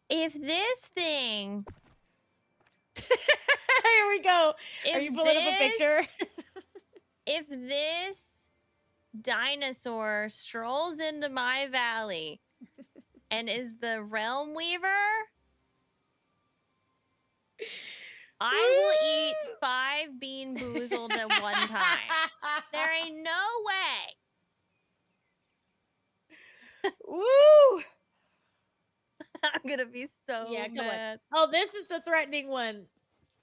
if this thing here we go. Are you pulling up a picture? If this dinosaur strolls into my valley and is the Realm Weaver. I will eat 5 Bean Boozled at one time. There ain't no way. Woo! I'm gonna be so Yeah, come on. mad. Oh, this is the threatening one.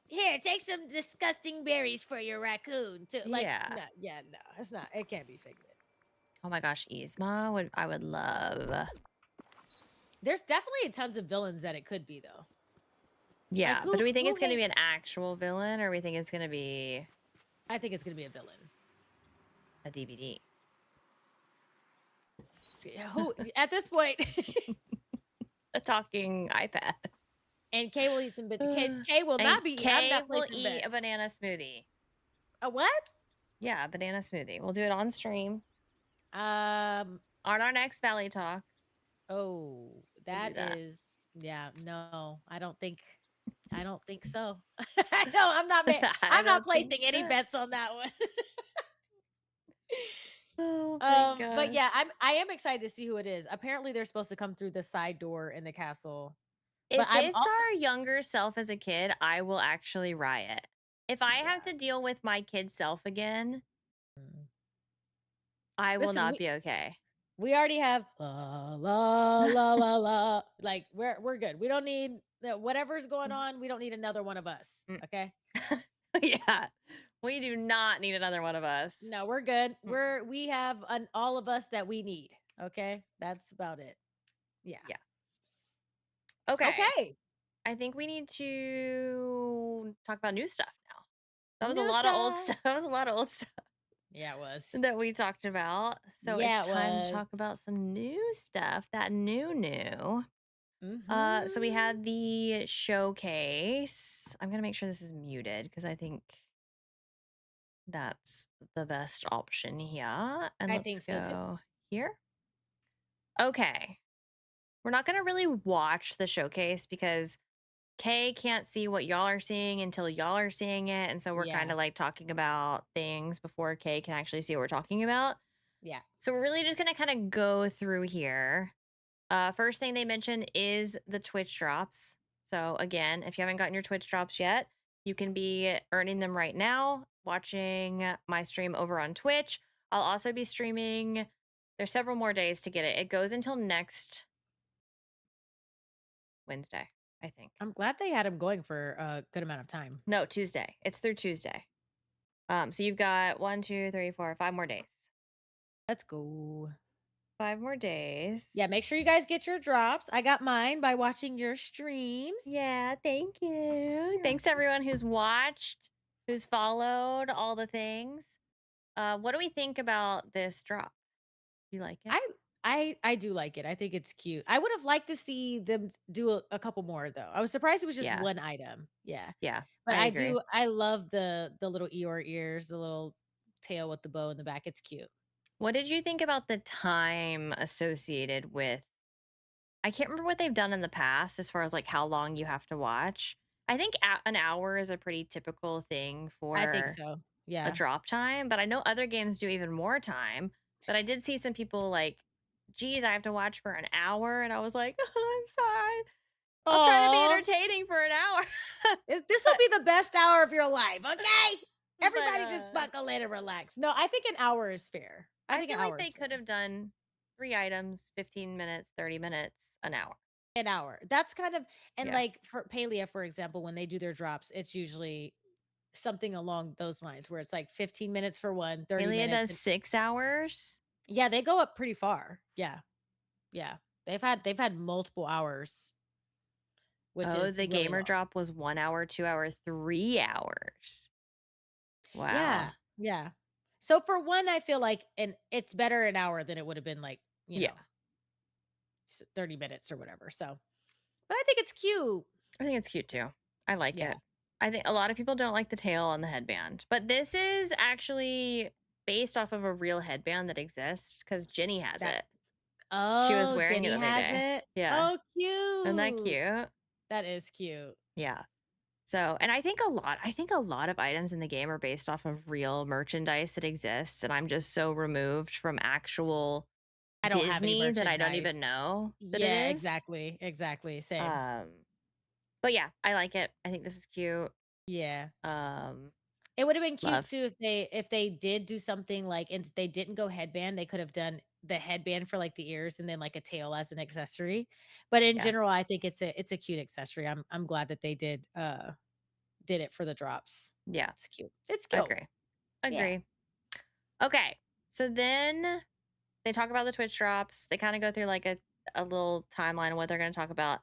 Here, take some disgusting berries for your raccoon too. Like, Yeah. no, it's not. It can't be Figment. Oh my gosh, Yzma I would love. There's definitely tons of villains that it could be though. Yeah, Like, but do we think who it's gonna be hates- an actual villain, or we think it's gonna be I think it's gonna be a villain. a DVD? Yeah, who at this point? A talking iPad. And Kay will eat some bits. Kay will not be. Kay I'm not will placing eat a bets. banana smoothie. A what? Yeah, a banana smoothie. We'll do it on stream Um. on our next Valley Talk. Oh, that that. is. Yeah. No, I don't think. So. No, I'm not. I'm not placing any bets on that one. Oh my god. But yeah, I am excited to see who it is. Apparently, they're supposed to come through the side door in the castle. If But I'm it's also- our younger self as a kid, I will actually riot. If I have to deal with my kid self again, I will Listen, not be okay. We already have la la la la la. Like we're good. We don't need whatever's going on. We don't need another one of us. Okay. Yeah, we do not need another one of us. No, we're good. We have all of us that we need. Okay, that's about it. Yeah. Okay. Okay. I think we need to talk about new stuff now. That was New a lot of old stuff. stuff. That was a lot of old stuff Yeah, it was. that we talked about. So Yeah, it's it time was. to talk about some new stuff. That new. Mhm. So we had the showcase. I'm gonna make sure this is muted because I think that's the best option here. And I let's think so, too. go here. Okay. We're not gonna really watch the showcase because Kay can't see what y'all are seeing until y'all are seeing it. And so we're Yeah. kind of like talking about things before Kay can actually see what we're talking about. Yeah. So we're really just gonna kind of go through here. First thing they mentioned is the Twitch drops. So again, if you haven't gotten your Twitch drops yet, you can be earning them right now, watching my stream over on Twitch. I'll also be streaming. There's several more days to get it. It goes until next Wednesday, I think. I'm glad they had him going for a good amount of time. No, Tuesday. It's through Tuesday. So you've got 1, 2, 3, 4, 5 more days. Let's go. 5 more days. Yeah, make sure you guys get your drops. I got mine by watching your streams. Yeah, thank you. Thanks to everyone who's watched, who's followed, all the things. What do we think about this drop? You like it? I do like it. I think it's cute. I would have liked to see them do a couple more though. I was surprised it was just one item. Yeah. Yeah. But I agree. I love the little Eeyore ears, the little tail with the bow in the back. It's cute. What did you think about the time associated with? I can't remember what they've done in the past as far as like how long you have to watch. I think an hour is a pretty typical thing for I think so. Yeah. a drop time, but I know other games do even more time. But I did see some people like, geez, I have to watch for an hour. And I was like, oh, I'm sorry. I'll try to be entertaining for an hour. This will be the best hour of your life, okay? Everybody just buckle in and relax. No, I think an hour is fair. I feel like they could have done 3 items, 15 minutes, 30 minutes, an hour. An hour. That's kind of, and Yeah. like for Palia, for example, when they do their drops, it's usually something along those lines where it's like 15 minutes for one, 30 Palia minutes. does 6 hours. Yeah, they go up pretty far. Yeah. Yeah. They've had multiple hours. Which is the really gamer long. drop was 1 hour, 2 hour, 3 hours. Wow. Yeah. Yeah. So for one, I feel like, and it's better an hour than it would have been like, you know, 30 minutes or whatever. So, but I think it's cute. I think it's cute too. I like Yeah. it. I think a lot of people don't like the tail on the headband, but this is actually based off of a real headband that exists because Jenny has it. Oh, She was wearing Jenny it the other has day. it. Yeah. Oh, cute. Isn't that cute? That is cute. Yeah. So, and I think a lot of items in the game are based off of real merchandise that exists, and I'm just so removed from actual I don't have any Disney that I don't merchandise. even know that it Yeah, is. exactly, exactly, same. Um, but yeah, I like it. I think this is cute. Yeah. Um, It would have been cute love. too if they did do something like and they didn't go headband, they could have done the headband for, like, the ears and then, like, a tail as an accessory. But in Yeah, general, I think it's a cute accessory. I'm glad that they did it for the drops. yeah, It's cute. It's cute. agree. Yeah. Agree. Okay. So then they talk about the Twitch drops. They kind of go through like a little timeline of what they're going to talk about.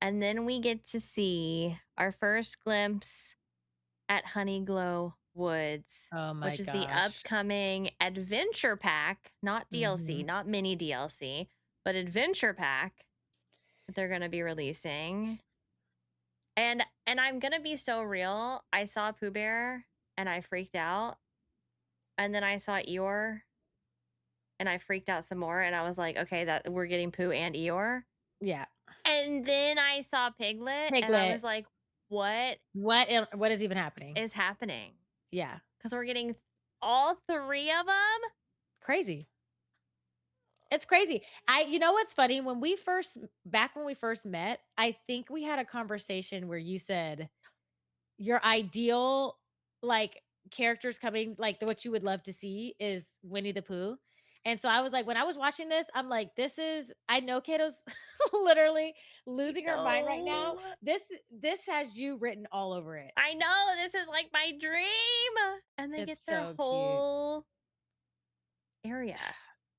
And then we get to see our first glimpse at Honeyglow Woods, Oh my which is the gosh. upcoming adventure pack, not DLC, Mhm. not mini DLC, but adventure pack that they're going to be releasing. And I'm going to be so real. I saw Pooh Bear and I freaked out. And then I saw Eeyore and I freaked out some more and I was like, okay, that we're getting Pooh and Eeyore. Yeah. And then I saw Piglet and I Piglet. was like, what What is even happening? is happening? Yeah. Because we're getting all three of them. Crazy. It's crazy. You know what's funny? When we first met, I think we had a conversation where you said your ideal, like, characters coming, like, what you would love to see is Winnie the Pooh. And so I was like, when I was watching this, I'm like, I know Kato's literally losing her mind right now. No, This has you written all over it. I know this is like my dream. And they It's get their so cute. whole area.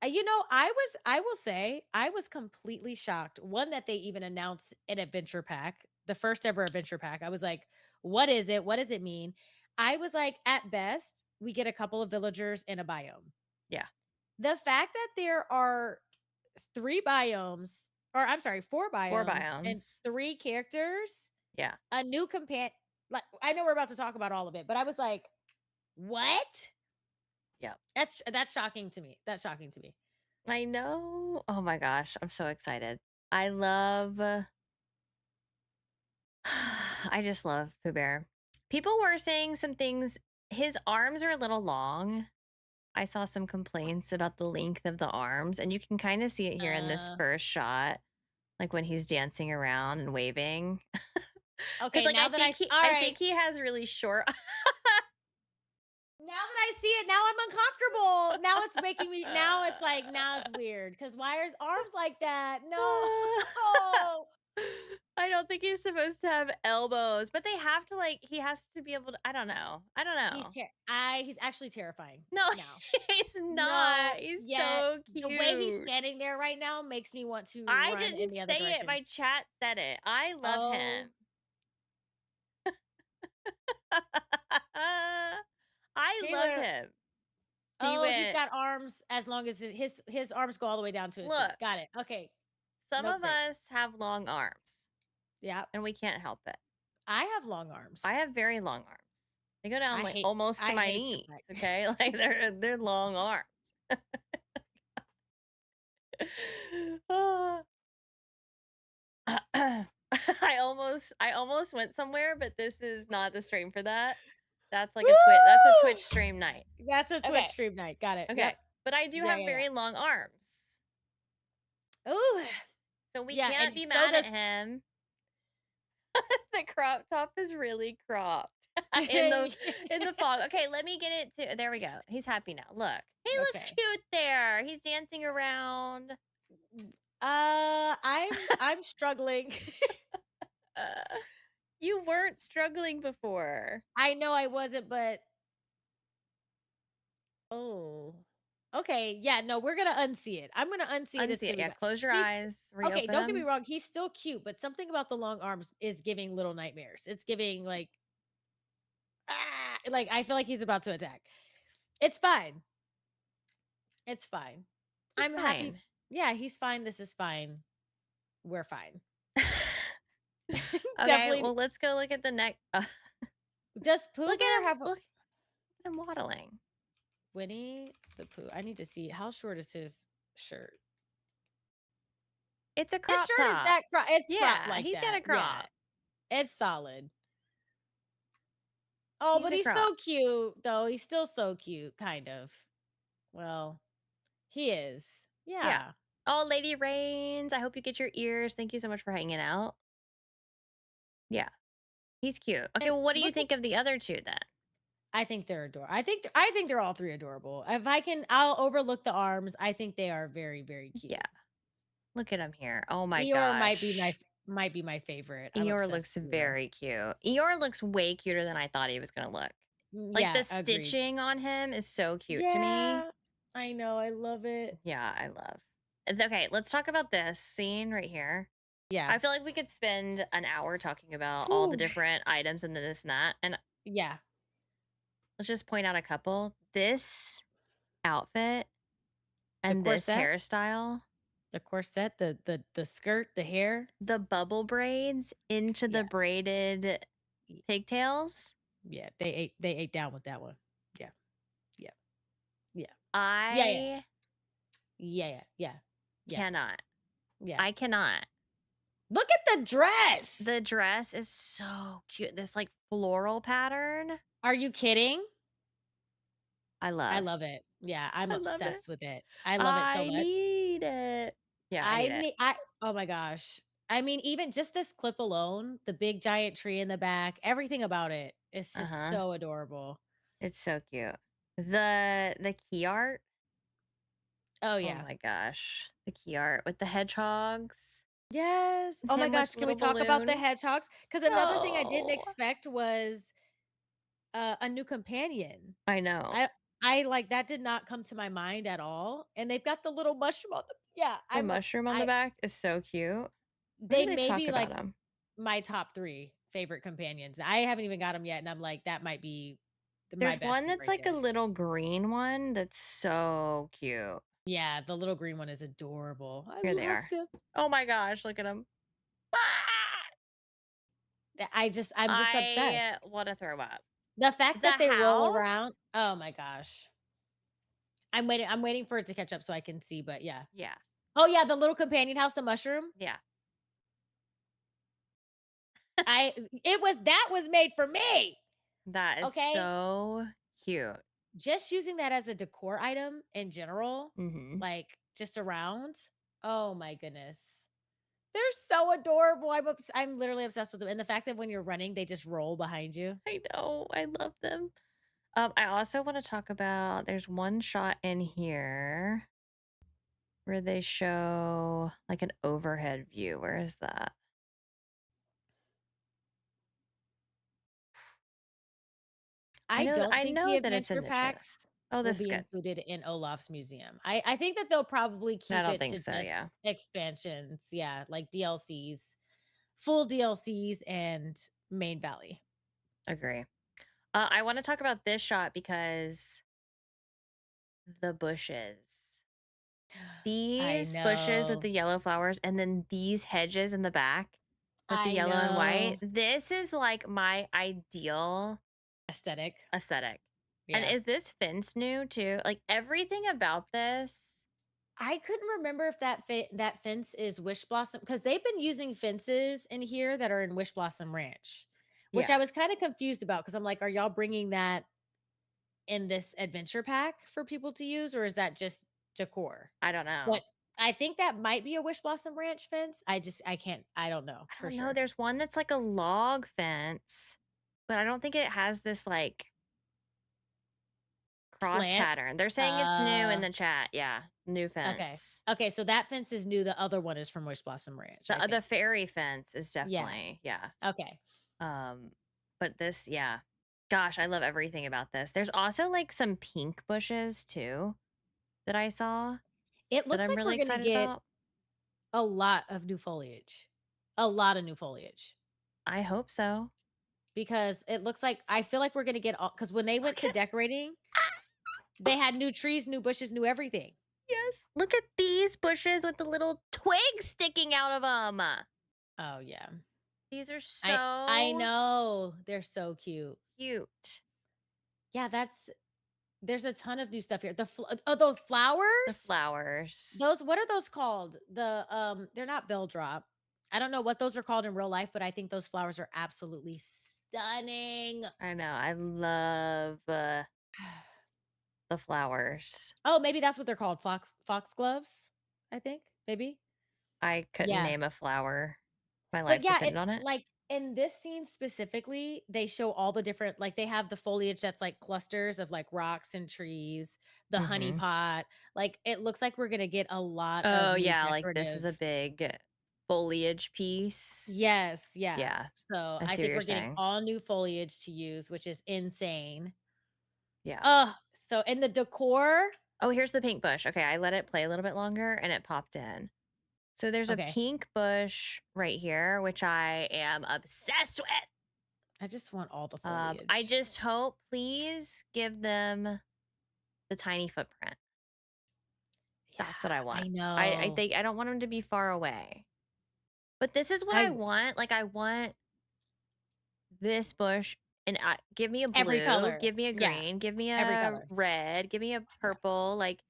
I will say, I was completely shocked. One, that they even announced an adventure pack, the first ever adventure pack. I was like, what is it? What does it mean? I was like, at best, we get a couple of villagers in a biome. Yeah. The fact that there are three biomes, or I'm sorry, four Four biomes and biomes. three characters, Yeah. a new companion. Like, I know we're about to talk about all of it, but I was like, what? Yeah. That's shocking to me. That's shocking to me. I know. Oh my gosh. I'm so excited. I love I just love Pooh Bear. People were saying some things. His arms are a little long. I saw some complaints about the length of the arms, and you can kind of see it here in this Uh, first shot, like when he's dancing around and waving. Because okay, like now that all I right. think he has really short. Now that I see it, now I'm uncomfortable. Now it's making me now it's like now it's weird because why are his arms like that? No. I don't think he's supposed to have elbows, but they have to like he has to be able to. I don't know. I don't know. He's actually terrifying No, now. he's not. No, He's yet so the way he's cute. standing there right now makes me want to I run in didn't the other say it. direction. My chat said it. I love Oh, him. I love Taylor. him. He Oh, he's went, got arms as long as his arms go all the way down to his feet. look, Got it. Okay. some Nope, of great. us have long arms Yeah. and we can't help it. I have long arms. I have very long arms. They go down I like hate almost to I my hate the knees, fact. okay? Like they're long arms. Ah. I almost went somewhere, but this is not the stream for that. That's like that's a Twitch Woo! stream night. That's a Twitch Okay. stream night. Got it. Okay. Yep. But I do Yeah, have yeah, yeah. very long arms. Ooh. So we Yeah, can't and be so mad at does him. The crop top is really cropped Okay. in the fog. Okay, let me get it to there we go. He's happy now. Look. He looks cute there. He's dancing around. I'm struggling. Uh, you weren't struggling before. I know I wasn't, but oh. Okay, yeah, no, we're gonna unsee it. I'm gonna unsee it. It's Unsee gonna it. be Yeah, bad. close your He's eyes, okay. reopen Don't get me them. wrong. He's still cute, but something about the long arms is giving little nightmares. It's giving like like I feel like he's about to attack. It's fine. It's fine. He's I'm happy. fine. Yeah, he's fine. This is fine. We're fine. Okay, Definitely. well, let's go look at the next. Does Pooh Look Bear at him. have a Look at him waddling. Winnie the Pooh? I need to see how short is his shirt. It's a His crop shirt is top. that it's cropped Yeah, like he's got that. a Yeah, crop. it's solid. Oh, He's but a he's crop. so cute though. He's still so cute, kind of. Well, he is. Yeah. Yeah. Oh, Lady Rains, I hope you get your ears. Thank you so much for hanging out. Yeah, he's cute. Okay, And well, what do you look at think of the other 2 then? I think they're adorable. I think they're all 3 adorable. If I can I'll overlook the arms. I think they are very, very Yeah, cute. look at him here. Oh my Eeyore gosh. might be my favorite. I'm Eeyore obsessed looks with Eeyore. very cute. Eeyore looks way cuter than I thought he was gonna look. Like, the Yeah, agreed. stitching on him is so cute to me. Yeah, I know, I love it. Yeah, I love. Okay, let's talk about this scene right here. Yeah. I feel like we could spend an hour talking about all the Whew. different items and this and that. And Yeah. let's just point out a couple. This outfit The and this corset, hairstyle, the corset, the skirt, the hair. the bubble braids into the Yeah. braided y- pigtails. Yeah, they ate down with that one. Yeah. Yeah. Yeah. Yeah, yeah. I Yeah, yeah. Yeah. Yeah. cannot. Yeah. I cannot. Look at the dress. The dress is so cute. This like floral pattern. Are you kidding? I I love. love it. Yeah, I'm I love it. obsessed with it. I love it so I much. need it. Yeah, I need it. I oh my gosh. I mean, even just this clip alone, the big giant tree in the back, everything about it is just Uh-huh. so adorable. It's so cute. The key art. Oh Oh yeah. my gosh. The key art with the hedgehogs. Yes. Oh my Him with gosh, the can we little talk about the balloon. hedgehogs? Because another thing I didn't Oh, expect was a new companion. I know. I like that did not come to my mind at all. And they've got the little mushroom on the yeah, The mushroom on the back is so cute. Where do they they may talk be like about him? my top 3 favorite companions. I haven't even got them yet, and I'm like, that might be my There's one bestie that's right like a there. little green one that's so cute. Yeah, the little green one is adorable. I Here they loved are. him. Oh my gosh, look at him. I'm just I obsessed. want to throw up. The fact The that they roll house? around, oh my gosh. I'm waiting for it to catch up so I can see, but yeah. Yeah. Oh yeah, the little companion house, the mushroom. Yeah. I that was made for me. That is Okay? so cute. Just using that as a decor item in general, Hmm. like just around. Oh my goodness. They're so adorable. I'm literally obsessed with them. And the fact that when you're running, they just roll behind you. I know. I love them. I also want to talk about there's one shot in here where they show like an overhead view. Where is that? I don't I think the know that it's in adventure the trailer. packs Oh, will this is be good. included in Olaf's museum. I think that they'll probably I keep don't it think to so. Yeah, just expansions. Yeah, like DLCs, full DLCs and main valley. agree. I want to talk about this shot because the bushes. I These bushes with know. the yellow flowers and then these hedges in the back with the I yellow and white. know. This is like my ideal Aesthetic. aesthetic. And Yeah. is this fence new too? Like everything about this. I couldn't remember if that fence is Wish Blossom because they've been using fences in here that are in Wish Blossom Ranch, which Yeah, I was kind of confused about because I'm like, are y'all bringing that in this adventure pack for people to use, or is that just decor? I don't know. But I think that might be a Wish Blossom Ranch fence. I don't know I for don't know. sure. There's one that's like a log fence, but I don't think it has this like cross Slant. pattern. They're saying it's new in Uh, the chat. Yeah, new okay. fence. Okay, so that fence is new. The other one is from Wish Blossom Ranch, I The think. fairy fence is Yeah. definitely yeah. Okay. Um, but this yeah, gosh, I love everything about this. There's also like some pink bushes too that I saw It that looks I'm like really we're gonna excited get about. a lot of new foliage. A lot of new foliage. I hope so. Because it looks like I feel like we're gonna get all because when they went Look to at decorating, they had new trees, new bushes, new everything. yes, look at these bushes with the little twigs sticking out of them. Oh yeah. These are I so know. They're so cute. cute. Yeah, there's a ton of new stuff here. Those The flowers? flowers. Those what are those called? They're not bell drop. I don't know what those are called in real life, but I think those flowers are absolutely stunning. I know. I love the flowers. Oh, maybe that's what they're called. Foxgloves? I think, maybe? I couldn't Yeah. name a flower. My But life yeah, depended on it. like, in this scene specifically, they show all the different like, they have the foliage that's, like, clusters of, like, rocks and trees, the honey Mhm. pot, like, it looks like we're gonna get a lot of Oh, new yeah, like, this is a decorative. big foliage piece. Yes, yeah. Yeah, So, I I see what think you're we're getting saying. all new foliage to use, which is insane. Yeah. Oh, so and the decor. Oh, here's the pink bush. Okay, I let it play a little bit longer, and it popped in. So there's a Okay. pink bush right here, which I am obsessed with. I just want all the I foliage. just hope, please give them the tiny footprint. That's what I Yeah, want. I I know. think I don't want them to be far away. But this is what I I agree. want. Like, I want this bush and give me a Every blue, color. give me a Yeah, green, give me every a color. red, give me a Yeah. purple. Like,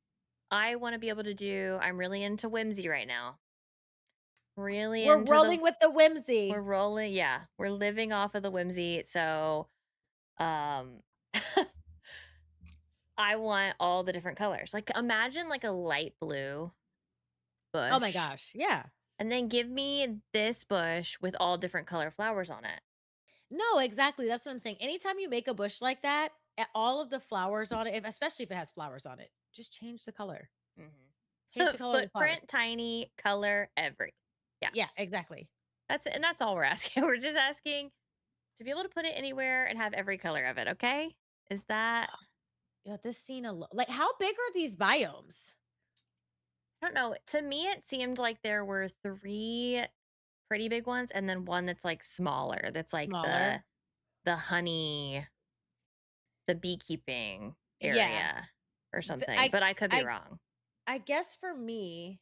I want to be able to do, I'm really into whimsy right now. Really We're into rolling with the we're whimsy. rolling. Yeah, we're living off of the whimsy. So, um, I want all the different colors. Like, imagine like a light blue Oh my bush, gosh, yeah. and then give me this bush with all different color flowers on it. No, exactly, that's what I'm saying. Anytime you make a bush like that, all of the flowers on it, if especially if it has flowers on it, just change the color. Change the color of the flowers. Footprint, tiny, color, every. Yeah, Yeah, exactly. that's all we're asking. We're just asking to be able to put it anywhere and have every color of it. Okay, is that? Yeah, this scene like, how big are these biomes? I don't know. To me, it seemed like there were three pretty big ones, and then one that's like smaller. That's like the Smaller? the honey, the beekeeping Yeah. area or The something. But I could be I wrong. I guess for me,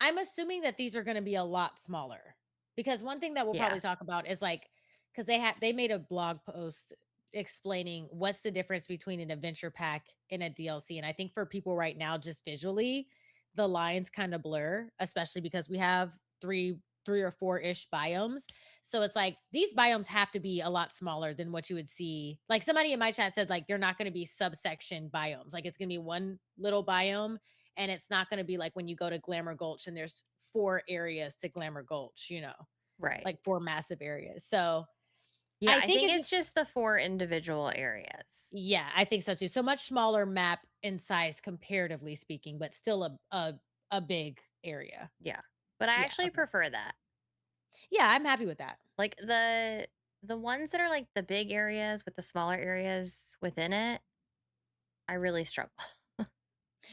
I'm assuming that these are gonna be a lot smaller, because one thing that we'll Yeah. probably talk about is, like, because they made a blog post explaining what's the difference between an adventure pack and a DLC, and I think for people right now, just visually, the lines kinda blur, especially because we have 3 or 4-ish biomes, so it's like, these biomes have to be a lot smaller than what you would see like, somebody in my chat said, like, they're not gonna be subsection biomes, like, it's gonna be one little biome, and it's not gonna be like when you go to Glamour Gulch and there's 4 areas to Glamour Gulch, Right. like 4 massive areas. So, Yeah. I I think think it's it's just just the four individual areas. yeah, I think so too. So much smaller map in size comparatively speaking, but still a big area. Yeah. But I Yeah, actually okay. prefer that. Yeah, I'm happy with that. Like the ones that are like the big areas with the smaller areas within it, I really struggle.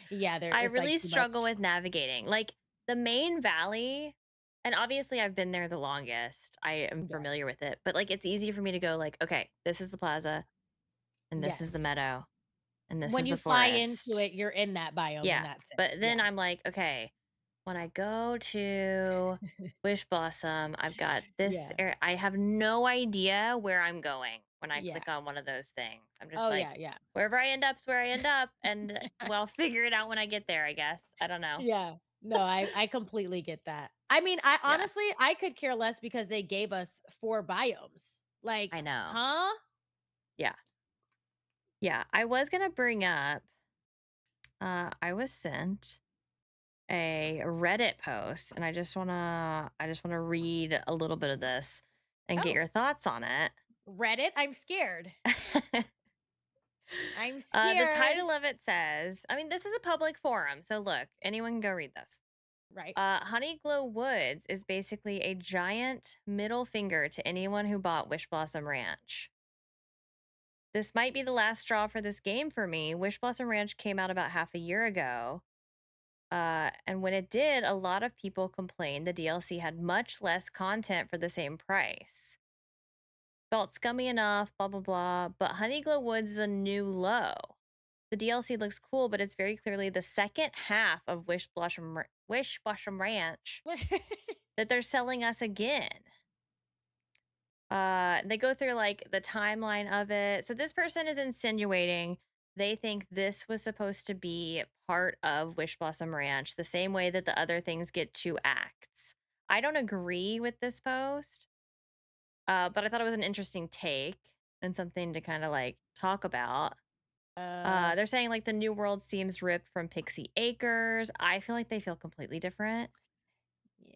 Yeah, there I is like really too much. struggle with navigating. Like the main valley, and obviously I've been there the longest. I am Yeah. familiar with it, but like it's easy for me to go like, okay, this is the plaza and this is the Yes. meadow and this When is you the fly into forest. it, you're in that biome and Yeah. that's it. But then Yeah. I'm like, okay, when I go to Wish Blossom, I've got this Yeah. area. I have no idea where I'm going when I Yeah. click on one of those things. I'm just Oh, like, yeah, yeah. wherever I end up is where I end up. And well, figure it out when I get there, I guess. I don't know. Yeah. No, I completely get that. I mean, I Yeah. honestly, I could care less because they gave us 4 biomes. I Like, know. huh? Yeah. Yeah. I was going to bring up, I was sent a Reddit post and I just want to read a little bit of this and get Oh, your thoughts on it. Reddit? I'm scared. I'm The scared. title of it says, I mean, this is a public forum, so look, anyone can go read this. Right. Honeyglow Woods is basically a giant middle finger to anyone who bought Wish Blossom Ranch. This might be the last straw for this game for me. Wish Blossom Ranch came out about half a year ago. And when it did, a lot of people complained the DLC had much less content for the same price. Felt scummy enough, blah, blah, blah. But Honeyglow Woods is a new low. The DLC looks cool, but it's very clearly the second half of Wish Blossom Ranch that they're selling us again. They go through like the timeline of it. So this person is insinuating they think this was supposed to be part of Wish Blossom Ranch, the same way that the other things get 2 acts. I don't agree with this post, but I thought it was an interesting take and something to kind of like talk about. Uh, They're saying like the new world seems ripped from Pixie Acres. I feel like they feel completely different. yeah.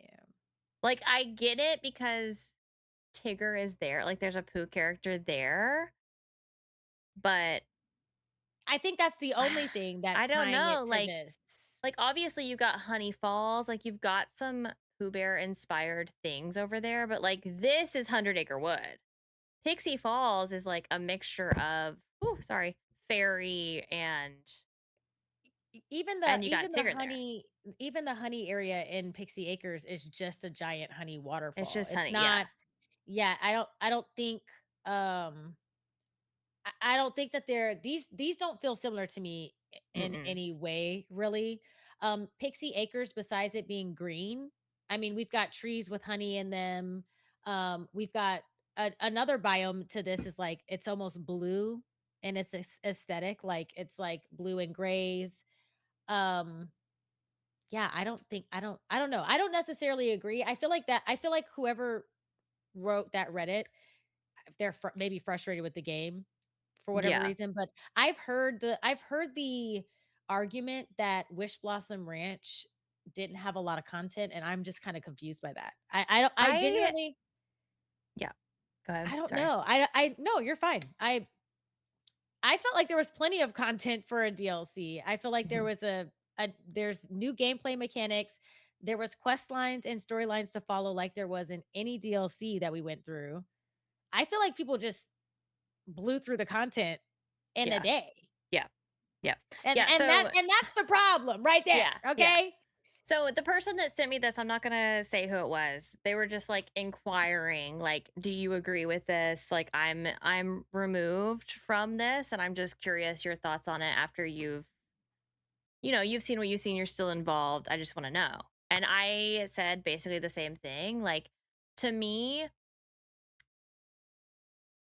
Like I get it because Tigger is there. Like there's a Pooh character there, but I think that's the only thing that's I don't tying know. it to this. Like obviously you got Honey Falls, like you've got some Pooh Bear inspired things over there, but like this is 100 Acre Wood. Pixie Falls is like a mixture of fairy Even the and you got even the Tigger there. honey even the honey area in Pixie Acres is just a giant honey It's waterfall. just It's honey, yeah. not yeah, I don't think um I don't think that these don't feel similar to me in Mm-mm. any way, really. Pixie Acres, besides it being green, I mean, we've got trees with honey in them. We've got another biome to this is like it's almost blue and it's aesthetic, like it's like blue and grays. Um, yeah, I don't know. I don't necessarily agree. I feel like whoever wrote that Reddit, they're maybe frustrated with the game for whatever Yeah. reason, but I've heard the argument that Wish Blossom Ranch didn't have a lot of content, and I'm just kind of confused by that. I don't I I genuinely yeah. Go ahead. I don't Sorry. know. I no, you're fine. I felt like there was plenty of content for a DLC. I feel like there Mhm. was a there's new gameplay mechanics. There was quest lines and storylines to follow like there was in any DLC that we went through. I feel like people just blew through the content in a Yeah. day. Yeah. Yeah. And Yeah. and that So and that's the problem right there, yeah. Yeah. okay? So the person that sent me this, I'm not gonna say who it was. They were just like inquiring, like, do you agree with this? Like I'm removed from this and I'm just curious your thoughts on it after you've seen what you've seen, you're still involved. I just want to know. And I said basically the same thing. Like to me,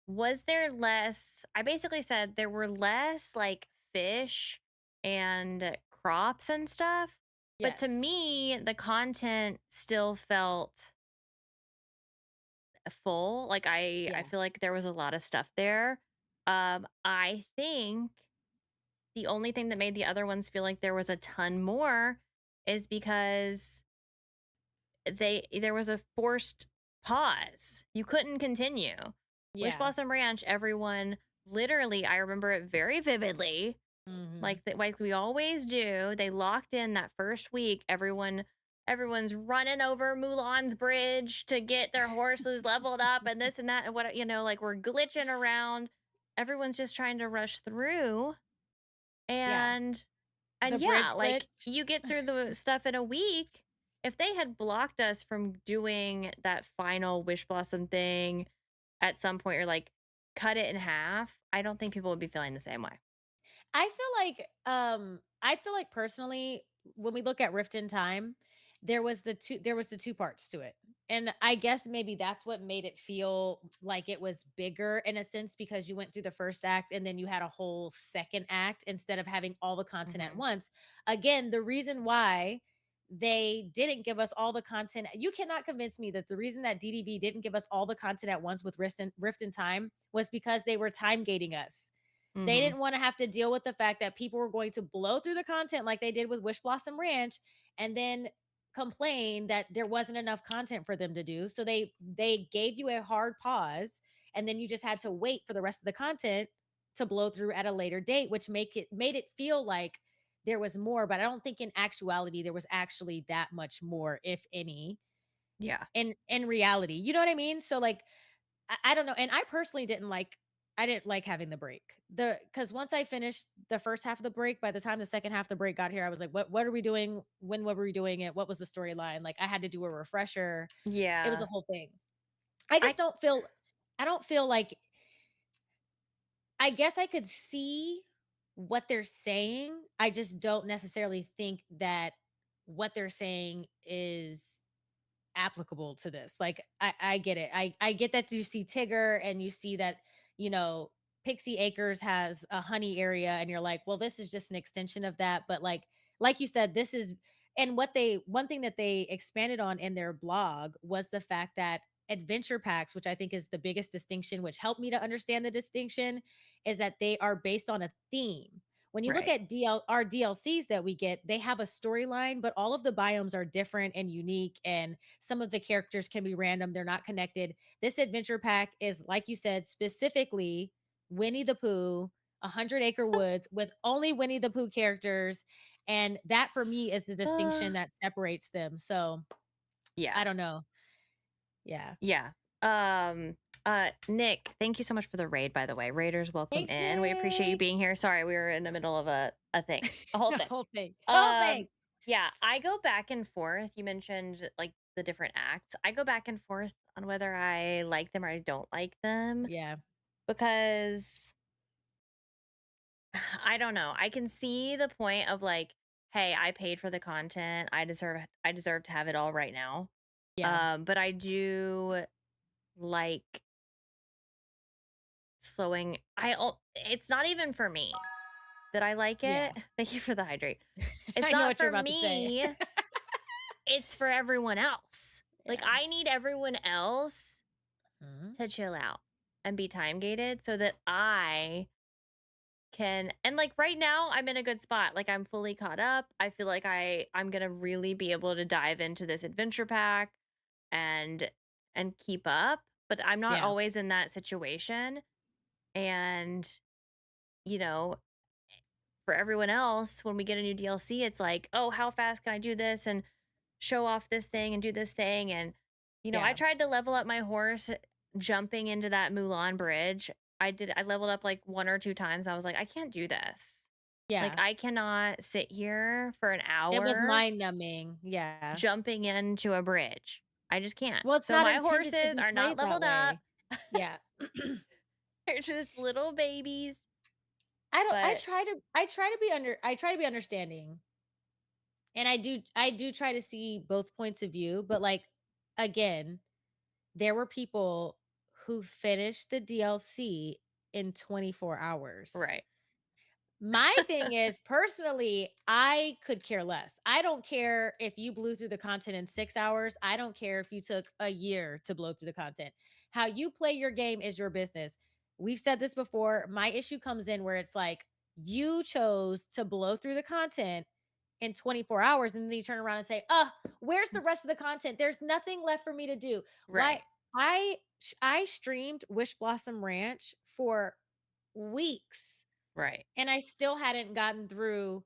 was there less I basically said there were less like fish and crops and stuff. But to Yes. me, the content still felt full. Like I Yeah. feel like there was a lot of stuff there. I think the only thing that made the other ones feel like there was a ton more is because there was a forced pause. You couldn't continue. Wish Yeah. Blossom Ranch, everyone literally, I remember it very vividly, Mhm. like we always do. They locked in that first week. Everyone's running over Mulan's bridge to get their horses leveled up and this and that and what like we're glitching around. Everyone's just trying to rush through Yeah. and The yeah, bridge like glitch. you get through the stuff in a week. If they had blocked us from doing that final Wish Blossom thing at some point or like cut it in half, I don't think people would be feeling the same way. I feel like personally, when we look at Rift in Time, there was the two parts to it. And I guess maybe that's what made it feel like it was bigger in a sense because you went through the first act and then you had a whole second act instead of having all the content at Hmm. once. Again, the reason why they didn't give us all the content, you cannot convince me that the reason that DDV didn't give us all the content at once with Rift in Time was because they were time gating us. They Hmm. didn't want to have to deal with the fact that people were going to blow through the content like they did with Wish Blossom Ranch and then complain that there wasn't enough content for them to do. So they gave you a hard pause and then you just had to wait for the rest of the content to blow through at a later date, which made it feel like there was more, but I don't think in actuality there was actually that much more, if any, Yeah. in reality. You know what I mean? So like I don't know, and I personally I didn't like having the break. Because once I finished the first half of the break, by the time the second half of the break got here, I was like, what are we doing? When were we doing it? What was the storyline? Like I had to do a refresher. It was a Yeah. whole thing. I I just I don't feel like I guess I could see what they're saying. I just don't necessarily think that what they're saying is applicable to this. Like I get it. I get that you see Tigger and you see that, you know, Pixie Acres has a honey area and you're like, well, this is just an extension of that. But like you said, this is and what they one thing that they expanded on in their blog was the fact that adventure packs, which I think is the biggest distinction, which helped me to understand the distinction, is that they are based on a theme. When you look Right. at our DLCs that we get, they have a storyline, but all of the biomes are different and unique, and some of the characters can be random. They're not connected. This adventure pack is, like you said, specifically Winnie the Pooh, 100 Acre Woods with only Winnie the Pooh characters. And that for me is the distinction Uh, that separates them. So yeah. I don't know. Yeah. Yeah. Nick, thank you so much for the raid, by the way. Raiders, welcome Thanks, in. We appreciate you Nick. being here. Sorry, we were in the middle of a thing, a whole The thing. whole thing. The whole Um, thing. yeah, I go back and forth. You mentioned like the different acts. I go back and forth on whether I like them or I don't like them Yeah. because I don't know. I can see the point of like, hey, I paid for the content. I deserve to have it all right now. Yeah. But I do like slowing it's not even for me that I like Yeah. it. Thank you for the hydrate. It's I know not what you're for about to say. me, it's for everyone else. Like Yeah. I need everyone else Mhm. to chill out and be time gated so that I can and like right now I'm in a good spot. Like I'm fully caught up. I feel like I'm going to really be able to dive into this adventure pack and keep up, but I'm not Yeah. always in that situation and you know, for everyone else, when we get a new DLC, it's like, oh, how fast can I do this and show off this thing and do this thing? And, I Yeah. tried to level up my horse jumping into that Mulan bridge. I leveled up like one or two times. I was like, I can't do this. Like, Yeah. I cannot sit here for an It was hour mind numbing. Yeah. jumping into a bridge. I just can't. Well, it's So not my intended to horses be are not played that leveled up. way. Yeah. They're just little babies. I don't But I try to be understanding. And I do try to see both points of view, but like again, there were people who finished the DLC in 24 hours. right. My thing is, personally, I could care less. I don't care if you blew through the content in 6 hours. I don't care if you took a year to blow through the content. How you play your game is your business. We've said this before. My issue comes in where it's like you chose to blow through the content in 24 hours and then you turn around and say, where's the rest of the content? There's nothing left for me to do." Why Right. I streamed Wish Blossom Ranch for weeks Right. and I still hadn't gotten through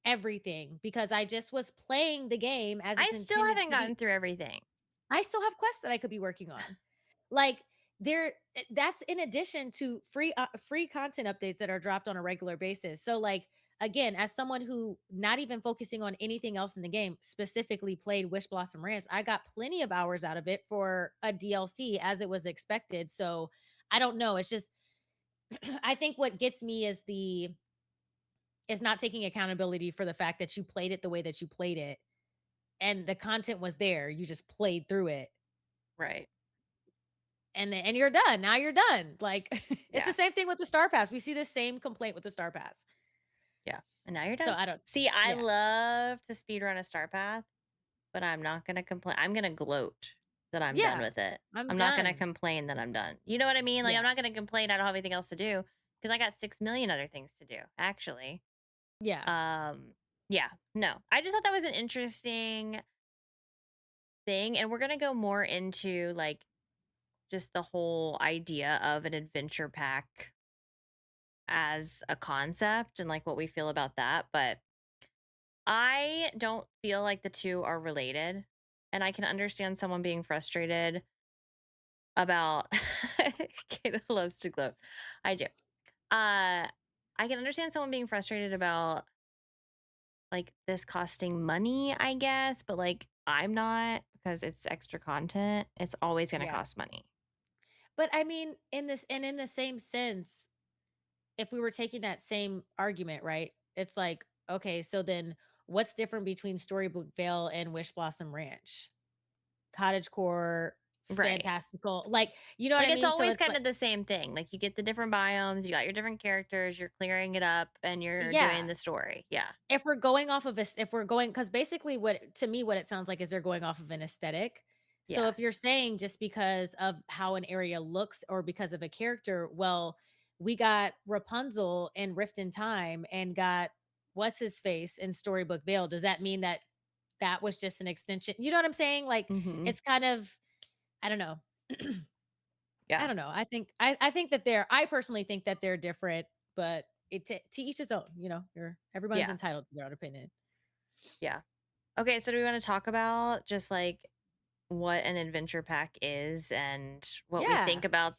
everything because I just was playing the game as I it's still intended haven't to be. gotten through everything. I still have quests that I could be working on. Like that's in addition to free content updates that are dropped on a regular basis. So like again, as someone who not even focusing on anything else in the game, specifically played Wish Blossom Ranch, I got plenty of hours out of it for a DLC as it was expected. So I don't know, it's just I think what gets me is not taking accountability for the fact that you played it the way that you played it and the content was there. You just played through it Right. and you're done. Now you're done. Like it's the Yeah. same thing with the Star Pass. We see the same complaint with the Star Pass. Yeah. And now you're So done. I don't See, I yeah. love to speedrun a star path, but I'm not going to complain. I'm going to gloat that I'm done Yeah. with it. I'm I'm not going to done. complain that I'm done. You know what I mean? Like, I'm Yeah. not going to complain I don't have anything else to do because I got 6 million other things to do, actually. Yeah. Yeah. No. I just thought that was an interesting thing and we're going to go more into like just the whole idea of an adventure pack as a concept and like what we feel about that, but I don't feel like the two are related. And I can understand someone being frustrated about Kayla loves to gloat. I do. I can understand someone being frustrated about like this costing money, I guess, but like I'm not because it's extra content. It's always gonna Yeah. cost money. But I mean, in the same sense, if we were taking that same argument, right? It's like, okay, so then what's different between Storybook Vale and Wish Blossom Ranch? Cottagecore, Right. fantastical, like, you know what Like I it's mean? So always it's kind like of the same thing. Like you get the different biomes, you got your different characters, you're clearing it up and you're doing yeah, the story. Yeah. if we're going off of this, if we're going, because basically what to me, what it sounds like is they're going off of an aesthetic. So Yeah. if you're saying just because of how an area looks or because of a character, well, we got Rapunzel in Rift in Time and got what's his face in Storybook Vale. Does that mean that that was just an extension? You know what I'm saying? Like Mhm. it's kind of I don't know. I Yeah. don't know. I think that I personally think that they're different, but to each his own, you know. You're everyone's Yeah. entitled to their own opinion. Yeah. Okay, so do we wanna talk about just, like, what an adventure pack is and what we think Yeah. about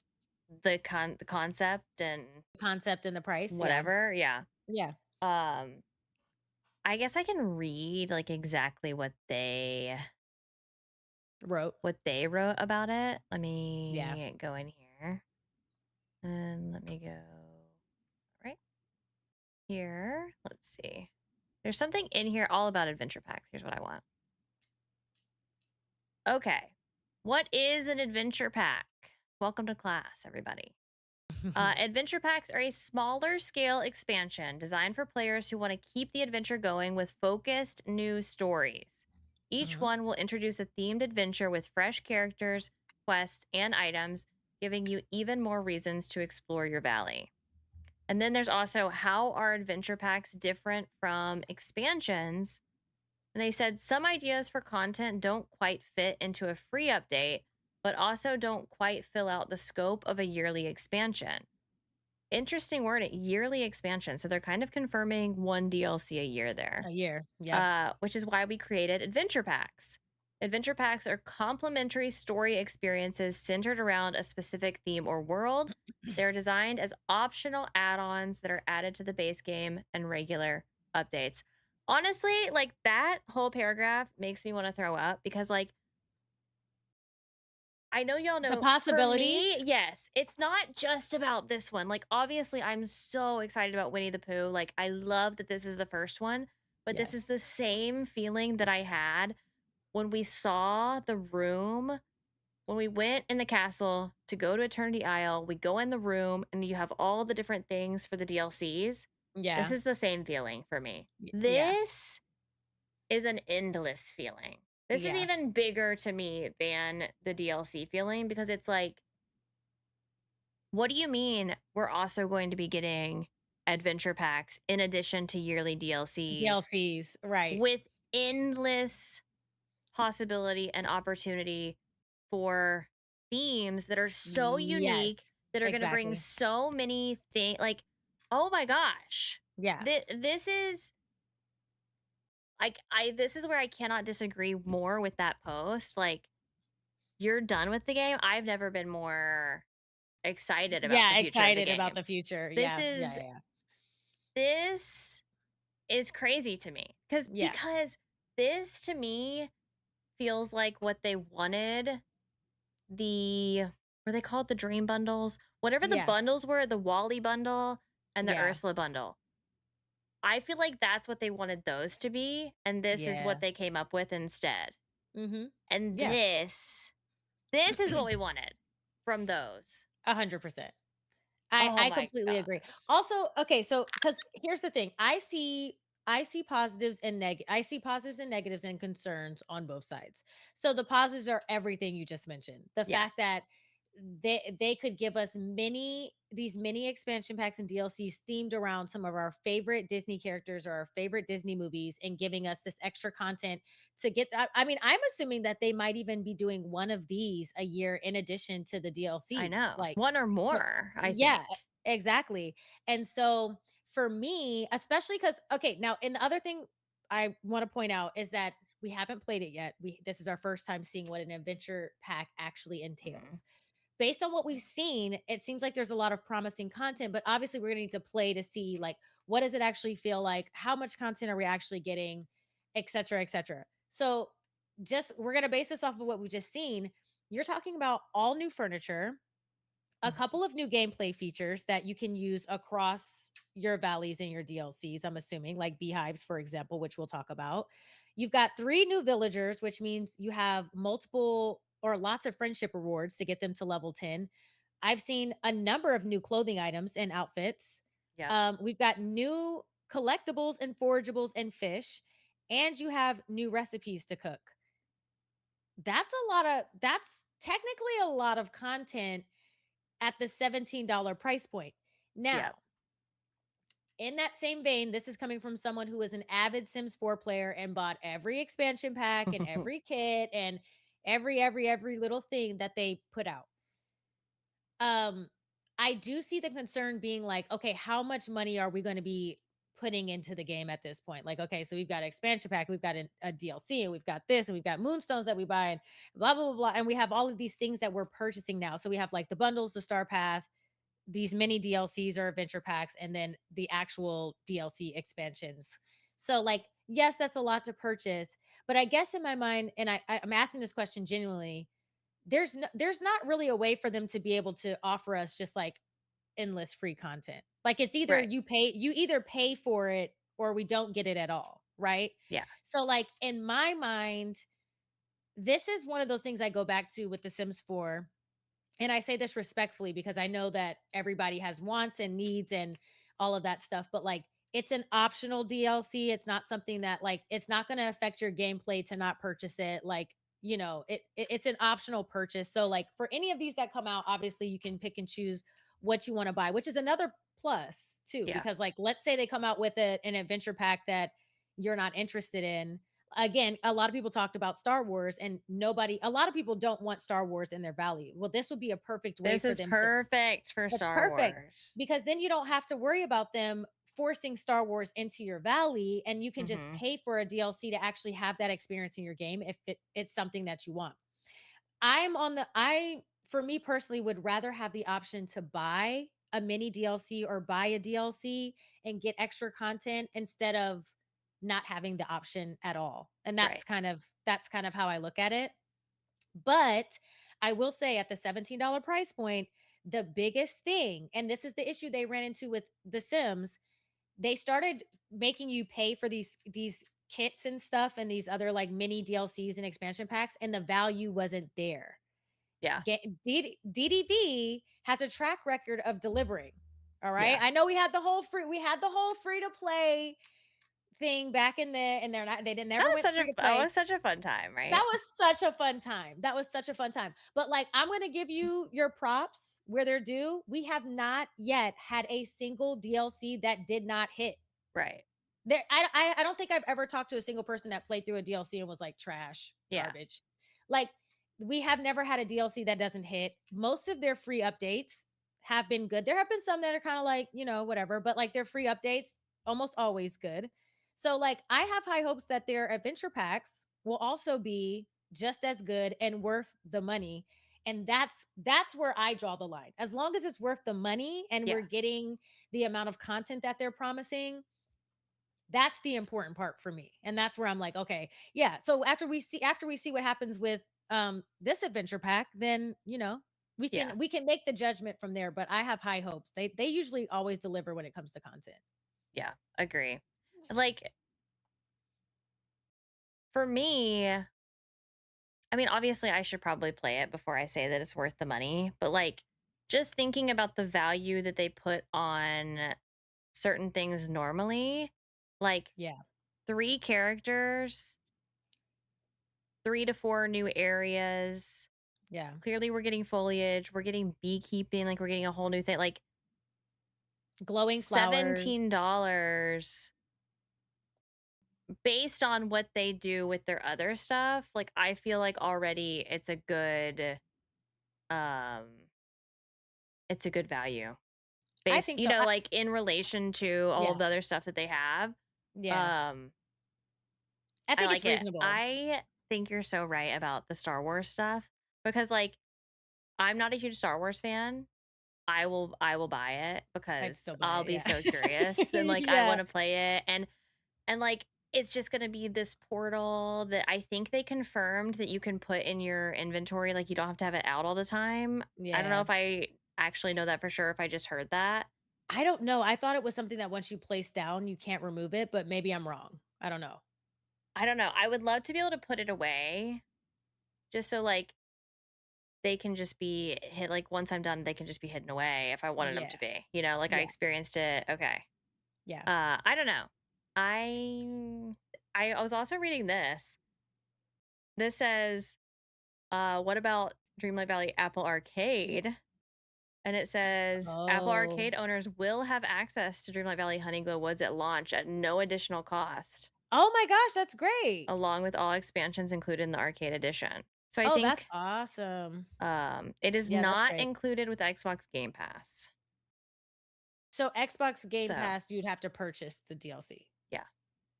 the concept and Concept and the price. Yeah. whatever? Yeah. Yeah. Um, I guess I can read, like, exactly Wrote. what they wrote about it. Let Yeah. me go in here, and let me go right here. Let's see. There's something in here all about adventure packs. Here's what I want. Okay. What is an adventure pack? Welcome to class, everybody. Adventure packs are a smaller scale expansion designed for players who want to keep the adventure going with focused new stories. Each Mhm. one will introduce a themed adventure with fresh characters, quests, and items, giving you even more reasons to explore your valley. And then there's also how are adventure packs different from expansions? And they said some ideas for content don't quite fit into a free update, but also don't quite fill out the scope of a yearly expansion. Interesting word, yearly expansion. So they're kind of confirming one DLC a year there, A year. Yeah. which is why we created adventure packs. Adventure packs are complementary story experiences centered around a specific theme or world. They're designed as optional add ons that are added to the base game and regular updates. Honestly, like that whole paragraph makes me want to throw up because, like, I know y'all The know for me, possibilities. yes, it's not just about this one. Like, obviously, I'm so excited about Winnie the Pooh. Like, I love that this is the first one, but this is Yes. the same feeling that I had when we saw the room, when we went in the castle to go to Eternity Isle. We go in the room and you have all the different things for the DLCs. This Yeah. is the same feeling for me. Yeah. This is an endless feeling. This is Yeah. even bigger to me than the DLC feeling because it's like, what do you mean we're also going to be getting adventure packs in addition to yearly DLCs DLCs. Right. with endless possibility and opportunity for themes that are so unique Yes. that are going to bring Exactly. so many things like, oh my gosh. Yeah. This is like this is where I cannot disagree more with that post. Like, you're done with the game. I've never been more excited about the Yeah. future of the Excited about game. the future. This Yeah. Yeah. is Yeah. this is crazy to me Yeah. because this to me feels like what they wanted the were they called the dream bundles? Whatever the Yeah. bundles were, the Wally bundle and the Yeah. Ursula bundle. I feel like that's what they wanted those to be, and this is Yeah. what they came up with instead. Mhm. And Yeah. this is what we wanted from those. 100%. Oh I my completely god. agree. Also, okay, so because here's the thing, I see positives and negatives and concerns on both sides. So the positives are everything you just mentioned. The Yeah, fact that they could give us many expansion packs and DLCs themed around some of our favorite Disney characters or our favorite Disney movies and giving us this extra content to get I mean, I'm assuming that they might even be doing one of these a year in addition to the I DLCs. know. Like One or so more, I yeah, think. exactly. And so for me, especially because okay, now and the other thing I want to point out is that we haven't played it yet. This is our first time seeing what an adventure pack actually Mhm. entails. Based on what we've seen, it seems like there's a lot of promising content, but obviously we're gonna need to play to see like what does it actually feel like, how much content are we actually getting, et cetera, et cetera. So just we're gonna base this off of what we've just seen. You're talking about all new furniture, a Mhm. couple of new gameplay features that you can use across your valleys and your DLCs, I'm assuming, like beehives, for example, which we'll talk about. You've got 3 new villagers, which means you have multiple or lots of friendship rewards to get them to level 10. I've seen a number of new clothing items and outfits. Yep. We've got new collectibles and forageables and fish, and you have new recipes to cook. That's technically a lot of content at the $17 price point. Now, Yep. in that same vein, this is coming from someone who is an avid Sims 4 player and bought every expansion pack and every kit and every little thing that they put out. Um, I do see the concern being like, okay, how much money are we going to be putting into the game at this point? Like, okay, so we've got an expansion pack, we've got a DLC, and we've got this, and we've got moonstones that we buy, and blah blah blah blah, and we have all of these things that we're purchasing now. So we have like the bundles, the star path, these mini DLCs or adventure packs, and then the actual DLC expansions. So, like, yes, that's a lot to purchase, but I guess in my mind, and I'm asking this question genuinely, there's not really a way for them to be able to offer us just like endless free content. Like it's either Right. you either pay for it or we don't get it at all, right? Yeah. So like in my mind, this is one of those things I go back to with The Sims 4, and I say this respectfully because I know that everybody has wants and needs and all of that stuff, but like it's an optional DLC. It's not something that like it's not going to affect your gameplay to not purchase it. Like, it's an optional purchase. So like for any of these that come out, obviously you can pick and choose what you want to buy, which is another plus too, Yeah. because like let's say they come out with an adventure pack that you're not interested in. Again, a lot of people talked about Star Wars and a lot of people don't want Star Wars in their valley. Well, this would be a perfect way This for is them to perfect for That's Star perfect Wars. because then you don't have to worry about them forcing Star Wars into your valley and you can just Mhm. pay for a DLC to actually have that experience in your game if it's something that you want. I for me personally would rather have the option to buy a mini DLC or buy a DLC and get extra content instead of not having the option at all. And Right. that's kind of how I look at it. But I will say at the $17 price point, the biggest thing, and this is the issue they ran into with The Sims, they started making you pay for these kits and stuff and these other like mini DLCs and expansion packs, and the value wasn't there. Yeah. DDV has a track record of delivering. All right. Yeah. I know we had the whole free to play thing back in there, and they didn't That never was went such free a to that play. was such a fun time, That right? was such a fun time. That was such a fun time. But like, I'm going to give you your props where they're due. We have not yet had a single DLC that did not hit. Right. I don't think I've ever talked to a single person that played through a DLC and was like trash, Yeah. garbage. Like we have never had a DLC that doesn't hit. Most of their free updates have been good. There have been some that are kind of like, whatever, but like their free updates almost always good. So like I have high hopes that their adventure packs will also be just as good and worth the money. And that's where I draw the line. As long as it's worth the money and we're Yeah. getting the amount of content that they're promising, that's the important part for me. And that's where I'm like, okay, yeah. So after we see what happens with this adventure pack, then we Yeah. can we can make the judgment from there. But I have high hopes. They usually always deliver when it comes to content. Yeah. Agree. Like for me, I mean, obviously I should probably play it before I say that it's worth the money, but like just thinking about the value that they put on certain things normally, like Yeah. 3 characters, 3 to 4 new areas. Yeah. Clearly we're getting foliage, we're getting beekeeping, like we're getting a whole new thing. Like Glowing flowers. $17 based on what they do with their other stuff, like I feel like already um it's a good value. I Based, think so. like in relation to all of Yeah. the other stuff that they have. Yeah. Um I I think it's like it. reasonable. I think you're so right about the Star Wars stuff because like I'm not a huge Star Wars fan. I will buy it I'd because still buy I'll it. be Yeah. so curious and like I Yeah. want to play it and like it's just going to be this portal that I think they confirmed that you can put in your inventory, like you don't have to have it out all the time. I don't know Yeah. if I actually know that for sure, if I just heard that. I don't know. I thought it was something that once you place down, you can't remove it, but maybe I'm wrong. I don't know. I don't know. I would love to be able to put it away just so like they can just be hit, like once I'm done they can just be hidden away if I wanted them Yeah. to be. Like I Yeah. experienced it. Okay. Yeah. I don't know. I I was also reading this. This says, what about Dreamlight Valley Apple Arcade? And it says Apple Oh. Arcade owners will have access to Dreamlight Valley Honeyglow Woods at launch at no additional cost, Oh my gosh, that's great. along with all expansions included in the arcade edition. So I Oh, that's think awesome. it is Yeah, that's not great. included with Xbox Game Pass. So Xbox Game So Pass, you'd have to purchase the DLC. yeah.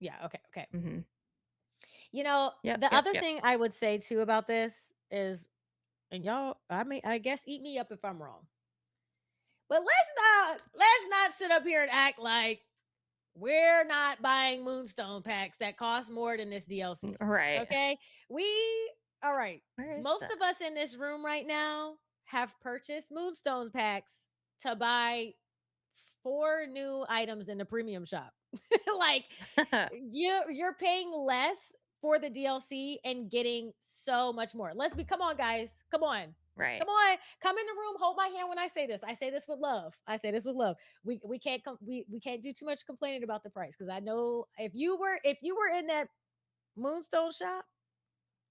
Yeah, okay, okay. Hmm. Yep. The Yep. other Yep. thing I would say too about this is, and y'all, I guess eat me up if I'm wrong. But let's not sit up here and act like we're not buying Moonstone packs that cost more than this DLC. Right. Okay? We all right. Where is Most that? of us in this room right now have purchased Moonstone packs to buy 4 new items in the premium shop. Like you're paying less for the DLC and getting so much more. Come on, guys. Come on. Right. Come on. Come in the room. Hold my hand when I say this. I say this with love. I say this with love. We can't we can't do too much complaining about the price because I know if you were in that Moonstone shop,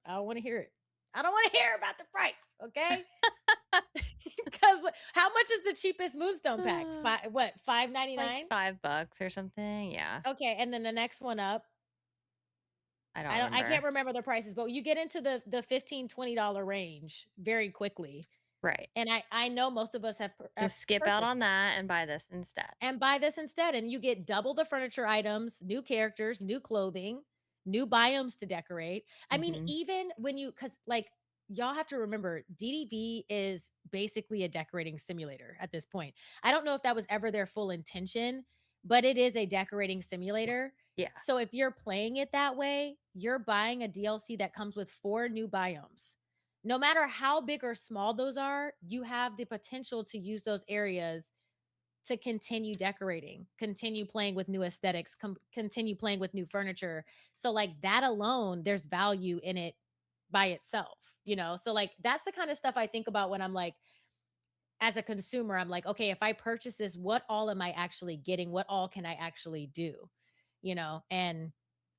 I don't want to hear it. I don't want to hear about the price. Okay. Because how much is the cheapest Moonstone pack? What, five ninety Like nine? $5 or something. Yeah. Okay, and then the next one up, I don't I can't remember. remember the prices, but you get into the 15 $20 range very quickly. Right. And I know most of us have Just skip out purchased on that that and buy this instead. and buy this instead, and you get double the furniture items, new characters, new clothing, new biomes to decorate. I mean, Hmm. even when you cuz like y'all have to remember DDV is basically a decorating simulator at this point. I don't know if that was ever their full intention, but it is a decorating simulator. Yeah. So if you're playing it that way, you're buying a DLC that comes with 4 new biomes. No matter how big or small those are, you have the potential to use those areas to continue decorating, continue playing with new aesthetics, continue playing with new furniture. So like that alone, there's value in it by itself. So like that's the kind of stuff I think about when I'm like as a consumer, I'm like, okay, if I purchase this, what all am I actually getting? What all can I actually do? And I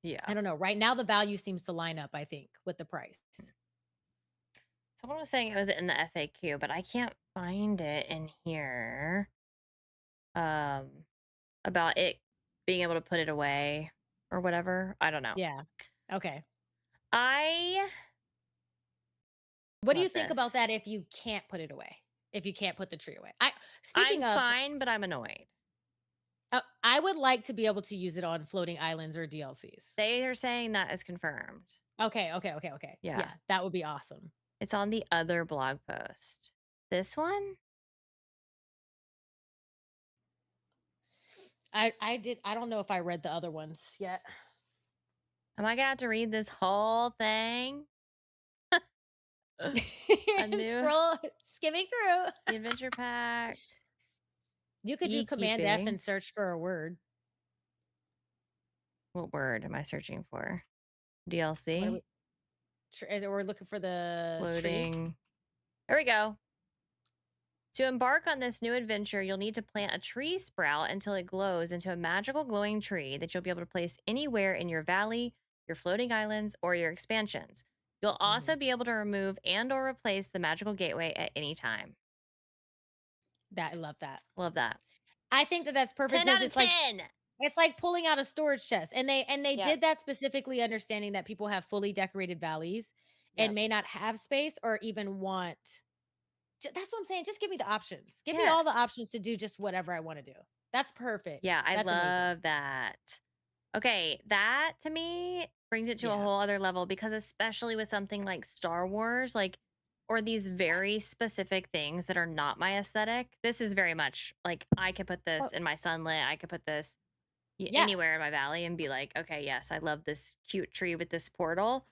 Yeah. don't know. Right now the value seems to line up, I think, with the price. Someone was saying it was in the FAQ, but I can't find it in here. About it being able to put it away or whatever. I don't know. Yeah. Okay. I What do you love think about that this. if you can't put it away? If you can't put the tree away? I I'm speaking of fine, but I'm annoyed. I would like to be able to use it on floating islands or DLCs. They are saying that is confirmed. Okay, okay, okay, okay. Yeah. Yeah, that would be awesome. It's on the other blog post. This one? I don't know if I read the other ones yet. Am I gonna have to read this whole thing? A new Skimming through. the adventure pack. You could do Command F Beekeeping. and search for a word. What word am I searching for? What DLC? is it we're looking for the tree? Floating. There we go. To embark on this new adventure, you'll need to plant a tree sprout until it glows into a magical glowing tree that you'll be able to place anywhere in your valley, your floating islands, or your expansions. You'll also be able to remove and or replace the magical gateway at any time. I love that. Love that. I think that's perfect 10 because out of it's like 10. it's like pulling out a storage chest. And they Yep. did that specifically understanding that people have fully decorated valleys and Yep. may not have space or even want. That's what I'm saying. Just give me the options. Give me all the Yes. options to do just whatever I want to do. That's perfect. Yeah, I That's amazing. love that. Okay, that to me brings it to a Yeah. whole other level because especially with something like Star Wars, like or these very specific things that are not my aesthetic. This is very much like I could put this in my sunlit. I could put this Yeah. anywhere in my valley and be like, okay, yes, I love this cute tree with this portal,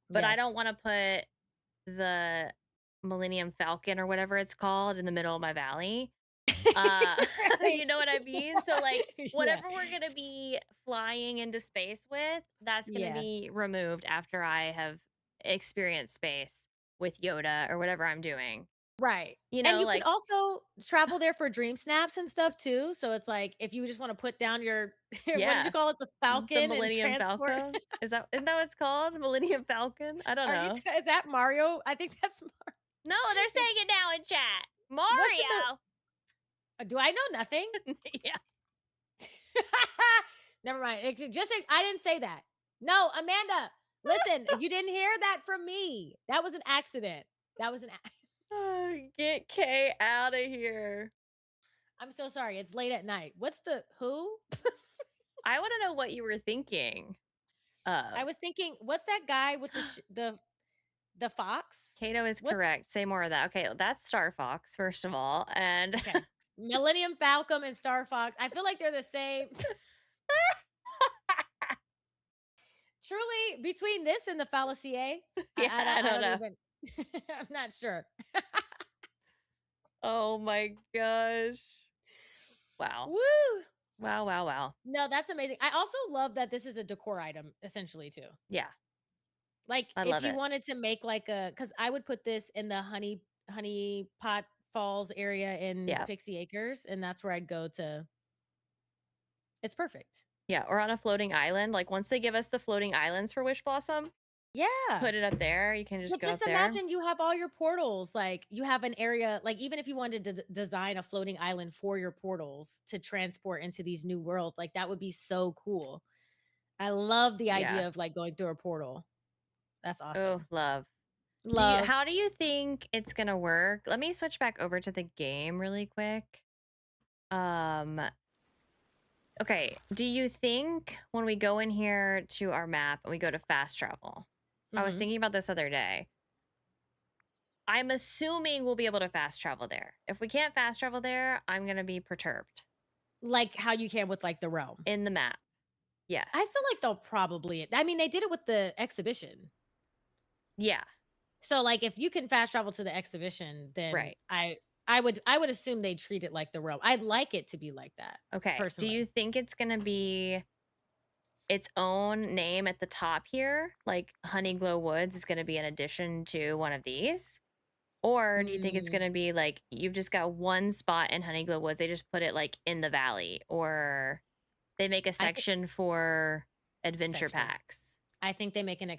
but I don't Yes. want to put the Millennium Falcon or whatever it's called in the middle of my valley. You know what I mean? So like Yeah. whatever we're gonna be flying into space with, that's gonna Yeah. be removed after I have experienced space with Yoda or whatever I'm doing. Right. You And know, you like could also travel there for dream snaps and stuff too. So it's like if you just want to put down your what did yeah, you call it? The the Falcon and Millennium transport. Falcon. Isn't that what it's called? Millennium Falcon? I don't know. Is that Mario? I think that's No, they're saying it now in chat. what's the Mario. Do I know nothing? Yeah. Never mind. I didn't say that. No, Amanda, listen, you didn't hear that from me. That was an accident. That was an Get Kay out of here. I'm so sorry. It's late at night. What's the who? I want to know what you were thinking I of. was thinking, what's that guy with the fox? Kato is What's correct. Say more of that. Okay, that's Star Fox, first of all. And okay? Millennium Falcon and Star Fox. I feel like they're the same. Truly, between this and the fallacier, yeah, I I don't don't know. even. I'm not sure. Oh my gosh. Wow. Woo! Wow, wow, wow. No, that's amazing. I also love that this is a decor item essentially too. Yeah, Like I if love you it. wanted to make like cuz I would put this in the honey pot falls area in Yeah. Pixie Acres and that's where I'd go to. It's perfect. Yeah, or on a floating island. Like once they give us the floating islands for Wish Blossom, Yeah. put it up there. You can just But go just up there. imagine you have all your portals. Like you have an area, like even if you wanted to design a floating island for your portals to transport into these new worlds, like that would be so cool. I love the Yeah. idea of like going through a portal. That's Oh, awesome. love. Love. How do you think it's gonna work? Let me switch back over to the game really quick. Um, okay. Do you think when we go in here to our map and we go to fast travel? I was Mhm. thinking about this other day. I'm assuming we'll be able to fast travel there. If we can't fast travel there, I'm gonna be perturbed Like how you can with like the realm. in the map. I feel Yes. like they'll probably I mean, they did it with the exhibition. Yeah. So, like, if you can fast travel to the exhibition, then Right. I would assume they treat it like the realm. I'd like it to be like that, Okay. Do you personally. think it's gonna be its own name at the top here? Like Honeyglow Woods is gonna be an addition to one of these? Or do you think it's Mm, gonna be like you've just got one spot in Honeyglow Woods, they just put it like in the valley, or they make a I think section for adventure section. packs? I think they make a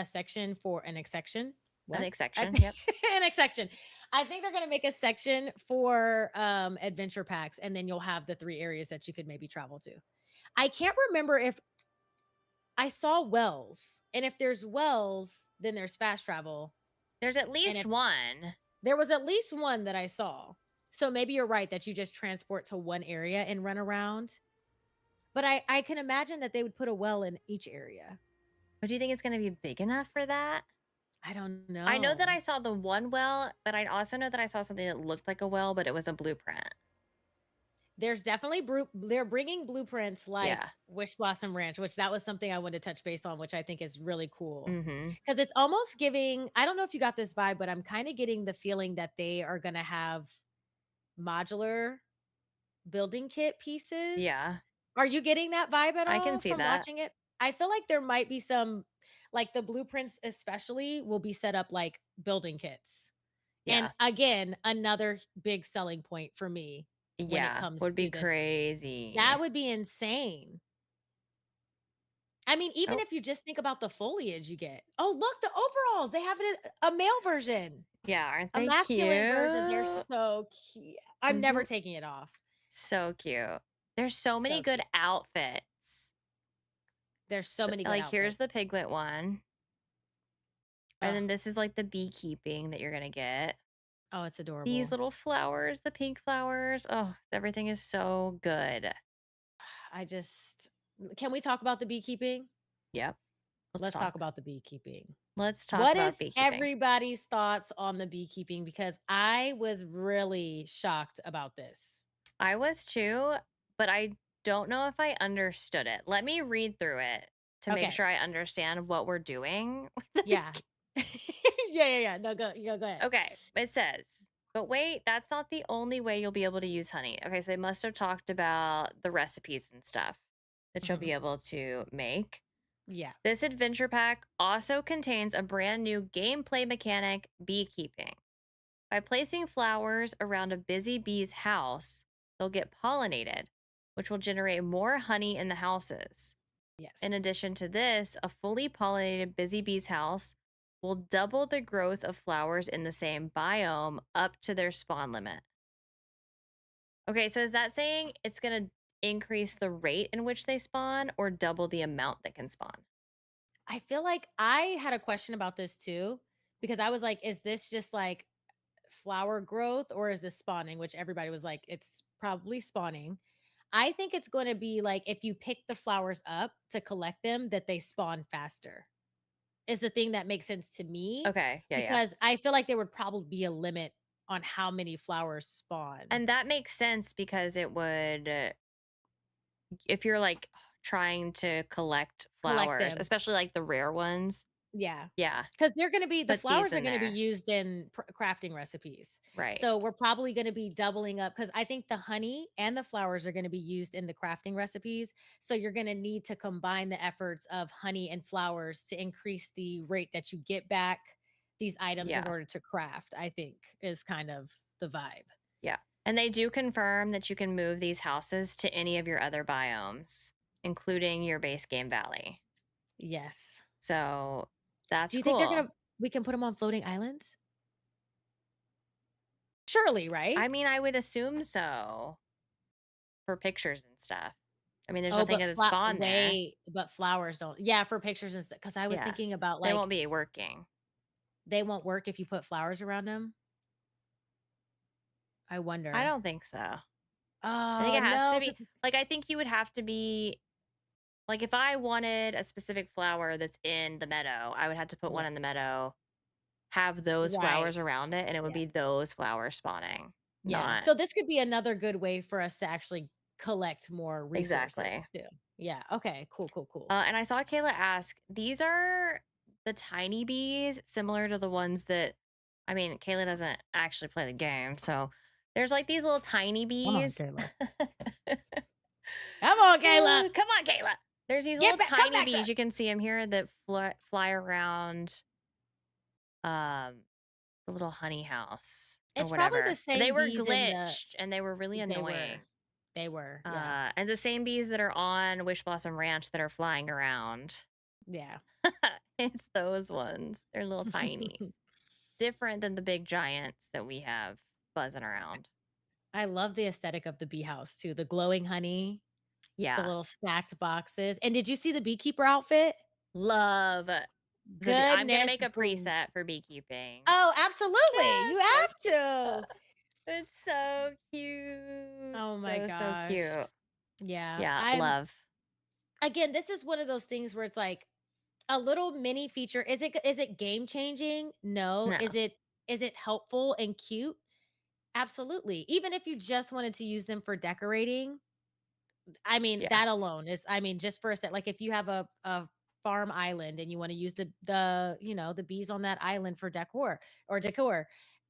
section for an exception. An What? I section, think yep. an exception. I think they're gonna make a section for adventure packs, and then you'll have the 3 areas that you could maybe travel to. I can't remember if I saw wells, and if there's wells, then there's fast travel, There's at and least if one. there was at least one that I saw. So maybe you're right that you just transport to one area and run around. But I can imagine that they would put a well in each area. But do you think it's gonna be big enough for that? I don't I know that know. I saw the one well, but I also know that I saw something that looked like a well, but it was a blueprint. There's definitely they're bringing blueprints like Yeah. Wish Blossom Ranch, which that was something I wanted to touch base on, which I think is really cool. Mm-hmm. Because it's almost giving, I don't know if you got this vibe, but I'm kind of getting the feeling that they are going to have modular building kit pieces. Yeah. Are you getting that vibe at I can all see from that. watching it? I feel like there might be some like the blueprints especially will be set up like building kits. And Yeah. again, another big selling point for me when it Yeah. comes Would be to this. crazy. That would be insane. I mean, even Oh, if you just think about the foliage you get. Oh, look, the overalls. They have it a male version, yeah. Aren't a they masculine version. They're cute? so cute. I'm Mm-hmm. never taking it off. So cute. There's so many So good cute. outfits. There's so many good Like here's outfits. the piglet one. And Oh, then this is like the beekeeping that you're gonna get. oh, it's These adorable. little flowers, the pink flowers. Oh, everything is so good. I just can we talk about the beekeeping? Yep. Let's Let's talk talk. about the beekeeping. Let's talk What is about beekeeping. everybody's thoughts on the beekeeping? Because I was really shocked about this. I was too, but I don't know if I understood it. Let me read through it to make Okay. sure I understand what we're doing with the Yeah. Yeah. No, go ahead. Okay, it says, but wait, that's not the only way you'll be able to use honey. Okay, so they must have talked about the recipes and stuff that you'll Mhm. be able to make. Yeah. This adventure pack also contains a brand new gameplay mechanic, beekeeping. By placing flowers around a busy bee's house, they'll get pollinated, which will generate more honey in the houses. In Yes. addition to this, a fully pollinated busy bee's house will double the growth of flowers in the same biome up to their spawn limit. Okay, so is that saying it's gonna increase the rate in which they spawn or double the amount that can spawn? I feel like I had a question about this too, because I was like, is this just like flower growth or is this spawning? Which everybody was like, it's probably spawning. I think it's going to be like if you pick the flowers up to collect them, that they spawn faster, is the thing that makes sense to me Okay, yeah, yeah. because I feel like there would probably be a limit on how many flowers spawn. And that makes sense because it would, if you're like trying to collect Collect flowers, them. especially like the rare ones, Yeah. yeah, Because 'Cause they're gonna be the put these flowers are in gonna be there. used in crafting recipes. Right. So, we're probably gonna be doubling up because I think the honey and the flowers are gonna be used in the crafting recipes, so you're gonna need to combine the efforts of honey and flowers to increase the rate that you get back these items in Yeah, order to craft, I think, is kind of the vibe. yeah. And they do confirm that you can move these houses to any of your other biomes, including your base game valley. Yes. So Do that's you think they're cool. gonna we can put them on floating islands? Surely, I right? mean, I would assume so for pictures and stuff. I mean, there's Oh, nothing but gonna spawn there. flowers don't. Yeah, for pictures and stuff. Because I was Yeah. thinking about, They like, won't be working. they won't work if you put flowers around them. I I wonder. don't think so. I think Oh, it has to no, be 'cause like, I think you would have to be like, if I wanted a specific flower that's in the meadow, I would have to put one yeah, in the meadow, have those right. flowers around it, and it would Yeah, be those flowers spawning, yeah. not So this could be another good way for us to actually collect more resources exactly. too. Yeah, okay, cool, cool, cool. And I saw Kayla ask, these are the tiny bees similar to the ones that, I mean, Kayla doesn't actually play the game. So there's like these little tiny Come on, bees. Kayla. Come on, Kayla. Come on, Kayla. There's these Get little back come tiny back to bees. You can see them here that fly around um, the little honey house or It's probably the whatever. They same were bees in the glitched and they were really they were. annoying. They were, yeah. And the same bees that are on Wish Blossom Ranch that are flying around. Yeah. It's those ones. They're little tinies. Different than the big giants that we have buzzing around. I love the aesthetic of the bee house too, the glowing honey, the Yeah. little stacked boxes, and did you see the beekeeper outfit? Love I'm gonna Goodness make a gr preset for beekeeping. Oh, absolutely, Ah, you it's so have cute. to. It's so cute. Oh my So gosh. cute. Yeah, Yeah, I'm love. again, this is one of those things where it's like a little mini feature. Is it game changing? No. No. Is it helpful and cute? Absolutely. Even if you just wanted to use them for decorating, I mean, Yeah. that alone is I mean, just for a set like, if you have a farm island and you wanna use the bees on that island for decor,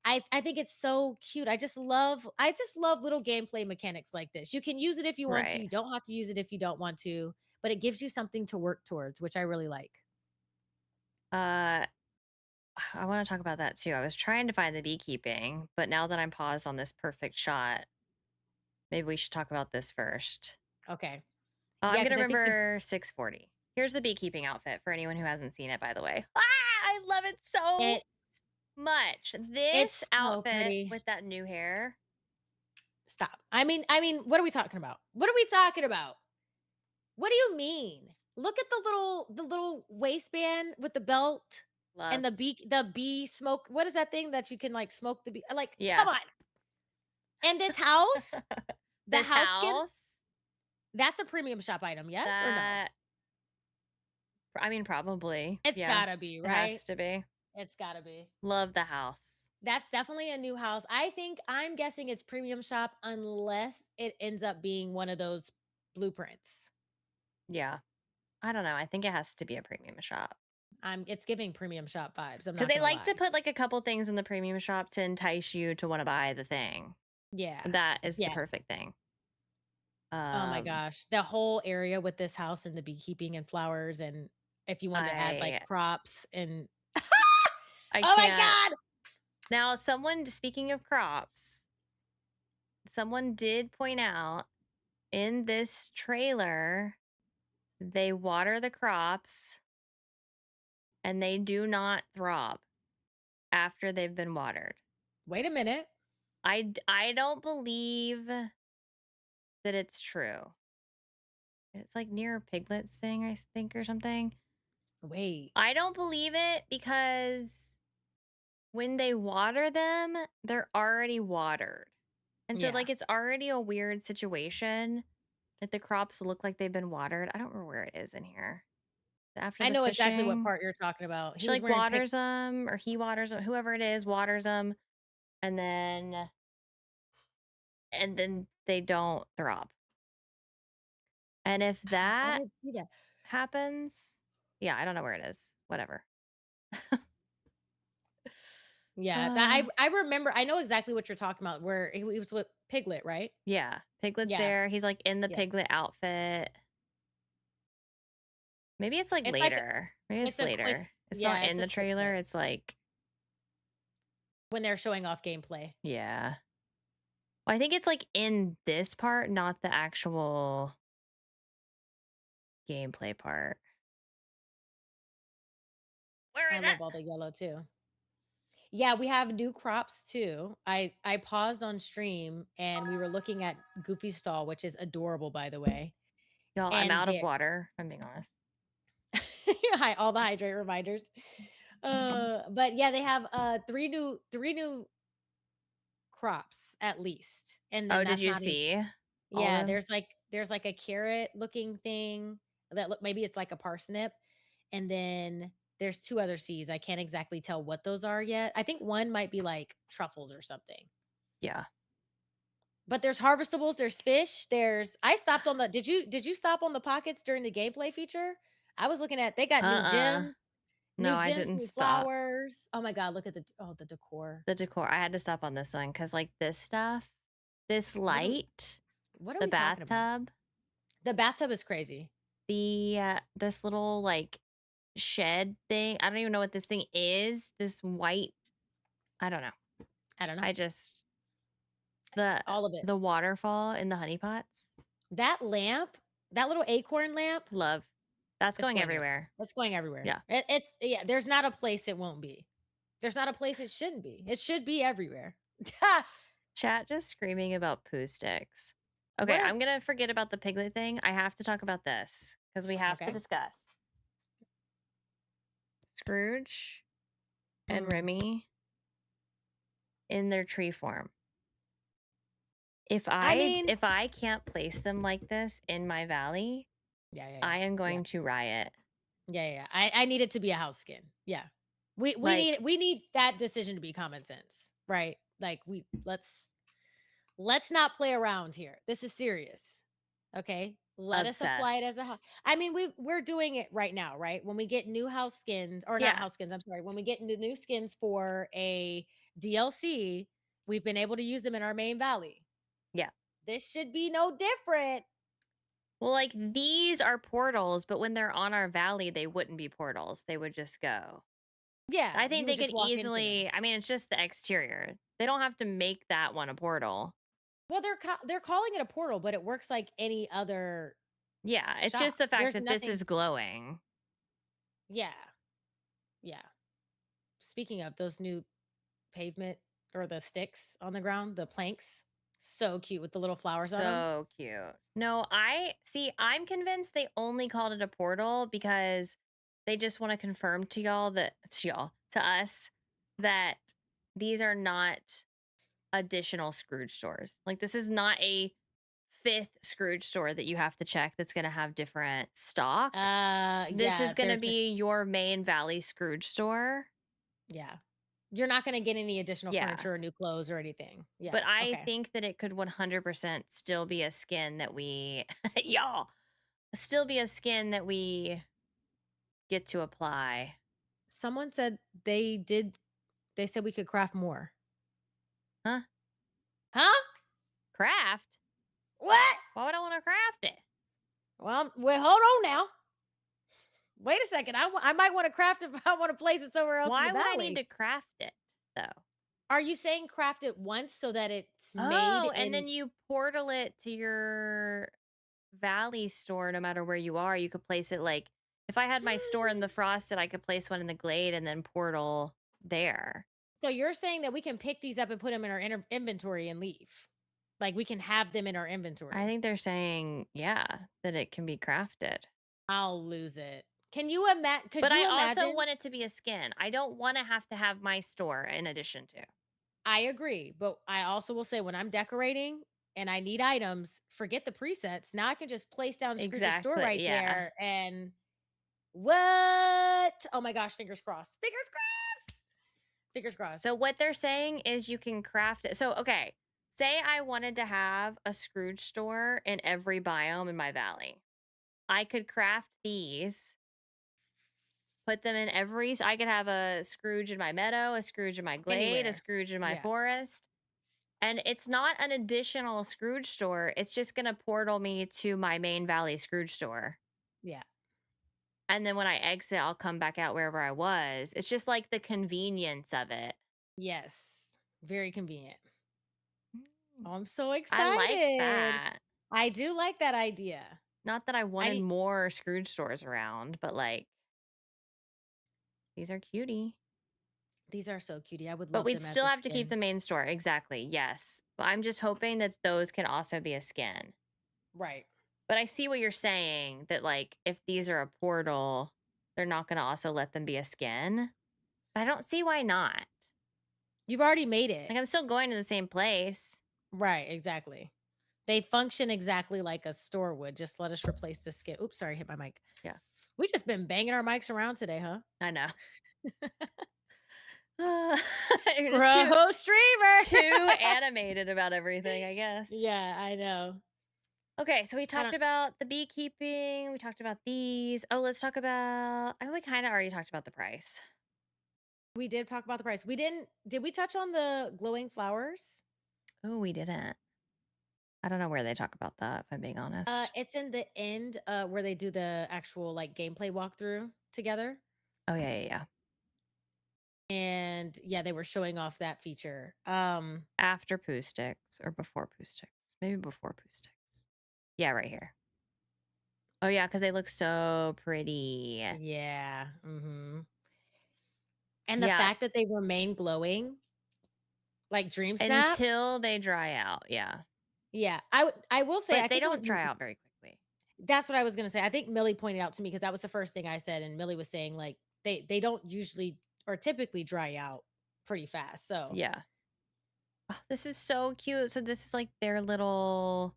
I think it's so cute. I just love little gameplay mechanics like this. You can use it if you want to, Right. you don't have to use it if you don't want to, but it gives you something to work towards, which I really like. Uh I want to talk about that too. I was trying to find the beekeeping, but now that I'm paused on this perfect shot, maybe we should talk about this first. Okay. I'm Yeah, gonna because I think remember 640. Here's the beekeeping outfit for anyone who hasn't seen it, by the way. I love it so it's much. This it's so outfit pretty. with that new hair, Stop. I mean, what are we talking about? What are we talking about? What do you mean? Look at the little waistband with the belt and love. the bee smoke. What is that thing that you can like smoke the bee? Like, come Yeah. on. And this house, the This house skin, house, that's a premium shop item, yes or no? that, I mean, probably. It's Yeah, gotta be, it right? has to be. It's gotta be. Love the house. That's definitely a new house. I'm guessing it's premium shop unless it ends up being one of those blueprints. Yeah. I don't know. I think it has to be a premium shop. It's giving premium shop vibes. I'm Because not they gonna like to lie. put like a couple things in the premium shop to entice you to want to buy the thing. Yeah. That is the Yeah. perfect thing. Oh my Um, gosh. The whole area with this house and the beekeeping and flowers, and if you wanted to add, like, I crops and I Oh my can't. god! Now, someone speaking of crops, someone did point out in this trailer they water the crops and they do not throb after they've been watered. Wait a minute. I don't believe that it's true. It's like near a piglet's thing, I think, or something. Wait. I don't believe it because when they water them, they're already watered. And so, Yeah. like, it's already a weird situation that the crops look like they've been watered. I don't remember where it is in here. After I the know exactly what fishing, part you're talking about. He she was like wearing waters them, or he waters them, whoever it is waters them, and then they don't throb. And if I that didn't see that. happens, yeah, I don't know where it is. Whatever. Yeah, that Uh, I remember. I know exactly what you're talking about. Where he was with Piglet, right? yeah, Piglet's Yeah, there. He's like in the yeah. piglet outfit. Maybe it's like It's like later. Maybe it's it's a quick. later. It's not Yeah, in it's a the quick trailer. clip It's like, when they're showing off gameplay. yeah. Well, I think it's like in this part, not the actual gameplay part. Where I is it? love all the yellow too. Yeah, we have new crops too. I paused on stream and we were looking at Goofy's stall, which is adorable, by the way. Y'all, I'm And out of there, water. I'm being honest. hi, all the hydrate reminders. But yeah, they have three new crops at least, and then Oh, did that's you not even. see all Yeah, them? there's like a carrot looking thing that look maybe it's like a parsnip, and then there's two other seeds. I can't exactly tell what those are yet. I think one might be like truffles or something. Yeah. But there's harvestables, there's fish, there's I stopped on the did you stop on the pockets during the gameplay feature? I was looking at they got Uh-uh. No, I didn't new stop. flowers. Oh my god, look at the decor. The decor. I had to stop on this one because, like, this stuff, this What are we light, what are the we talking about? bathtub, The bathtub is crazy. this little like shed thing. I don't even know what this thing is. This white. I don't know. I don't know. I just the All of it. the waterfall in the honey pots. That lamp, that little acorn lamp, Love. That's it's going going everywhere. everywhere. It's going everywhere. Yeah. It's yeah, there's not a place it won't be. There's not a place it shouldn't be. It should be everywhere. Chat just screaming about poo sticks. Okay, What are I'm gonna forget about the piglet thing. I have to talk about this because we have to okay. discuss Scrooge and Mm. Remy in their tree form. If I I mean, if I can't place them like this in my valley, yeah. I am Yeah. going to riot. Yeah. I need it to be a house skin. Yeah. Like, We need that decision to be common sense, right? Like let's not play around here. This is serious. Okay? Let us apply it as a obsessed. I mean, we're doing it right now, right? When we get new house skins or not Yeah, house skins, I'm sorry. When we get into new skins for a DLC, we've been able to use them in our main valley. yeah. This should be no different. Well, like these are portals, but when they're on our valley, they wouldn't be portals. They would just go. Yeah, I you think would they just could walk into them. easily, I mean, it's just the exterior. They don't have to make that one a portal. Well, they're calling it a portal, but it works like any other Yeah, it's shop. just the fact There's that this nothing. is glowing. Yeah, yeah. Speaking of those new pavement or the sticks on the ground, the planks, so cute with the little flowers on them. So cute. No, I see. I'm convinced they only called it a portal because they just want to confirm to y'all that to us that these are not additional Scrooge stores. Like this is not a fifth Scrooge store that you have to check that's going to have different stock. This is Yeah, going they're to be just your main Valley Scrooge store. yeah. You're not gonna get any additional Yeah. furniture or new clothes or anything. Yeah. But I Okay. think that it could 100% still be a skin that we, y'all, still be a skin that we get to apply. Someone said they said we could craft more. Huh? Huh? Craft? What? Why would I want to craft it? Well, hold on now. Wait a second. I might want to craft it if I want to place it somewhere else in Why the would I valley. need to craft it though? Are you saying craft it once so that it's made Oh, and in then you portal it to your Valley store no matter where you are. You could place it like if I had my store in the Frosted, I could place one in the Glade and then portal there. So you're saying that we can pick these up and put them in our inventory and leave? Like, we can have them in our I inventory. think they're saying, yeah, that it can be crafted. I'll lose it. Could But I you also imagine? want it to be a skin. I don't want to have my store in addition to. I agree, but I also will say when I'm decorating and I need items, forget the presets. Now I can just place down Scrooge's store Exactly. right Yeah. there and what? Oh my gosh, fingers crossed. Fingers crossed. Fingers crossed. So what they're saying is you can craft it. So okay, say I wanted to have a Scrooge store in every biome in my valley. I could craft these, put them in every I could have a Scrooge in my meadow, a Scrooge in my glade, a Anywhere. Scrooge in my Yeah. forest. And it's not an additional Scrooge store. It's just going to portal me to my main valley Scrooge store. Yeah. And then when I exit, I'll come back out wherever I was. It's just like the convenience of it. Yes. Very convenient. Mm. Oh, I'm so I like excited. that. I do like that idea. Not that I I wanted need more Scrooge stores around, but like these are cutie. these are so cutie. I would But love we'd them as still a have to keep skin. the main store. Exactly. Yes. But I'm just hoping that those can also be a skin. Right. But I see what you're saying that like if these are a portal, they're not going to also let them be a skin. But I don't see why not. You've already made it. Like I'm still going to the same place. Right, exactly. They function exactly like a store would. Just let us replace the skin. Oops, sorry, hit my mic. Yeah. We just been banging our mics around today, huh? I know. You're just Pro streamer. too animated about everything, I guess. Yeah, I know. Okay, so we I talked don't about the beekeeping. We talked about these. Oh, let's talk about. I mean, we kind of already talked about the price. we did talk about the price. We did we touch on the glowing flowers? Oh, we didn't. I don't know where they talk about that, if I'm being honest. It's in the end where they do the actual like gameplay walkthrough together. Oh, yeah, yeah, yeah. And yeah, they were showing off that feature. After poo sticks or before poo sticks. Maybe before poo sticks. Yeah, right here. Oh, yeah, because they look so pretty. Yeah. Mhm. And the Yeah, fact that they remain glowing like dream snaps. until they dry out. Yeah. Yeah. I will say I But they think it don't was dry out very quickly. that's what I was gonna say. I think Millie pointed out to me because that was the first thing I said, and Millie was saying like they don't usually or typically dry out pretty fast. So Yeah. Oh, this is so cute. So this is like their little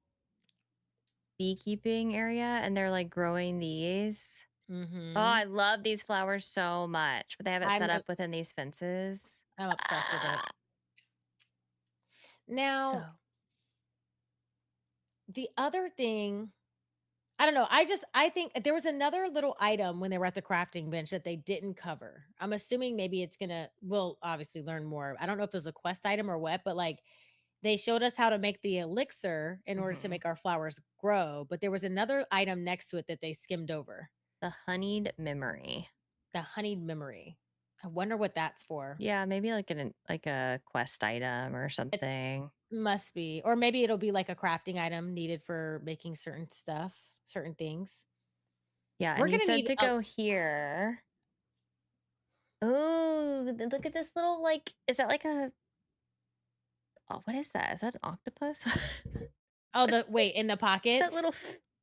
beekeeping area and they're like growing these. Oh, mhm. I love these flowers so much, but they have it I'm set a up within these fences. I'm obsessed with it. Ah, Now, so the other thing, I don't know. I think there was another little item when they were at the crafting bench that they didn't cover. I'm assuming maybe it's gonna we'll obviously learn more. I don't know if it was a quest item or what, but like they showed us how to make the elixir in order to mhm. make our flowers grow. But there was another item next to it that they skimmed over. The honeyed memory. The honeyed memory. I wonder what that's for. Yeah, maybe like a quest item or It something. must be. Or maybe it'll be like a crafting item needed for making certain stuff, certain things. Yeah, We're and you gonna said need to a go here. Oh, look at this little like is that like a oh, what is that? Is that an octopus? oh, the wait, in the That pockets? little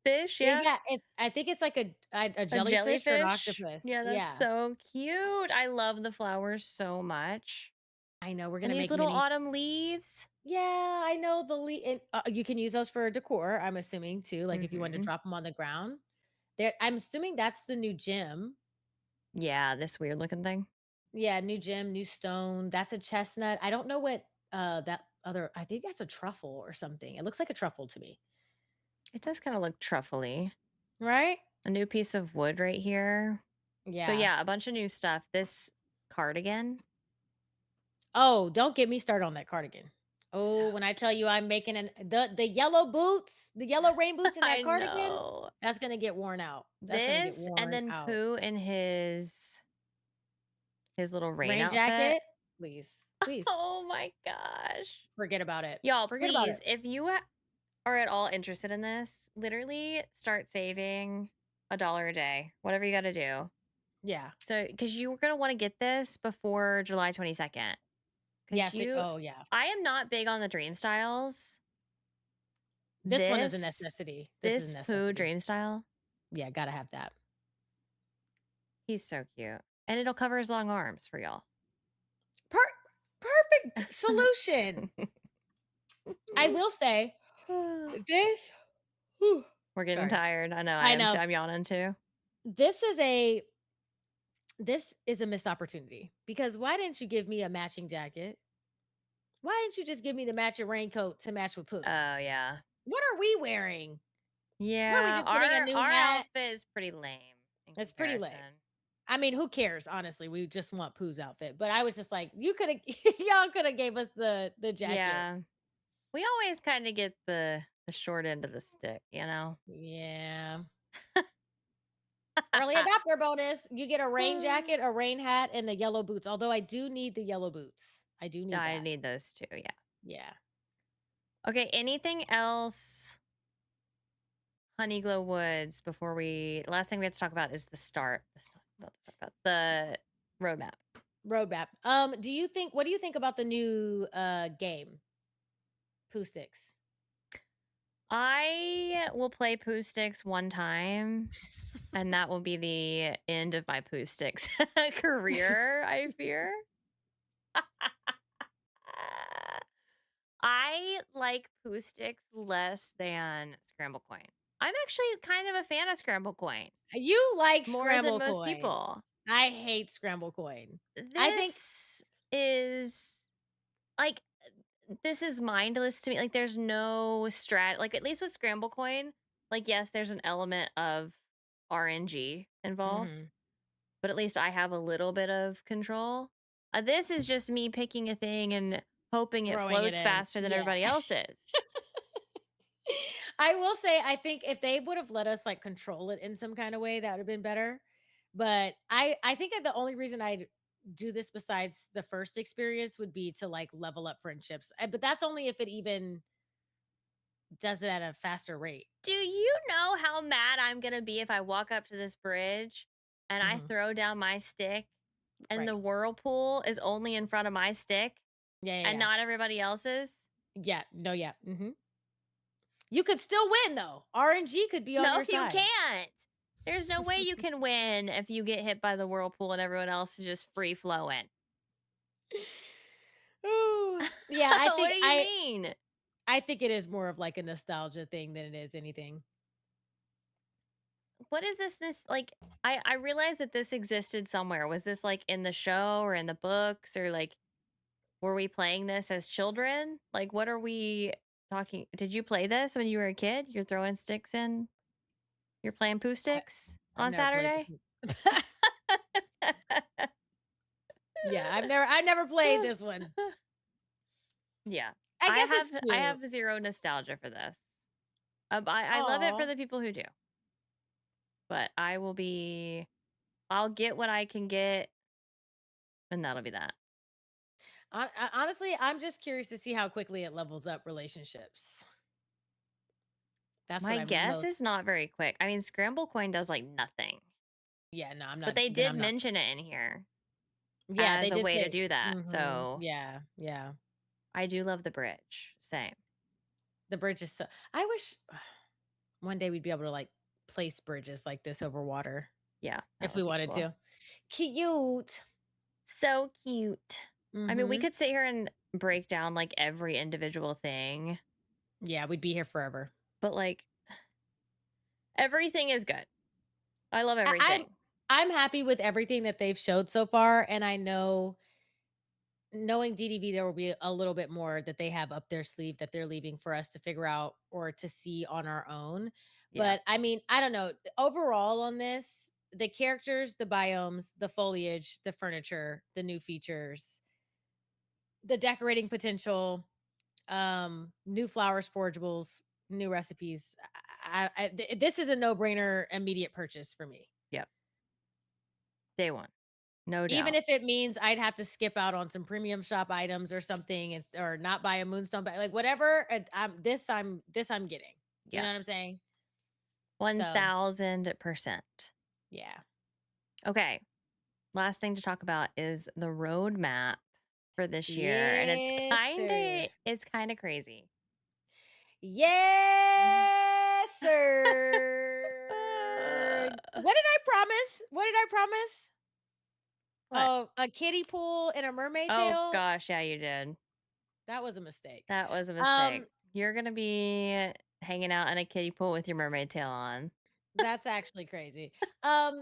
fish, yeah. Yeah, it's I think it's like a A jellyfish or an jellyfish. octopus. Yeah, that's Yeah. so cute. I love the flowers so much. I know we're And gonna these make little minis. autumn leaves. Yeah, I know and, you can use those for decor, I'm assuming too, like if you wanted to Mhm. drop them on the ground. There I'm assuming that's the new gym. Yeah, this weird looking thing. Yeah, new gym, new stone. That's a chestnut. I don't know what that other I think that's a truffle or something. It looks like a truffle to me. It does kind of look truffly. Right? A new piece of wood right here. So Yeah. yeah, a bunch of new stuff. This cardigan, Oh, don't get me started on that cardigan. so Oh, when I tell you I'm cute. making the yellow boots, the yellow rain boots in I that cardigan, know. that's gonna get worn out. That's gonna get This and worn then out. Pooh in his little rain Rain outfit. jacket, please, please Oh my gosh. forget about it. Y'all, Forget about please, it. if you are at all interested in this, literally start saving $1 a day, whatever you got to do. Yeah. So, because you were going to want to get this before July 22nd. Because Yes. Oh yeah. I am not big on the dream styles. This one is a This necessity. This is a this Pooh necessity. Dream Style, Yeah, gotta have that. he's so cute. And it'll cover his long arms for y'all. Perfect solution. I will say this. Whew, We're getting sorry. tired. I know I I am too. know. I'm yawning too. This is a missed opportunity because why didn't you give me a matching jacket? Why didn't you just give me the matching raincoat to match with Pooh? Oh yeah. What are we wearing? What are we Yeah. just getting a Our new our hat? outfit is pretty lame in It's pretty lame. comparison. I mean, who cares? Honestly, we just want Pooh's outfit. But I was just like, you could have, y'all could have gave us the jacket. Yeah. We always kind of get the short end of the stick, you know? Yeah. Early adopter bonus. You get a rain jacket, a rain hat, and the yellow boots. Although I do need the yellow boots. I do need I that. need those too, yeah. Yeah. Okay, anything else? Honeyglow Woods before the last thing we have to talk about is the start. Let's talk about the roadmap. Roadmap. What do you think about the new game? Pooh Sticks. I will play Pooh Sticks one time, and that will be the end of my Pooh Sticks career, I fear. I like Pooh Sticks less than Scramble Coin. I'm actually kind of a fan of Scramble Coin You like more than Scramble most Coin. people. I hate Scramble Coin. I think This is like this is mindless to me. Like there's no strat. Like at least with Scramble Coin, like yes, there's an element of RNG involved, Mhm. but at least I have a little bit of control. This is just me picking a thing and hoping it Throwing it floats in. faster than Yeah. everybody else's. I will say, I think if they would have let us like control it in some kind of way, that would have been better. But I think that the only reason I'd do this besides the first experience would be to like level up friendships. But that's only if it even does it at a faster rate. Do you know how mad I'm gonna be if I walk up to this bridge and I Mhm. throw down my stick and Right. the whirlpool is only in front of my stick Yeah, yeah, and yeah. not everybody else's? Yeah, no, yeah. You could still win though. RNG could be on No, your you side. can't. There's no way you can win if you get hit by the whirlpool and everyone else is just free flowing. Ooh. Yeah, What do you mean? I think it is more of like a nostalgia thing than it is anything. What is this like I realized that this existed somewhere. Was this like in the show or in the books or like were we playing this as children? Like what are we talking? Did you play this when you were a kid? You're throwing sticks in? You're playing poo I, sticks I've on never played Saturday? this. Yeah, I never played this one. Yeah. I guess it's I cute. have zero nostalgia for this. I love it for Aw. the people who do. But I'll get what I can get and that'll be that. Honestly, I'm just curious to see how quickly it levels up relationships. That's what My I'm guess is most. not very quick. I mean, Scramble Coin does like nothing, Yeah, no, I'm but not. they Then did I'm not. mention it in here Yeah, as they a did way to say. do that. So Yeah, yeah. I do love the bridge. Same. The bridge is so. I wish one day we'd be able to like place bridges like this over water Yeah, that if we would be wanted cool. to. Cute. So cute. I mean, we Mm-hmm. could sit here and break down like every individual thing, Yeah, we'd be here forever. but like everything is good. I love I, I'm everything. I'm happy with everything that they've showed so far, and I know knowing DDV, there will be a little bit more that they have up their sleeve that they're leaving for us to figure out or to see on our own. Yeah. But I mean, I don't know. Overall, on this, the characters, the biomes, the foliage, the furniture, the new features, the decorating potential, new flowers, forageables, new recipes. This is a no-brainer immediate purchase for me. Yep. Day one. No Even doubt. if it means I'd have to skip out on some premium shop items or something, or not buy a moonstone bag, like whatever. I'm getting. You know Yeah. what I'm saying? So 1000%. yeah, Okay. Last thing to talk about is the roadmap for this year. And yes, sir. it's kind of crazy. Yes, sir. What did I promise? What did I promise? What? Oh, a kiddie pool and a mermaid Oh tail? gosh, yeah, you did. That was a mistake. That was a mistake. Um, You're gonna be hanging out in a kiddie pool with your mermaid tail on. that's actually crazy. Um,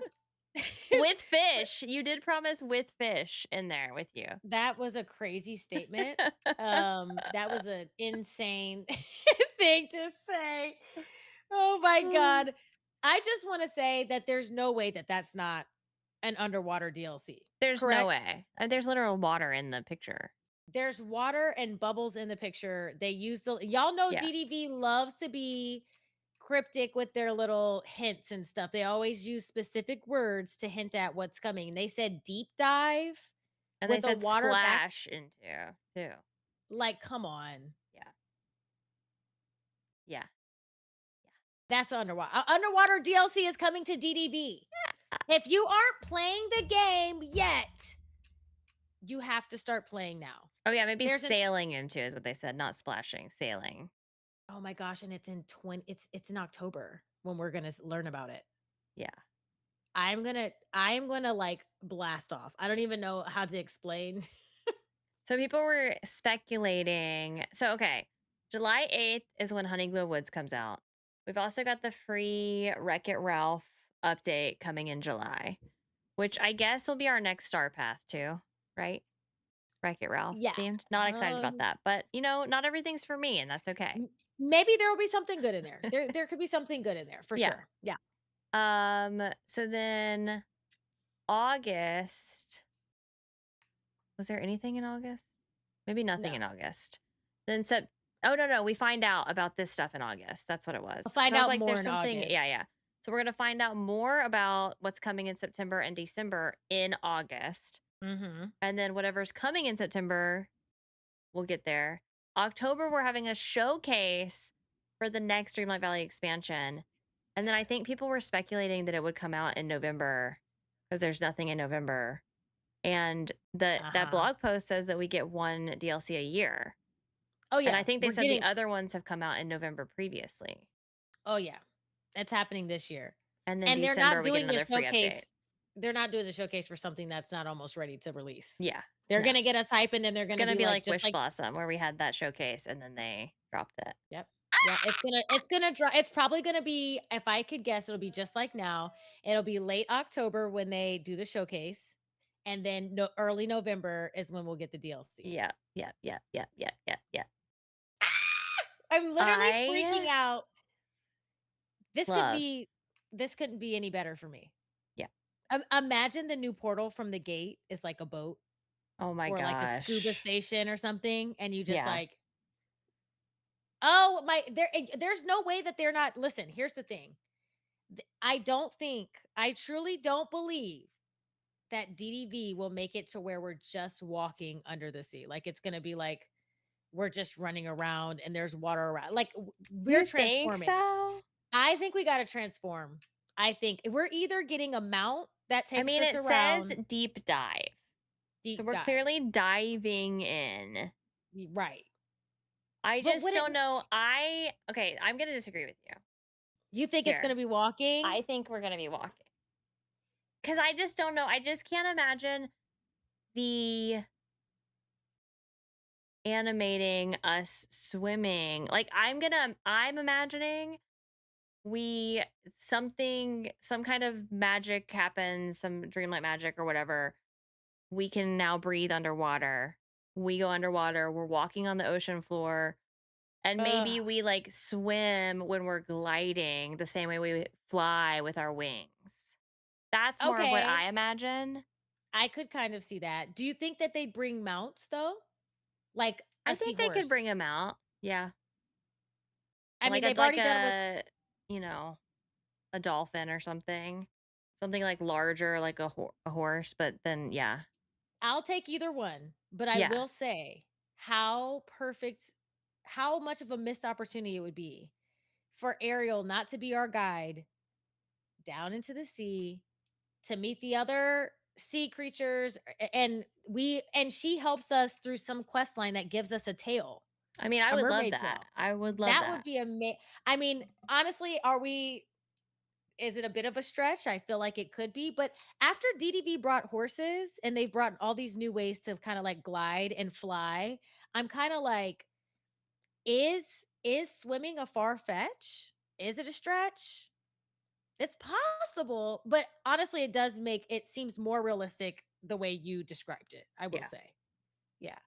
With fish. You did promise with fish in there with you. that was a crazy statement. That was an insane thing to say. Oh my god. I just want to say that there's no way that that's not an underwater DLC. There's no Correct? way. There's literal water in the picture. There's water and bubbles in the picture. They use the y'all know Yeah. DDV loves to be cryptic with their little hints and stuff. They always use specific words to hint at what's coming. They said deep dive And they with a said water back. splash into too. Like, come on. Yeah. Yeah. That's underwater. Underwater DLC is coming to DDV. If you aren't playing the game yet, you have to start playing now. Oh yeah, maybe There's an sailing into is what they said, not splashing, sailing. Oh my gosh, and it's in it's in October when we're gonna learn about it. Yeah. I'm gonna like blast off. I don't even know how to explain. So people were speculating. So okay, July 8th is when Honeyglow Woods comes out. We've also got the free Wreck-It Ralph update coming in July, which I guess will be our next Star Path too, right? Wreck-It Ralph Yeah. themed. Not excited about Um, that, but not everything's for me, and that's okay. Maybe there will be something good in there. There could be something good in there for Yeah. sure. Yeah. So then August, was there anything in August? Maybe nothing No. in August. Then oh no, we find out about this stuff in August. That's what it was. I'll 'Cause find I was out like, more there's in something, August. yeah. So we're gonna find out more about what's coming in September and December in August. Mhm. And then whatever's coming in September, we'll get there. October, we're having a showcase for the next Dreamlight Valley expansion. And then I think people were speculating that it would come out in November because there's nothing in November. And that Uh-huh. blog post says that we get one DLC a year. Oh And yeah. I think they We're said the getting other ones have come out in November previously. Oh yeah. It's happening this year. And then And they're December, not we get doing the another free update. showcase. They're not doing the showcase for something that's not almost ready to release. Yeah. They're No. gonna get us hype and then they're It's gonna going to be be like like just Wish like Blossom, where we had that showcase and then they dropped it. Yep. Yeah, it's gonna drop. It's probably gonna be, if I could guess, it'll be just like now. It'll be late October when they do the showcase, and then early November is when we'll get the DLC. Yeah. I'm literally freaking I out. This could love. be this couldn't be any better for me. Yeah. Imagine the new portal from the gate is like a boat Oh my or like a scuba gosh. station or something, and you just Yeah. like, oh my, there's no way that they're not. Listen, here's the thing. I truly don't believe that DDV will make it to where we're just walking under the sea. Like it's gonna be like we're just running around and there's water around. Like we're You think transforming. so? I think we gotta transform. I think we're either getting a mount that I takes mean, us it says around deep dive. So deep we're dive. clearly diving in. Right. I But just don't know. Okay, I'm going to disagree with you you think it's here. gonna be walking? I think we're going to be walking. Because I just don't know. I just can't imagine the animating us swimming. Like, I'm imagining some kind of magic happens, some dreamlight magic or whatever. We can now breathe underwater. We go underwater. We're walking on the ocean floor. And maybe Ugh. we like swim when we're gliding the same way we fly with our wings. That's more of what Okay. I imagine. I could kind of see that. Do you think that they'd bring mounts though? Like I a think they could bring seahorse? him out. Yeah. I mean, Like they've like already done it with you know, a dolphin or something. Something like larger like a horse, but then yeah. I'll take either one, but I Yeah. will say how much of a missed opportunity it would be for Ariel not to be our guide down into the sea to meet the other sea creatures and she helps us through some quest line that gives us a tail. I mean, I A would love mermaid that. tail. I would love That would that. be I mean, honestly, is it a bit of a stretch? I feel like it could be, but after DDV brought horses and they've brought all these new ways to kind of like glide and fly, I'm kind of like, is is swimming a far fetch? Is it a stretch? It's possible, but honestly, it seems more realistic the way you described it. I will Yeah. say, yeah,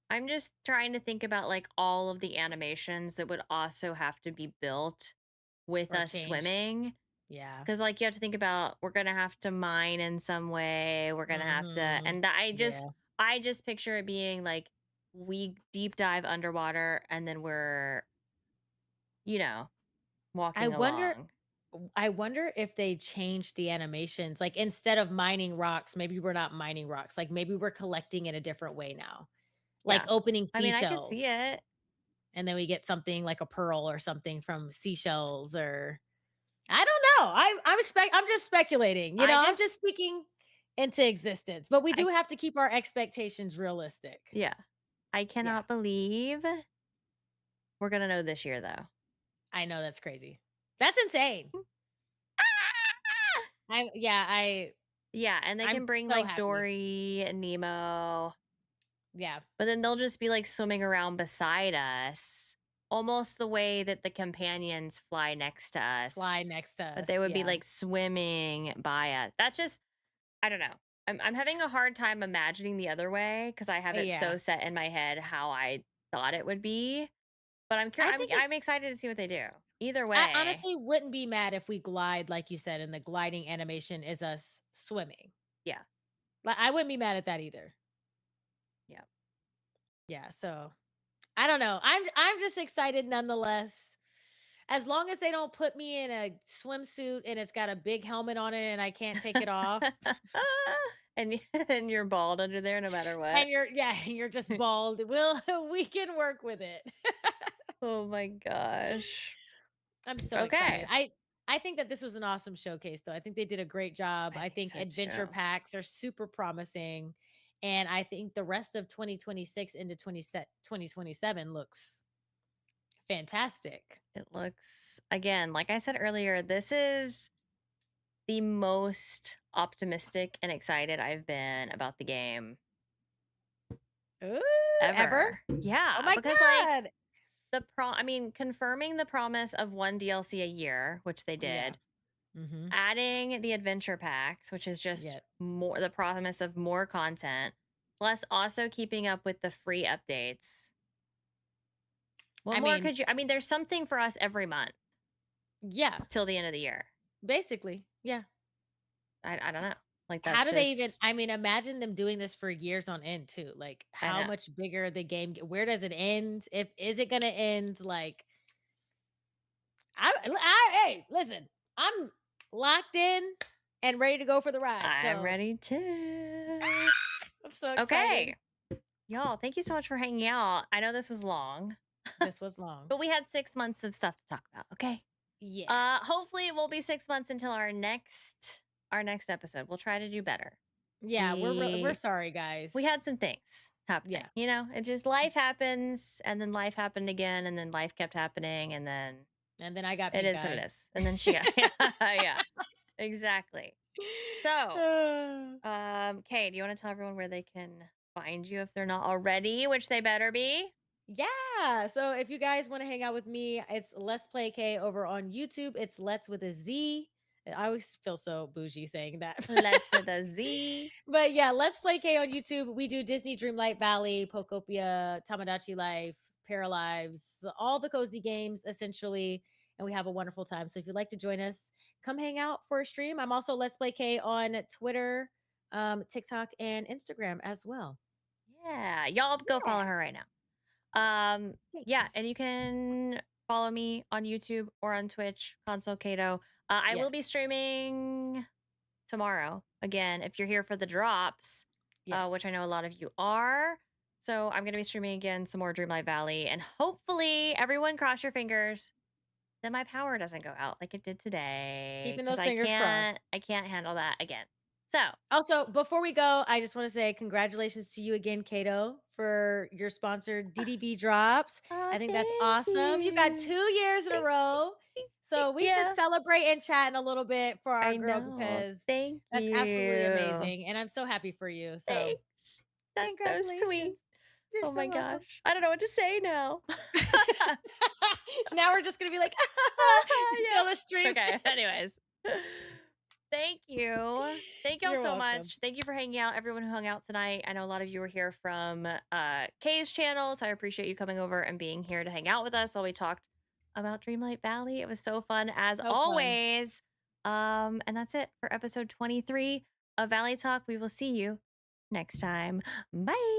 I'm just trying to think about like all of the animations that would also have to be built with or us changed. swimming. Yeah. Cause like you have to think about we're gonna have to mine in some way. We're gonna have to Mhm. and Yeah. I just picture it being like we deep dive underwater and then we're, you know, I walking wonder along. I wonder if they changed the animations. Like instead of mining rocks, maybe we're not mining rocks. Like maybe we're collecting in a different way now. Like Yeah. opening I mean I could seashells see it. and then we get something like a pearl or something from seashells or I don't know. I'm just speculating. I I'm just just speaking into existence. But we I do have to keep our expectations realistic. yeah. I Yeah. cannot believe we're gonna know this year though. I know that's crazy. That's insane. Yeah, and they I'm can bring so like happy. Dory and Nemo, Yeah. but then they'll just be like swimming around beside us, almost the way that the companions fly next to Fly us. next to But us. they would be Yeah. like swimming by us. That's just I don't know. I'm having a hard time imagining the other way because I have it Yeah. so set in my head how I thought it would be. But I'm I curious. think I'm excited to see what they do. Either I way, honestly wouldn't be mad if we glide, like you said, and the gliding animation is us swimming. yeah, Like I wouldn't be mad at that either. yeah. Yeah. So I don't know. I'm just excited nonetheless. As long as they don't put me in a swimsuit and it's got a big helmet on it and I can't take it off. And you're bald under there no matter what. And you're just bald. We can work with it. Oh my gosh. I'm so excited. Okay. I think that this was an awesome showcase though. I think they did a great job. I I think think so adventure too. packs are super promising. And I think the rest of 2026 into 2027 looks fantastic. It looks, again, like I said earlier, this is the most optimistic and excited I've been about the game Ooh, ever? ever. Oh Yeah, my because like god. I mean, confirming the promise of one DLC a year, which they Yeah. did, Mhm. adding the adventure packs, which is just Yeah. more the promise of more content, plus also keeping up with the free updates. What I more mean, could you I mean, there's something for us every month yeah, till the end of the year. basically. Yeah. I don't know. Like How that's do they even I just mean, imagine them doing this for years on end too. Like I how know. much bigger the where does it end? If is it going to end like hey, listen. I'm locked in and ready to go for the ride. I'm So, ready too. I'm so excited. Okay. Y'all, thank you so much for hanging out. I know this was long, This was long. but we had 6 months of stuff to talk about, okay? Yeah. Hopefully it will be 6 months until our next episode. We'll try to do better. Yeah, we're We sorry guys. we had some things happening. Yeah. It just life happens and then life happened again and then life kept happening and then And then I got it pink is what it eye. is. And then she got yeah. Exactly. So, Kay, do you want to tell everyone where they can find you if they're not already, which they better be? Yeah. So if you guys want to hang out with me, it's Let's Play K over on YouTube. It's Let's with a Z. I always feel so bougie saying that. Let's with a Z. But yeah, Let's Play K on YouTube. We do Disney Dreamlight Valley, Pokopia, Tamagotchi Life, Paralives, all the cozy games essentially. And we have a wonderful time. So if you'd like to join us, come hang out for a stream. I'm also Let's Play K on Twitter, TikTok, and Instagram as well. Yeah. Y'all go follow Yeah. her right now. Yeah, Thanks. and you can follow me on YouTube or on Twitch, Console Kato. I will Yes. be streaming tomorrow again if you're here for the drops, which I Yes. know a lot of you are. So I'm gonna be streaming again some more Dreamlight Valley, and hopefully, everyone cross your fingers that my power doesn't go out like it did today, Keeping because those I fingers crossed. can't, I can't handle that again. So, Also, before we go, I just want to say congratulations to you again, Kato, for your sponsored DDB drops. oh, I think that's thank awesome. You got 2 you. years in a row. So we should Yeah, celebrate and chat in a little bit for our I girl know. because Thank that's absolutely you. amazing. And I'm so happy for you. So Thanks. That's so sweet. congratulations. You're Oh so my welcome. gosh. I don't know what to say now. Now we're just gonna be like Yeah. until the stream. Okay, anyways. Thank you. Thank y'all You're so welcome. much. Thank you for hanging out, everyone who hung out tonight. I know a lot of you were here from Kay's channel, so I appreciate you coming over and being here to hang out with us while we talked about Dreamlight Valley. It was so fun as So fun. always. And that's it for episode 23 of Valley Talk. We will see you next time. Bye.